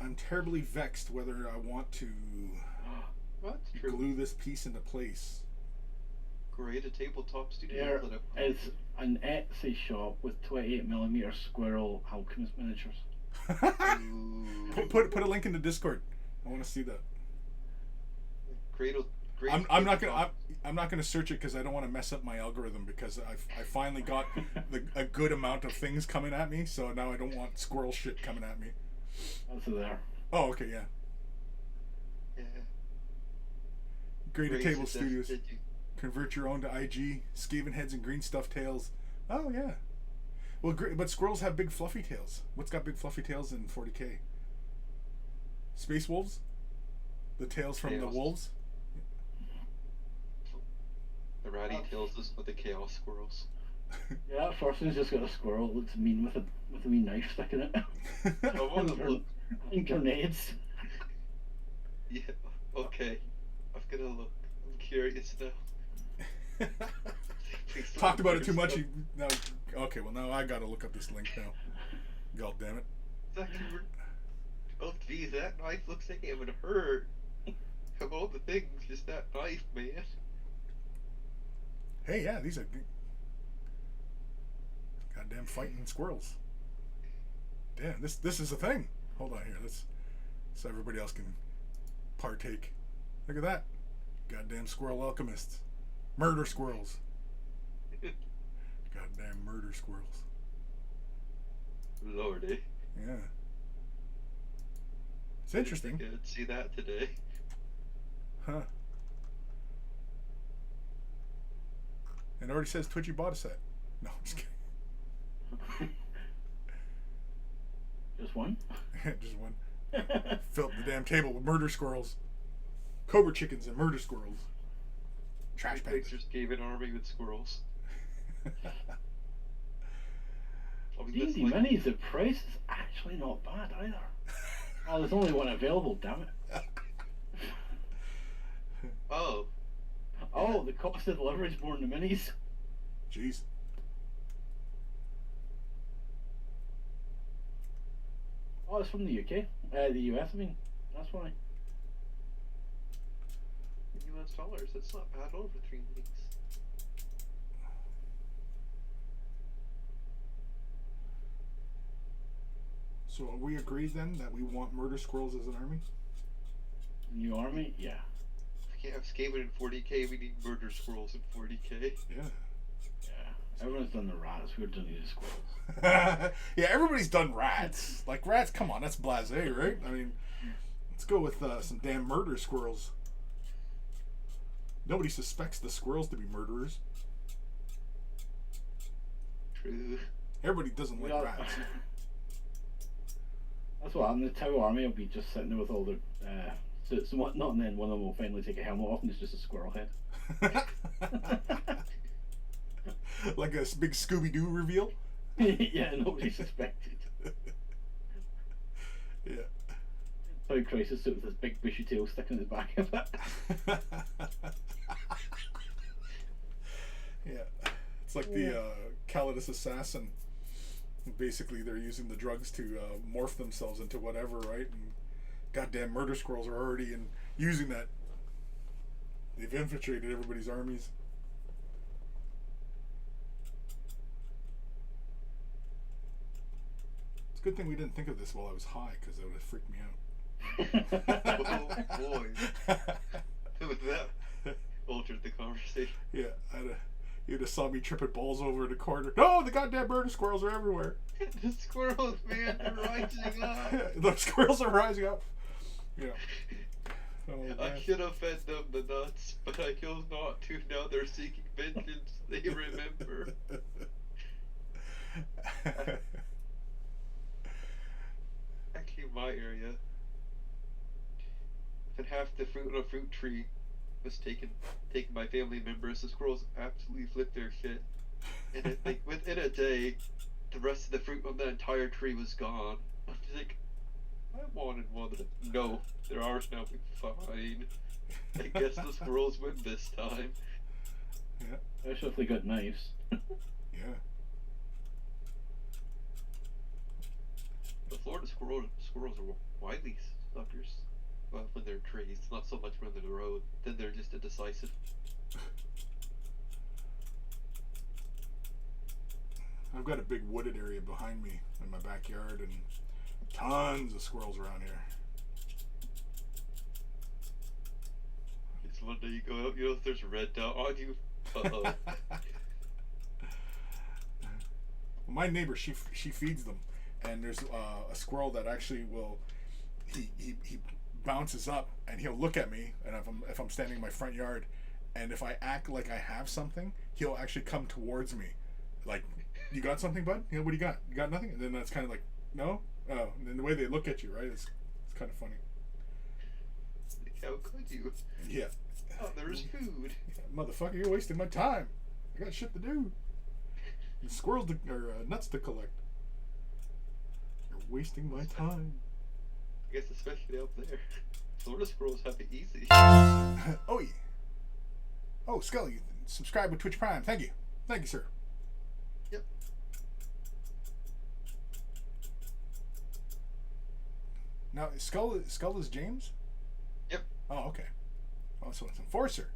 A: I'm terribly vexed whether I want to
B: That's true.
A: glue this piece into place.
B: Great, a tabletop studio.
C: There
B: lit up.
C: is an Etsy shop with 28mm squirrel alchemist miniatures.
B: Ooh.
A: put a link in the Discord. I want to see that.
B: Great,
A: I'm not gonna search it because I don't want to mess up my algorithm, because I finally got a good amount of things coming at me, so now I don't want squirrel shit coming at me.
C: That's there.
A: Oh, okay, yeah.
B: Yeah.
A: Great Table Studios.
B: Did you?
A: Convert your own to IG. Skaven heads and green stuffed tails. Oh yeah. Well, but squirrels have big fluffy tails. What's got big fluffy tails in 40k? Space wolves. The tails from the
B: Tails.
A: wolves.
B: The ratty tails is with the chaos squirrels.
C: Yeah, that first one's just got a squirrel that looks mean with a wee knife sticking in it.
B: I want to look.
C: And grenades.
B: Yeah. Okay. I'm gonna look. I'm curious now. Please don't
A: Talked about it too
B: stuff.
A: much. Now, okay, well now I gotta look up this link now. God damn it.
B: Exactly. Oh geez, that knife looks like it would hurt. Of all the things, just that knife, man.
A: Hey, yeah, these are goddamn fighting squirrels. Damn, this is a thing. Hold on here, let's so everybody else can partake. Look at that. Goddamn squirrel alchemists. Murder squirrels. Goddamn murder squirrels.
B: Lordy.
A: Yeah. It's interesting.
B: I didn't see that today.
A: Huh. It already says Twitchy bought a set. No, I'm just kidding.
C: Just one?
A: Just one. Filled the damn table with murder squirrels. Cobra chickens and murder squirrels. Trash bags.
B: Pictures gave an army with squirrels. I mean, that's
C: D&D
B: like,
C: Minis, the price is actually not bad either. Oh, there's only one available, damn it.
B: oh,
C: Oh, the cost of delivery is more than the minis.
A: Jeez.
C: Oh, it's from the UK. The US, I mean. That's why.
B: in US dollars, that's not bad over 3 weeks.
A: So are we agreed then that we want murder squirrels as an army?
C: New army? Yeah.
B: If we can't have Skaven in 40k, we need murder squirrels in 40k.
A: Yeah.
C: Yeah. Everyone's done the rats. We're doing the squirrels.
A: Yeah, everybody's done rats. Like rats, come on, that's blasé, right? I mean, let's go with some damn murder squirrels. Nobody suspects the squirrels to be murderers.
B: True.
A: Everybody doesn't like
C: Yeah.
A: rats.
C: That's what happened. The Tower Army will be just sitting there with all their suits and whatnot, and then one of them will finally take a helmet off and it's just a squirrel head.
A: Like a big Scooby-Doo reveal.
C: Yeah, nobody suspected.
A: Yeah.
C: Toy Crisis suit with his big bushy tail sticking in his back of it.
A: Yeah. It's like the Calidus Assassin. Basically, they're using the drugs to morph themselves into whatever, right? And goddamn murder squirrels are already using that. They've infiltrated everybody's armies. It's a good thing we didn't think of this while I was high, because that would have freaked me out.
B: Oh boy. That altered the conversation.
A: Yeah, you'd have saw me tripping balls over in the corner. No, the goddamn murder squirrels are everywhere.
B: The squirrels, man, they're rising up.
A: The squirrels are rising up. Yeah. Oh,
B: I
A: man.
B: should have fed them the nuts, but I chose not to. Now they're seeking vengeance. They remember. Actually, my area, and half the fruit on a fruit tree was taken by family members. The squirrels absolutely flipped their shit, and like within a day, the rest of the fruit on the entire tree was gone. I'm just like, I wanted one. No, they're ours now. Fine. I guess the squirrels win this time.
A: Yeah.
C: Especially if they got knives.
A: Yeah.
B: The Florida squirrels are widely suckers. Well, when they're trees, not so much when they're the road. Then they're just indecisive.
A: I've got a big wooded area behind me in my backyard and tons of squirrels around here.
B: It's one day you go out, you know, if there's a red dot on you. Uh-oh.
A: Well, my neighbor, she feeds them, and there's a squirrel that actually will, he bounces up and he'll look at me, and if I'm standing in my front yard, and if I act like I have something, he'll actually come towards me, like, you got something, bud? You know, what do you got? You got nothing? And then that's kind of like, no? Oh, and then the way they look at you, right? It's kind of funny.
B: How could you?
A: Yeah.
B: Oh, there's food.
A: Motherfucker, you're wasting my time. I got shit to do. And squirrels or nuts to collect. You're wasting my time.
B: I guess especially out there. Florida squirrels have it easy.
A: Oh, yeah. Oh, Scully, subscribe with Twitch Prime. Thank you. Thank you, sir.
B: Yep.
A: Now, Skull is James?
B: Yep.
A: Oh, okay. Oh, so it's Enforcer.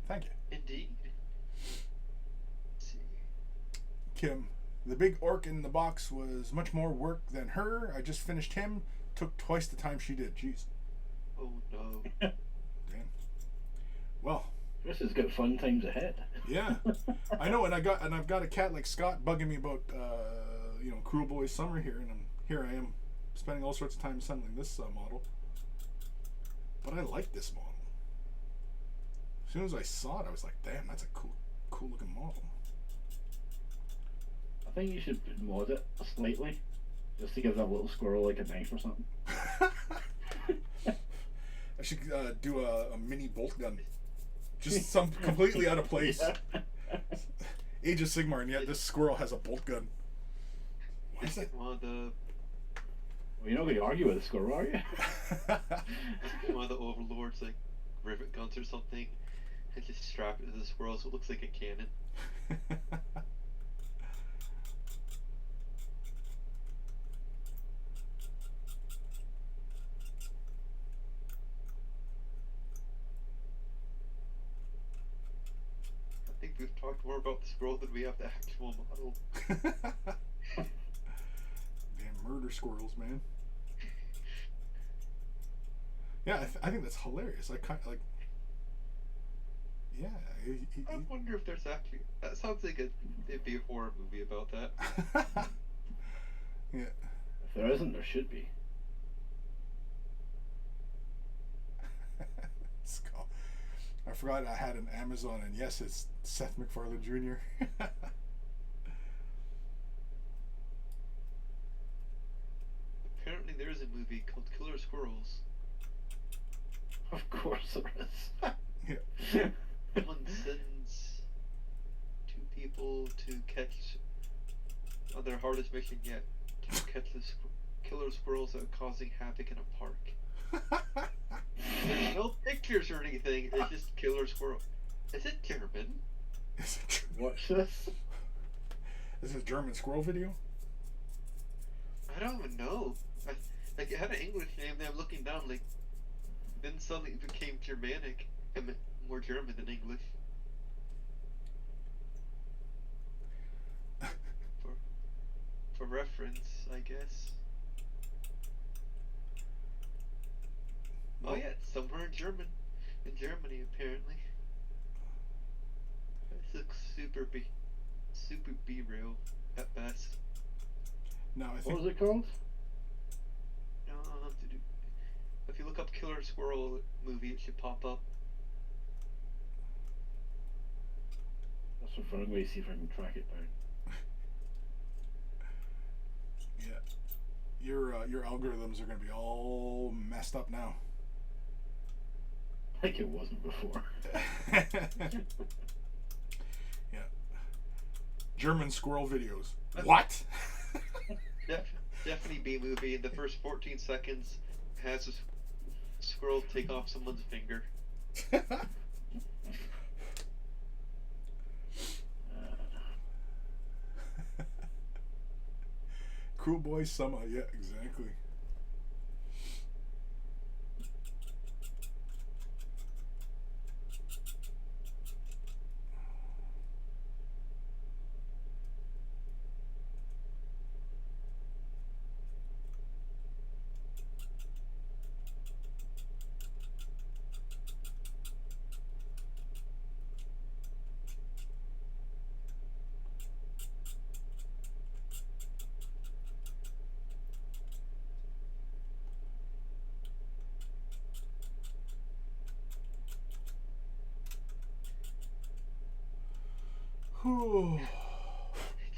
A: Thank you.
B: Indeed. Let's see.
A: Kim, the big orc in the box was much more work than her. I just finished him. Took twice the time she did. Jeez.
B: Oh no.
A: Damn. Well.
C: This has got fun times ahead.
A: Yeah. I know, and I've got a cat like Scott bugging me about Cruel Boys Summer here, and here I am spending all sorts of time assembling this model. But I like this model. As soon as I saw it, I was like, damn, that's a cool looking model.
C: I think you should mod it slightly, just to give that little squirrel like a knife or something.
A: I should do a mini bolt gun. Just some completely out of place.
C: Yeah.
A: Age of Sigmar, and yet this squirrel has a bolt gun. Why is that?
B: One of the
C: Well, you're not going to argue with a squirrel, are you?
B: overlords like rivet guns or something, and just strap it to the squirrel so it looks like a cannon. I think we've talked more about the squirrel than we have the actual model.
A: Damn murder squirrels, man. Yeah, I think that's hilarious. I kind of like. Yeah.
B: I wonder if there's actually. That sounds like it'd be a horror movie about that.
A: Yeah.
C: If there isn't, there should be.
A: Skull. I forgot I had an Amazon, and yes, it's Seth MacFarlane Jr.
B: Apparently, there is a movie called Killer Squirrels.
C: Of course there is.
A: Yeah.
B: Someone sends two people to catch on their hardest mission yet to catch the killer squirrels that are causing havoc in a park. There's no pictures or anything. It's just killer squirrel. Is it German?
A: Is it true?
C: Watch this.
A: Is this a German squirrel video?
B: I don't even know. Like it had an English name. Then I'm looking down. Like then suddenly it became Germanic. I mean, more German than English. For reference, I guess. Oh yeah, it's somewhere in Germany, apparently. This looks super B-real at best.
A: No, I
C: What
A: think.
C: was it called?
B: No, I'll have to do. If you look up Killer Squirrel movie, it should pop up.
C: That's what I'm going to see if I can track it down.
A: Yeah. Your algorithms are going to be all messed up now.
C: Like it wasn't before.
A: Yeah. German squirrel videos. What?
B: Definitely B movie. In the first 14 seconds, has a squirrel take off someone's finger.
A: Cruel Boy Summer. Yeah, exactly. Whew.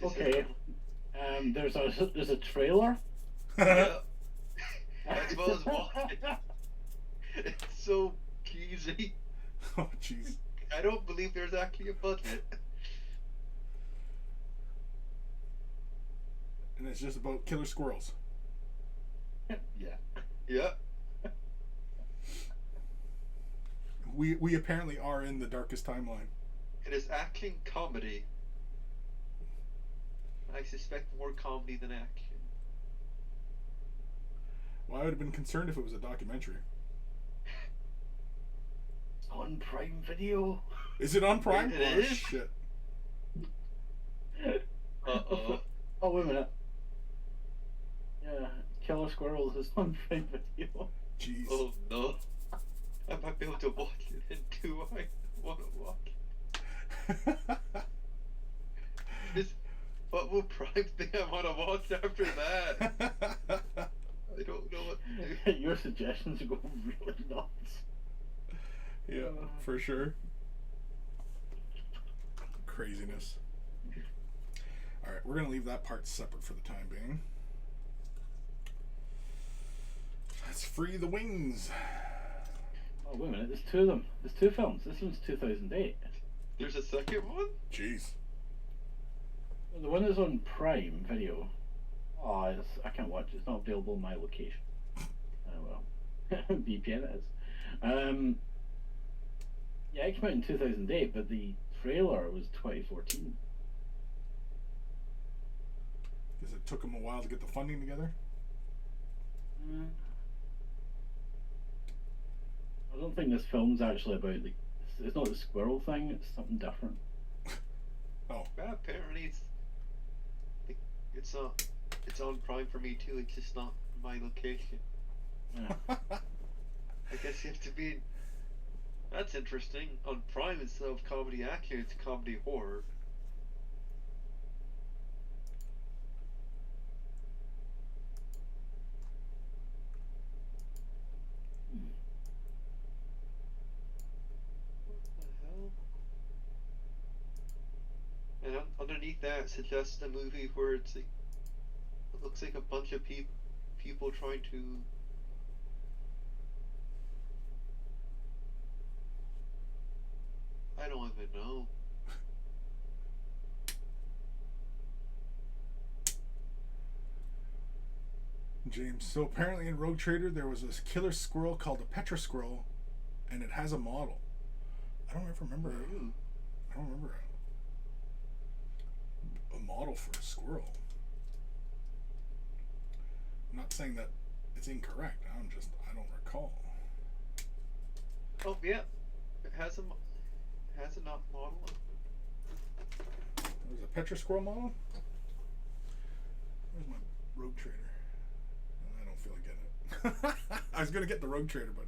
C: Okay. There's a trailer.
B: Yeah. As well as walking. It's so cheesy.
A: Oh, jeez.
B: I don't believe there's actually a budget.
A: And it's just about killer squirrels.
C: Yeah.
B: Yeah.
A: We apparently are in the darkest timeline.
B: It is action comedy. I suspect more comedy than action.
A: Well, I would have been concerned if it was a documentary.
C: On Prime Video.
A: Is it on Prime?
B: It
A: Oh,
B: is?
A: shit.
B: Uh-oh.
C: Oh, wait a minute. Yeah, Killer Squirrels is on Prime Video.
A: Jeez.
B: Oh no. I might be able to watch it, and do I want to watch it? What will Prime think I want to watch after that? I don't know what to do.
C: Your suggestions are going really nuts.
A: Yeah, for sure. Craziness. Alright, we're going to leave that part separate for the time being. Let's free the wings.
C: Oh, wait a minute, there's two of them. There's two films. This one's 2008.
B: There's a second one?
A: Jeez.
C: The one that's on Prime Video. Oh, I can't watch it. It's not available in my location. Oh well. VPN it is. Yeah, it came out in 2008, but the trailer was 2014.
A: Guess it took them a while to get the funding together.
C: I don't think this film's actually about it's not the squirrel thing. It's something different.
A: Oh.
B: Well, apparently it's on Prime for me too. It's just not my location.
C: Yeah.
B: I guess you have to be. That's interesting. On Prime, instead of comedy action, it's comedy horror. What the hell? And underneath that suggests a movie where it looks like a bunch of people trying to. I don't even know.
A: James, so apparently in Rogue Trader there was this killer squirrel called a Petra squirrel, and it has a model. I don't ever remember.
B: Ooh.
A: I don't remember a model for a squirrel. I'm not saying that it's incorrect. I don't recall.
B: Oh yeah, it has a not model.
A: There's a Petra squirrel model. Where's my Rogue Trader? I don't feel like getting it. I was gonna get the Rogue Trader, but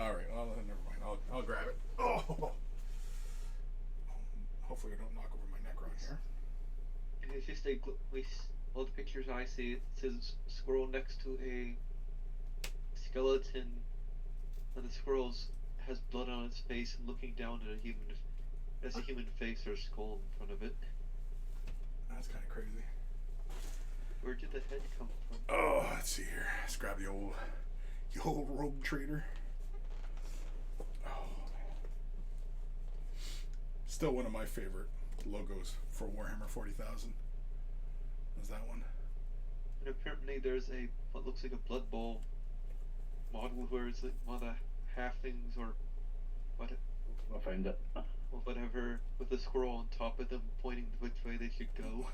A: all right. Well, never mind. I'll grab it. Oh. Hopefully, I don't knock over my neck around here.
B: And it's just all the pictures I see. It says squirrel next to a skeleton, and the squirrel has blood on its face and looking down at a human face or skull in front of it.
A: That's kind of crazy.
B: Where did the head come from?
A: Oh, let's see here. Let's grab the old Rogue Trader. Oh, Still one of my favorite logos for Warhammer 40,000. Is that one?
B: And apparently there's what looks like a Blood Bowl model where it's like one of the halflings or what,
C: I found it.
B: or whatever, with a squirrel on top of them pointing which way they should go.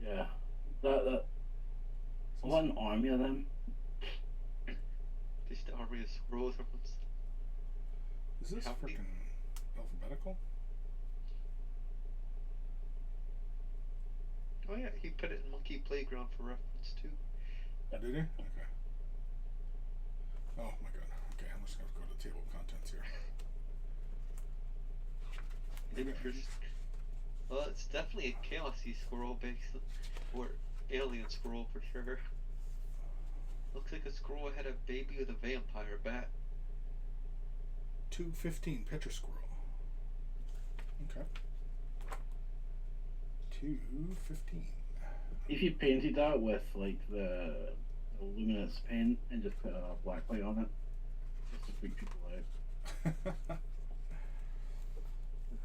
C: Yeah. That one army of them.
B: Just the army of squirrels.
A: Is this
B: How many-
A: freaking alphabetical?
B: Oh yeah, he put it in Monkey Playground for reference too.
A: Did he? Okay. Oh my god. Okay, I'm just gonna go to the table of contents here.
B: Well, it's definitely a chaosy squirrel based, or alien squirrel for sure. Looks like a squirrel had a baby with a vampire bat.
A: 215 picture squirrel. Okay. 215.
C: If you painted that with like the luminous paint and just put a black light on it, just to freak people out.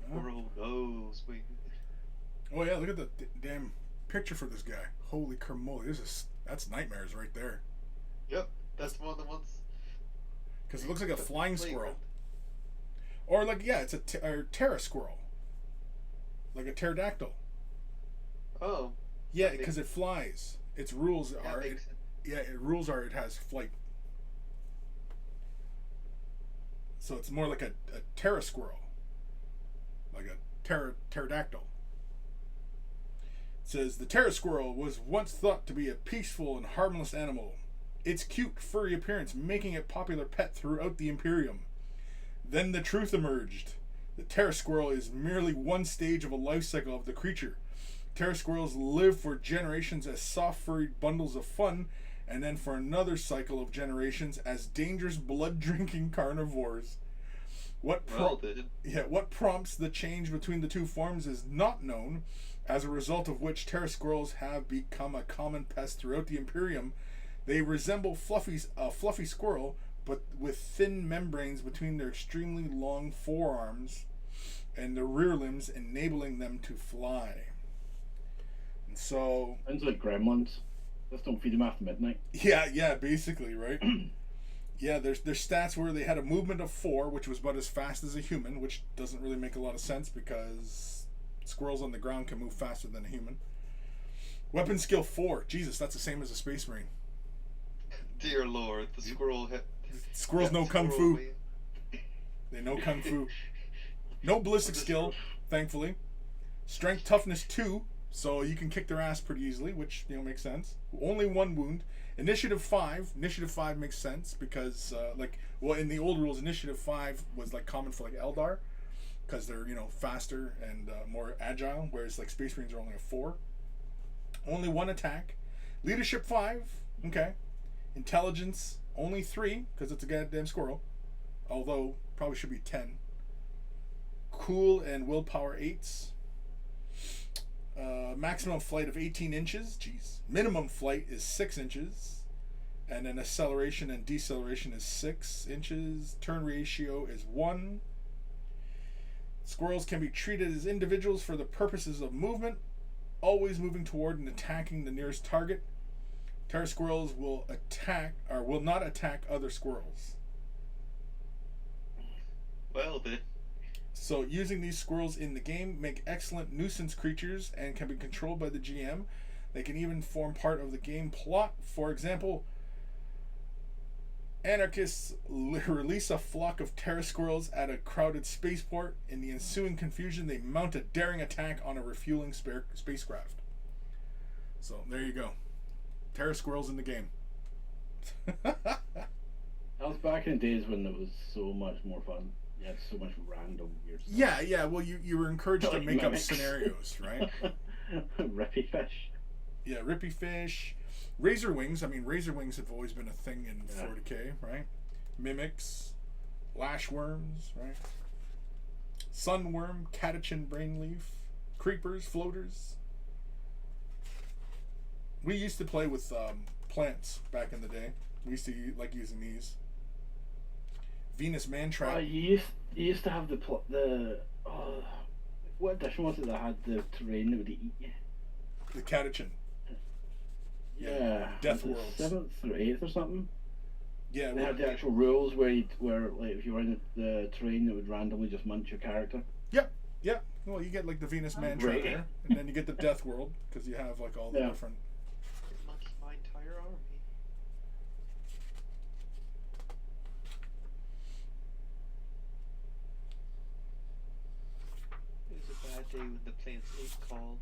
B: Squirrel knows. Wait.
A: Oh yeah, look at the damn picture for this guy. Holy cramoly, that's nightmares right there.
B: Yep, that's one of the ones.
A: Because it looks like a flying squirrel. Or like, yeah, it's a ptera squirrel. Like a pterodactyl.
B: Oh.
A: Yeah, because it flies. Its rules are it has flight. So it's more like a ptera squirrel. Like a pterodactyl. It says the ptera squirrel was once thought to be a peaceful and harmless animal. Its cute, furry appearance making it popular pet throughout the Imperium. Then the truth emerged. The ptera squirrel is merely one stage of a life cycle of the creature. Ptera squirrels live for generations as soft furried bundles of fun, and then for another cycle of generations as dangerous blood-drinking carnivores. What prompts the change between the two forms is not known, as a result of which ptera squirrels have become a common pest throughout the Imperium. They resemble a fluffy squirrel, but with thin membranes between their extremely long forearms and the rear limbs, enabling them to fly. And so...
C: Sounds like gremlins. Just don't feed them after midnight.
A: Yeah, basically, right? Yeah, there's stats where they had a movement of 4, which was about as fast as a human, which doesn't really make a lot of sense because squirrels on the ground can move faster than a human. Weapon skill 4. Jesus, that's the same as a space marine.
B: Dear Lord, the squirrel had...
A: Squirrels know kung fu. They know kung fu. No ballistic skill, thankfully. Strength toughness 2, so you can kick their ass pretty easily, which makes sense. Only 1 wound. Initiative 5. Initiative 5 makes sense because, in the old rules, Initiative 5 was like common for like Eldar because they're faster and more agile, whereas like Space Marines are only a 4. Only 1 attack. Leadership 5. Okay. Intelligence only 3 because it's a goddamn squirrel, although probably should be 10. Cool and willpower 8s. Maximum flight of 18 inches. Jeez. Minimum flight is 6 inches. And then acceleration and deceleration is 6 inches. Turn ratio is 1. Squirrels can be treated as individuals for the purposes of movement, always moving toward and attacking the nearest target. Ptera squirrels will not attack other squirrels.
B: Well then.
A: So using these squirrels in the game make excellent nuisance creatures and can be controlled by the GM. They can even form part of the game plot. For example, anarchists release a flock of ptera squirrels at a crowded spaceport. In the ensuing confusion, they mount a daring attack on a refueling spacecraft. So there you go. Ptera squirrels in the game.
C: That was back in the days when it was so much more fun. You had so much random weird stuff.
A: Yeah. Well, you were encouraged to make up scenarios, right?
C: Rippy fish.
A: Yeah, rippy fish. Razor wings. I mean, razor wings have always been a thing in 40k, right? Mimics. Lashworms, right? Sunworm, catechin brainleaf. Creepers, floaters. We used to play with plants back in the day. We used to like using these. Venus Mantrap.
C: You used to have the what edition was it that had the terrain that would eat you?
A: The Catachin.
C: Yeah,
A: Death
C: was it
A: Worlds.
C: 7th or 8th or something.
A: Yeah,
C: They
A: well,
C: had the actual rules where like if you were in the terrain, it would randomly just munch your character.
A: yeah. Well, you get like the Venus Mantrap
C: Right.
A: there, and then you get the Death World because you have like all the
C: Yeah.
A: different.
B: It munched my entire army. It was a bad day when the plants ate call.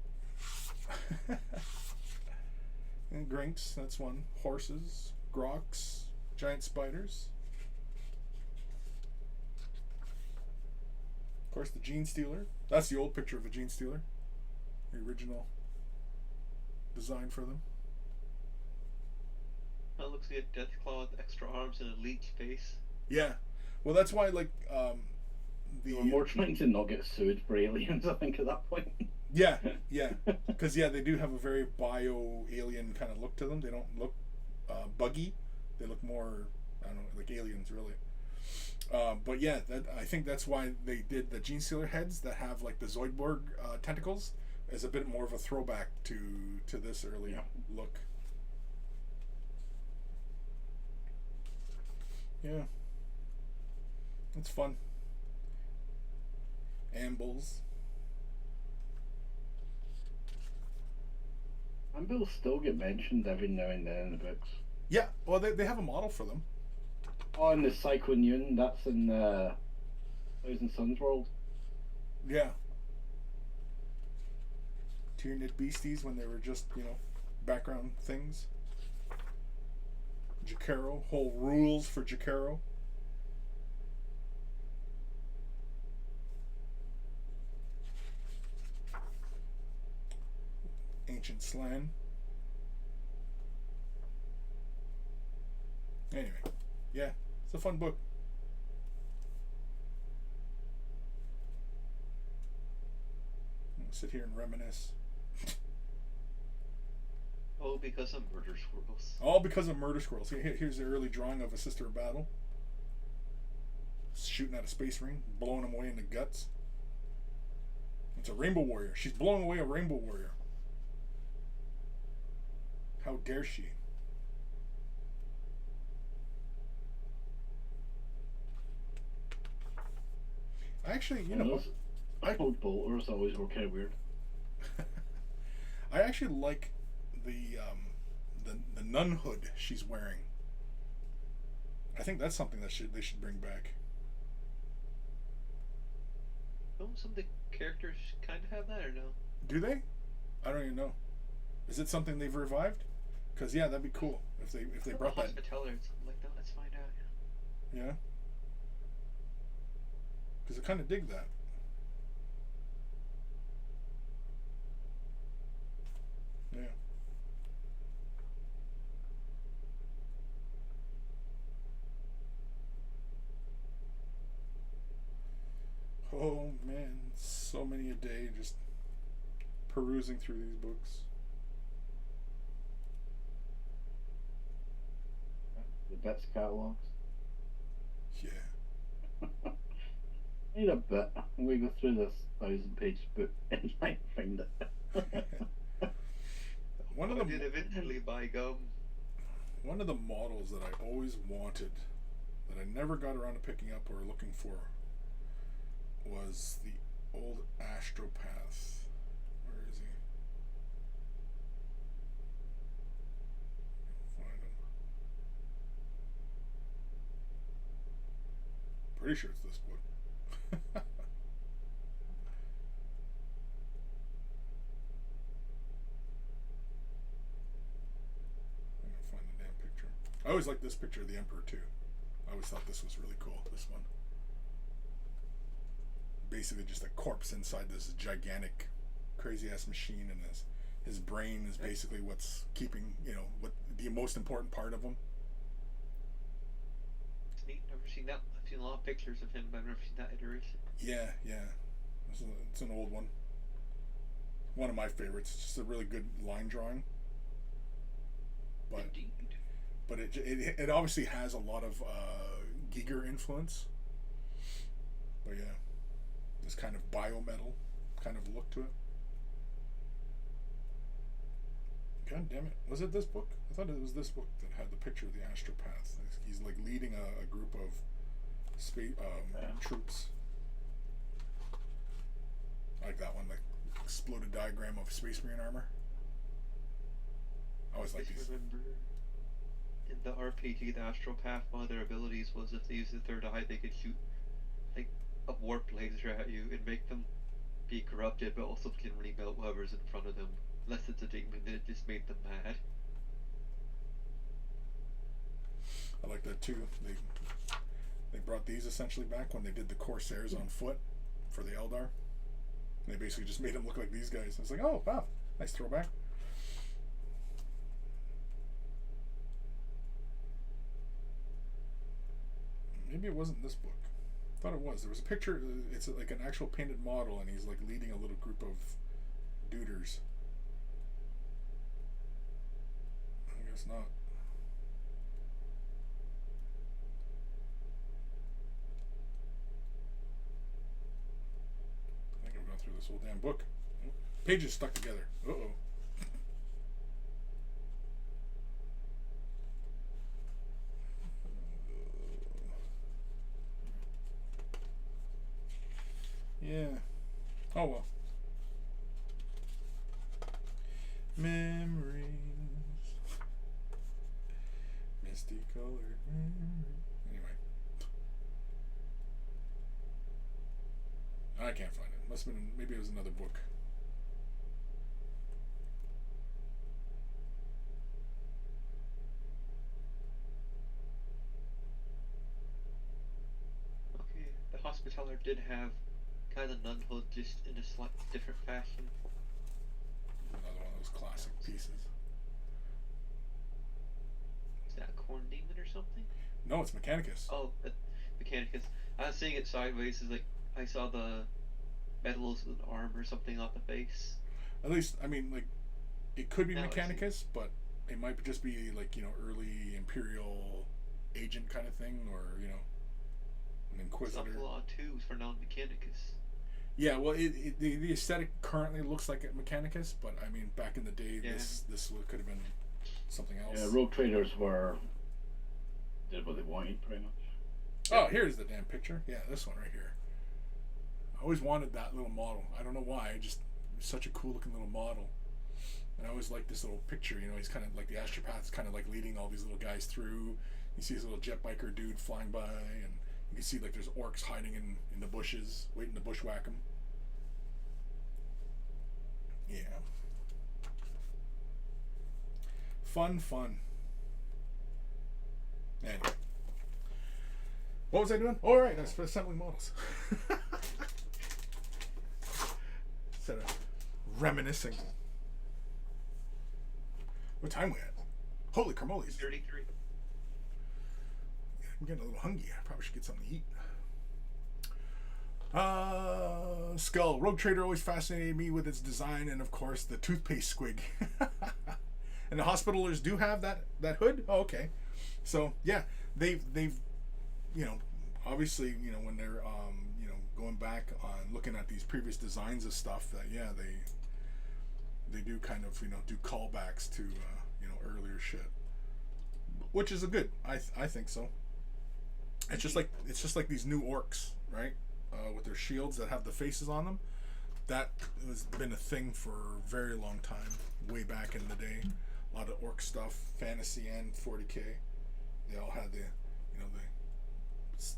A: And Grinks, that's one. Horses, Groks, giant spiders. Of course, the Gene Stealer. That's the old picture of the Gene Stealer. The original design for them.
B: That looks like a Deathclaw with extra arms and a leech face.
A: Yeah. Well, that's why, like,
C: We were more trying to not get sued for aliens, I think, at that point.
A: Yeah. Because, they do have a very bio-alien kind of look to them. They don't look buggy. They look more, I don't know, like aliens, really. But yeah, I think that's why they did the Gene Stealer heads that have like the Zoidberg tentacles as a bit more of a throwback to this early look. Yeah, it's fun. Ambles.
C: Ambles still get mentioned every now and then in the books.
A: Yeah, well, they have a model for them.
C: Oh, and the Cyclone, that's in Thousand Suns world.
A: Yeah. Tyranid Beasties when they were just, background things. Jakaro, whole rules for Jakaro. Ancient Slan. Anyway, yeah, it's a fun book. I'll sit here and reminisce.
B: Oh, because of murder squirrels.
A: All because of murder squirrels. Here's the early drawing of a Sister of Battle. Shooting at a space marine, blowing him away in the guts. It's a rainbow warrior. She's blowing away a rainbow warrior. How dare she? Actually,
C: Those old bolters always were kind of weird.
A: I actually like the nun hood she's wearing. I think that's something that they should bring back.
B: Don't some of the characters kind of have that or no?
A: Do they? I don't even know. Is it something they've revived? Because that'd be cool if they brought that.
B: Hospitaller and something like that. Let's find out.
A: Yeah. Because I kind of dig that. Yeah. Oh man, so many a day just perusing through these books.
C: The best catalogs.
A: Yeah.
C: I need a bit. We go through this 1,000-page book and I find it.
A: One of
B: I
A: the
B: did eventually buy gum.
A: One of the models that I always wanted, that I never got around to picking up or looking for, was the Old Astropath. Where is he? Find him. Pretty sure it's this book. I always liked this picture of the Emperor too. I always thought this was really cool, this one. Basically just a corpse inside this gigantic, crazy ass machine, and his brain is basically what's keeping, what the most important part of him.
B: It's neat. Never seen that. I've seen a lot of pictures of him, but I've never seen that iteration.
A: Yeah. It's an old one. One of my favorites. It's just a really good line drawing. But
B: Indeed.
A: but it obviously has a lot of Giger influence. But yeah, this kind of biometal kind of look to it. God damn it. Was it this book? I thought it was this book that had the picture of the Astropath. He's like leading a group of space troops. I like that one, like exploded diagram of Space Marine armor. I always like these.
B: Remember in the RPG, the Astropath, one of their abilities was if they used the third eye, they could shoot like a warp laser at you and make them be corrupted, but also can remelt whoever's in front of them. Unless it's a demon, it just made them mad.
A: I like that too. They brought these essentially back when they did the Corsairs on foot for the Eldar. They basically just made them look like these guys. I was like, oh wow, nice throwback. Maybe it wasn't this book. I thought it was. There was a picture. It's like an actual painted model, and he's like leading a little group of duders. I guess not. I think I've gone through this whole damn book. Pages stuck together. Uh-oh. Yeah. Oh well. Memories. Misty colored memories. Anyway. I can't find it. Must have been, maybe it was another book.
B: Okay, the Hospitaller did have kind of nun hood, just in a slight different fashion.
A: Another one of those classic pieces.
B: Is that a corn demon or something?
A: No, it's Mechanicus.
B: Oh, Mechanicus. I was seeing it sideways, is like I saw the medals with an arm or something on the face.
A: At least, I mean, like, it could be
B: Now I see.
A: Mechanicus, but it might just be like, you know, early Imperial agent kind of thing, or, you know, an Inquisitor.
B: Some Law 2 for non-Mechanicus.
A: Yeah, well, the aesthetic currently looks like a Mechanicus, but I mean, back in the day,
B: Yeah.
A: this could have been something else.
C: Yeah, rogue traders did what they wanted, pretty much.
A: Oh, here's the damn picture. Yeah, this one right here. I always wanted that little model. I don't know why. It was such a cool looking little model. And I always liked this little picture. You know, he's kind of like the Astropath's kind of like leading all these little guys through. You see this little jet biker dude flying by, and you can see like there's orcs hiding in the bushes, waiting to bushwhack them. Yeah. Fun. Anyway. What was I doing? All right, that's for assembling models. Instead of reminiscing. What time we at? Holy caramoles.
B: 33.
A: I'm getting a little hungry. I probably should get something to eat. Skull. Rogue Trader always fascinated me with its design and, of course, the toothpaste squig. And the Hospitalers do have that hood? Oh, okay. So, yeah, they've you know, obviously, you know, when they're, you know, going back on looking at these previous designs of stuff, that, yeah, they do kind of, you know, do callbacks to, you know, earlier shit. Which is a good. I think so. It's just like these new orcs, right? With their shields that have the faces on them. That has been a thing for a very long time, way back in the day. A lot of orc stuff, fantasy and 40k. They all had the, you know, the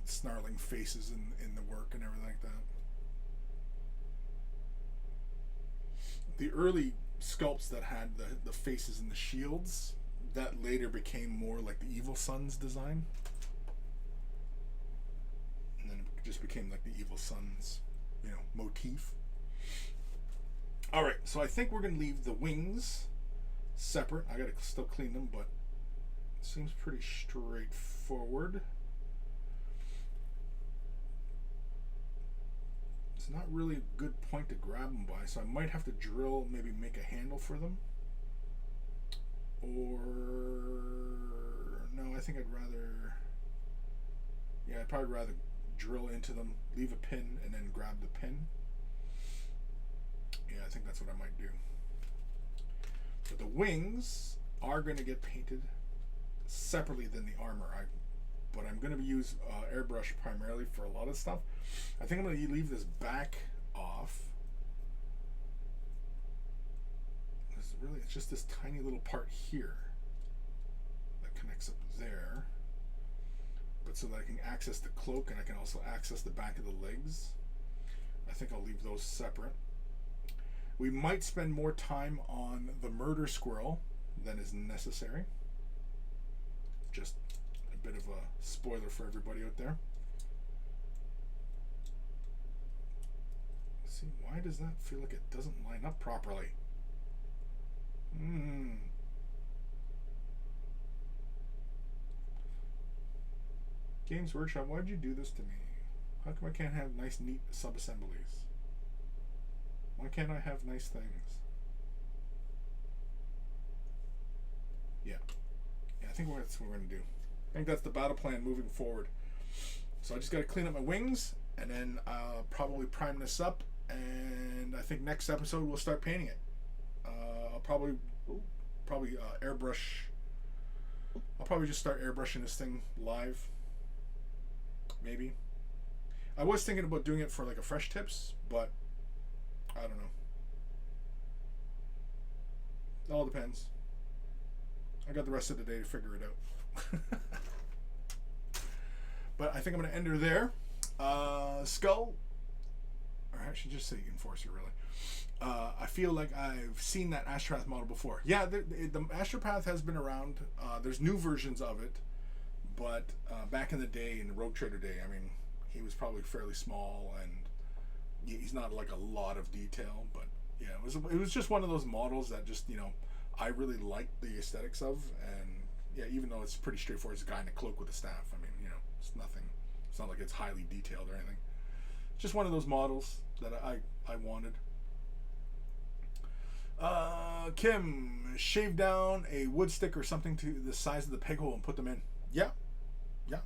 A: snarling faces in the work and everything like that. The early sculpts that had the faces and the shields, that later became more like the Evil Sun's design. And then it just became like the Evil Sun's, you know, motif. Alright, so I think we're going to leave the wings separate. I got to still clean them, but it seems pretty straightforward. It's not really a good point to grab them by, so I might have to drill, maybe make a handle for them. Or I think I'd rather... Yeah, I'd probably rather drill into them, leave a pin, and then grab the pin. Yeah, I think that's what I might do. But the wings are going to get painted separately than the armor. But I'm going to use airbrush primarily for a lot of stuff. I think I'm going to leave this back off. It's just this tiny little part here that connects up there. But so that I can access the cloak and I can also access the back of the legs. I think I'll leave those separate. We might spend more time on the murder squirrel than is necessary. Just a bit of a spoiler for everybody out there. Let's see, why does that feel like it doesn't line up properly? Games Workshop, why'd you do this to me? How come I can't have nice, neat sub-assemblies? Why can't I have nice things? Yeah, I think that's what we're going to do. I think that's the battle plan moving forward. So I just got to clean up my wings, and then I'll probably prime this up, and I think next episode we'll start painting it. I'll probably airbrush. I'll probably just start airbrushing this thing live. Maybe. I was thinking about doing it for like a fresh tips, but I don't know. It all depends. I got the rest of the day to figure it out. But I think I'm going to end her there. Skull, or I should just say Enforcer, really. I feel like I've seen that Astropath model before. Yeah, the Astropath has been around. There's new versions of it, but back in the day, in the Rogue Trader day, I mean, he was probably fairly small, and he's not like a lot of detail. But yeah, it was just one of those models that just, you know, I really liked the aesthetics of, and yeah, even though it's pretty straightforward, it's a guy in a cloak with a staff. I mean, you know, it's nothing. It's not like it's highly detailed or anything. It's just one of those models that I wanted. Kim, shave down a wood stick or something to the size of the peg hole and put them in. Yeah,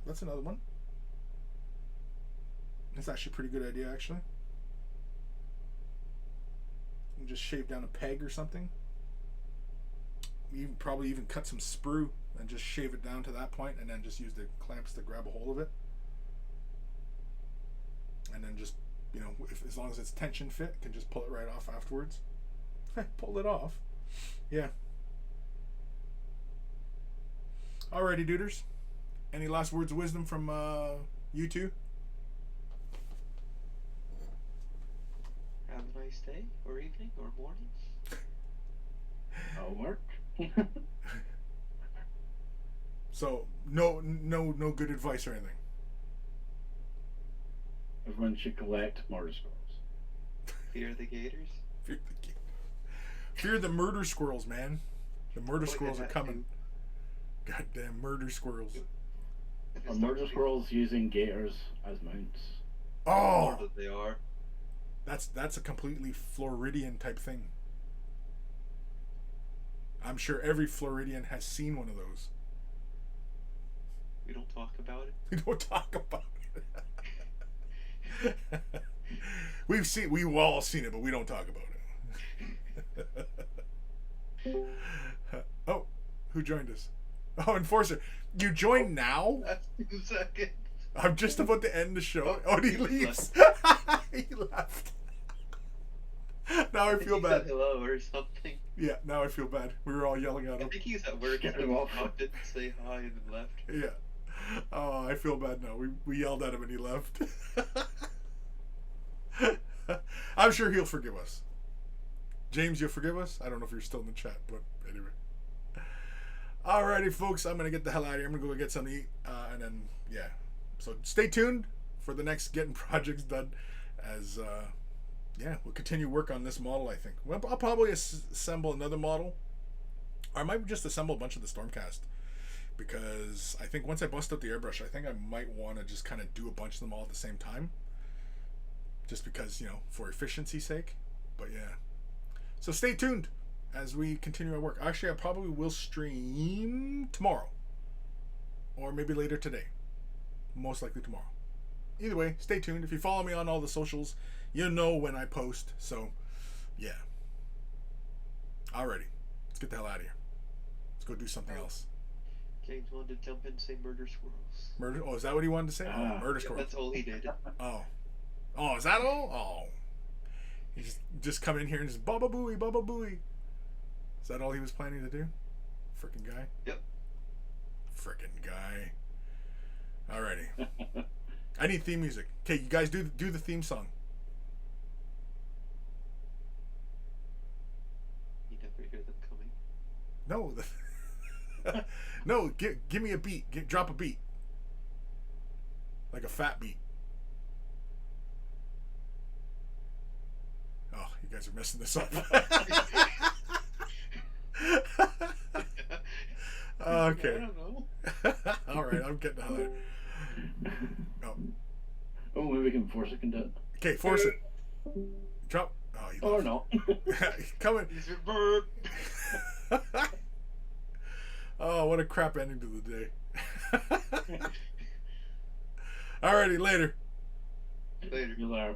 A: that's another one. That's actually a pretty good idea, actually. You just shave down a peg or something. You probably even cut some sprue and just shave it down to that point, and then just use the clamps to grab a hold of it. And then just, you know, as long as it's tension fit, can just pull it right off afterwards. Pull it off. Yeah. Alrighty, duders. Any last words of wisdom from you two?
B: Have a nice day, or evening, or morning.
C: Oh, Mark.
A: So no good advice or anything.
C: Everyone should collect murder squirrels.
B: Fear the gators.
A: Fear the murder squirrels, man. The murder squirrels are coming. Goddamn murder squirrels.
C: Are murder squirrels using gators as mounts?
A: Oh,
B: That they are.
A: that's a completely Floridian type thing. I'm sure every Floridian has seen one of those.
B: We don't talk about it.
A: We don't talk about it. We've all seen it, but we don't talk about it. Oh, who joined us? Oh, Enforcer. You joined now?
B: That's 2 seconds.
A: I'm just about to end the show. Oh, and he leaves. He left. Now I feel
B: He
A: bad.
B: said hello or something.
A: Yeah, now I feel bad. We were all yelling at
B: I
A: him.
B: think he's at work.
C: Get
B: So
C: him
B: he
C: off.
B: didn't say hi and then left.
A: Yeah. Oh, I feel bad now. We yelled at him and he left. I'm sure he'll forgive us. James, you'll forgive us? I don't know if you're still in the chat, but anyway. Alrighty, folks. I'm going to get the hell out of here. I'm going to go get something to eat. And then, yeah. So stay tuned for the next Getting Projects Done as, yeah, we'll continue work on this model, I think. Well, I'll probably assemble another model. Or I might just assemble a bunch of the Stormcast. Because I think once I bust out the airbrush, I think I might want to just kind of do a bunch of them all at the same time. Just because, you know, for efficiency's sake. But yeah. So stay tuned as we continue our work. Actually, I probably will stream tomorrow. or maybe later today. Most likely tomorrow. Either way, stay tuned. If you follow me on all the socials, you know when I post. So, yeah. Alrighty. Let's get the hell out of here. Let's go do something else.
B: James wanted to jump in and say murder squirrels.
A: Murder? Oh, is that what he wanted to say? Oh, murder
B: Yeah,
A: squirrel.
B: that's all he did.
A: Oh. Oh, is that all? Oh. He's just come in here and just baba booey, baba booey. Is that all he was planning to do? Frickin' guy?
B: Yep.
A: Frickin' guy. Alrighty. I need theme music. Okay, you guys do the theme song.
B: You never hear them coming.
A: No. No, give me a beat. Drop a beat. Like a fat beat. Oh, you guys are messing this up. Okay.
B: I don't know.
A: Alright, I'm getting out of there. Oh.
C: Oh, maybe we can force a conduct.
A: Okay, force it. Drop. Oh, he
C: Or
A: left.
C: no.
A: Coming.
B: He's a bird.
A: Oh, what a crap ending to the day. Alrighty, later.
B: Later.
C: You're there.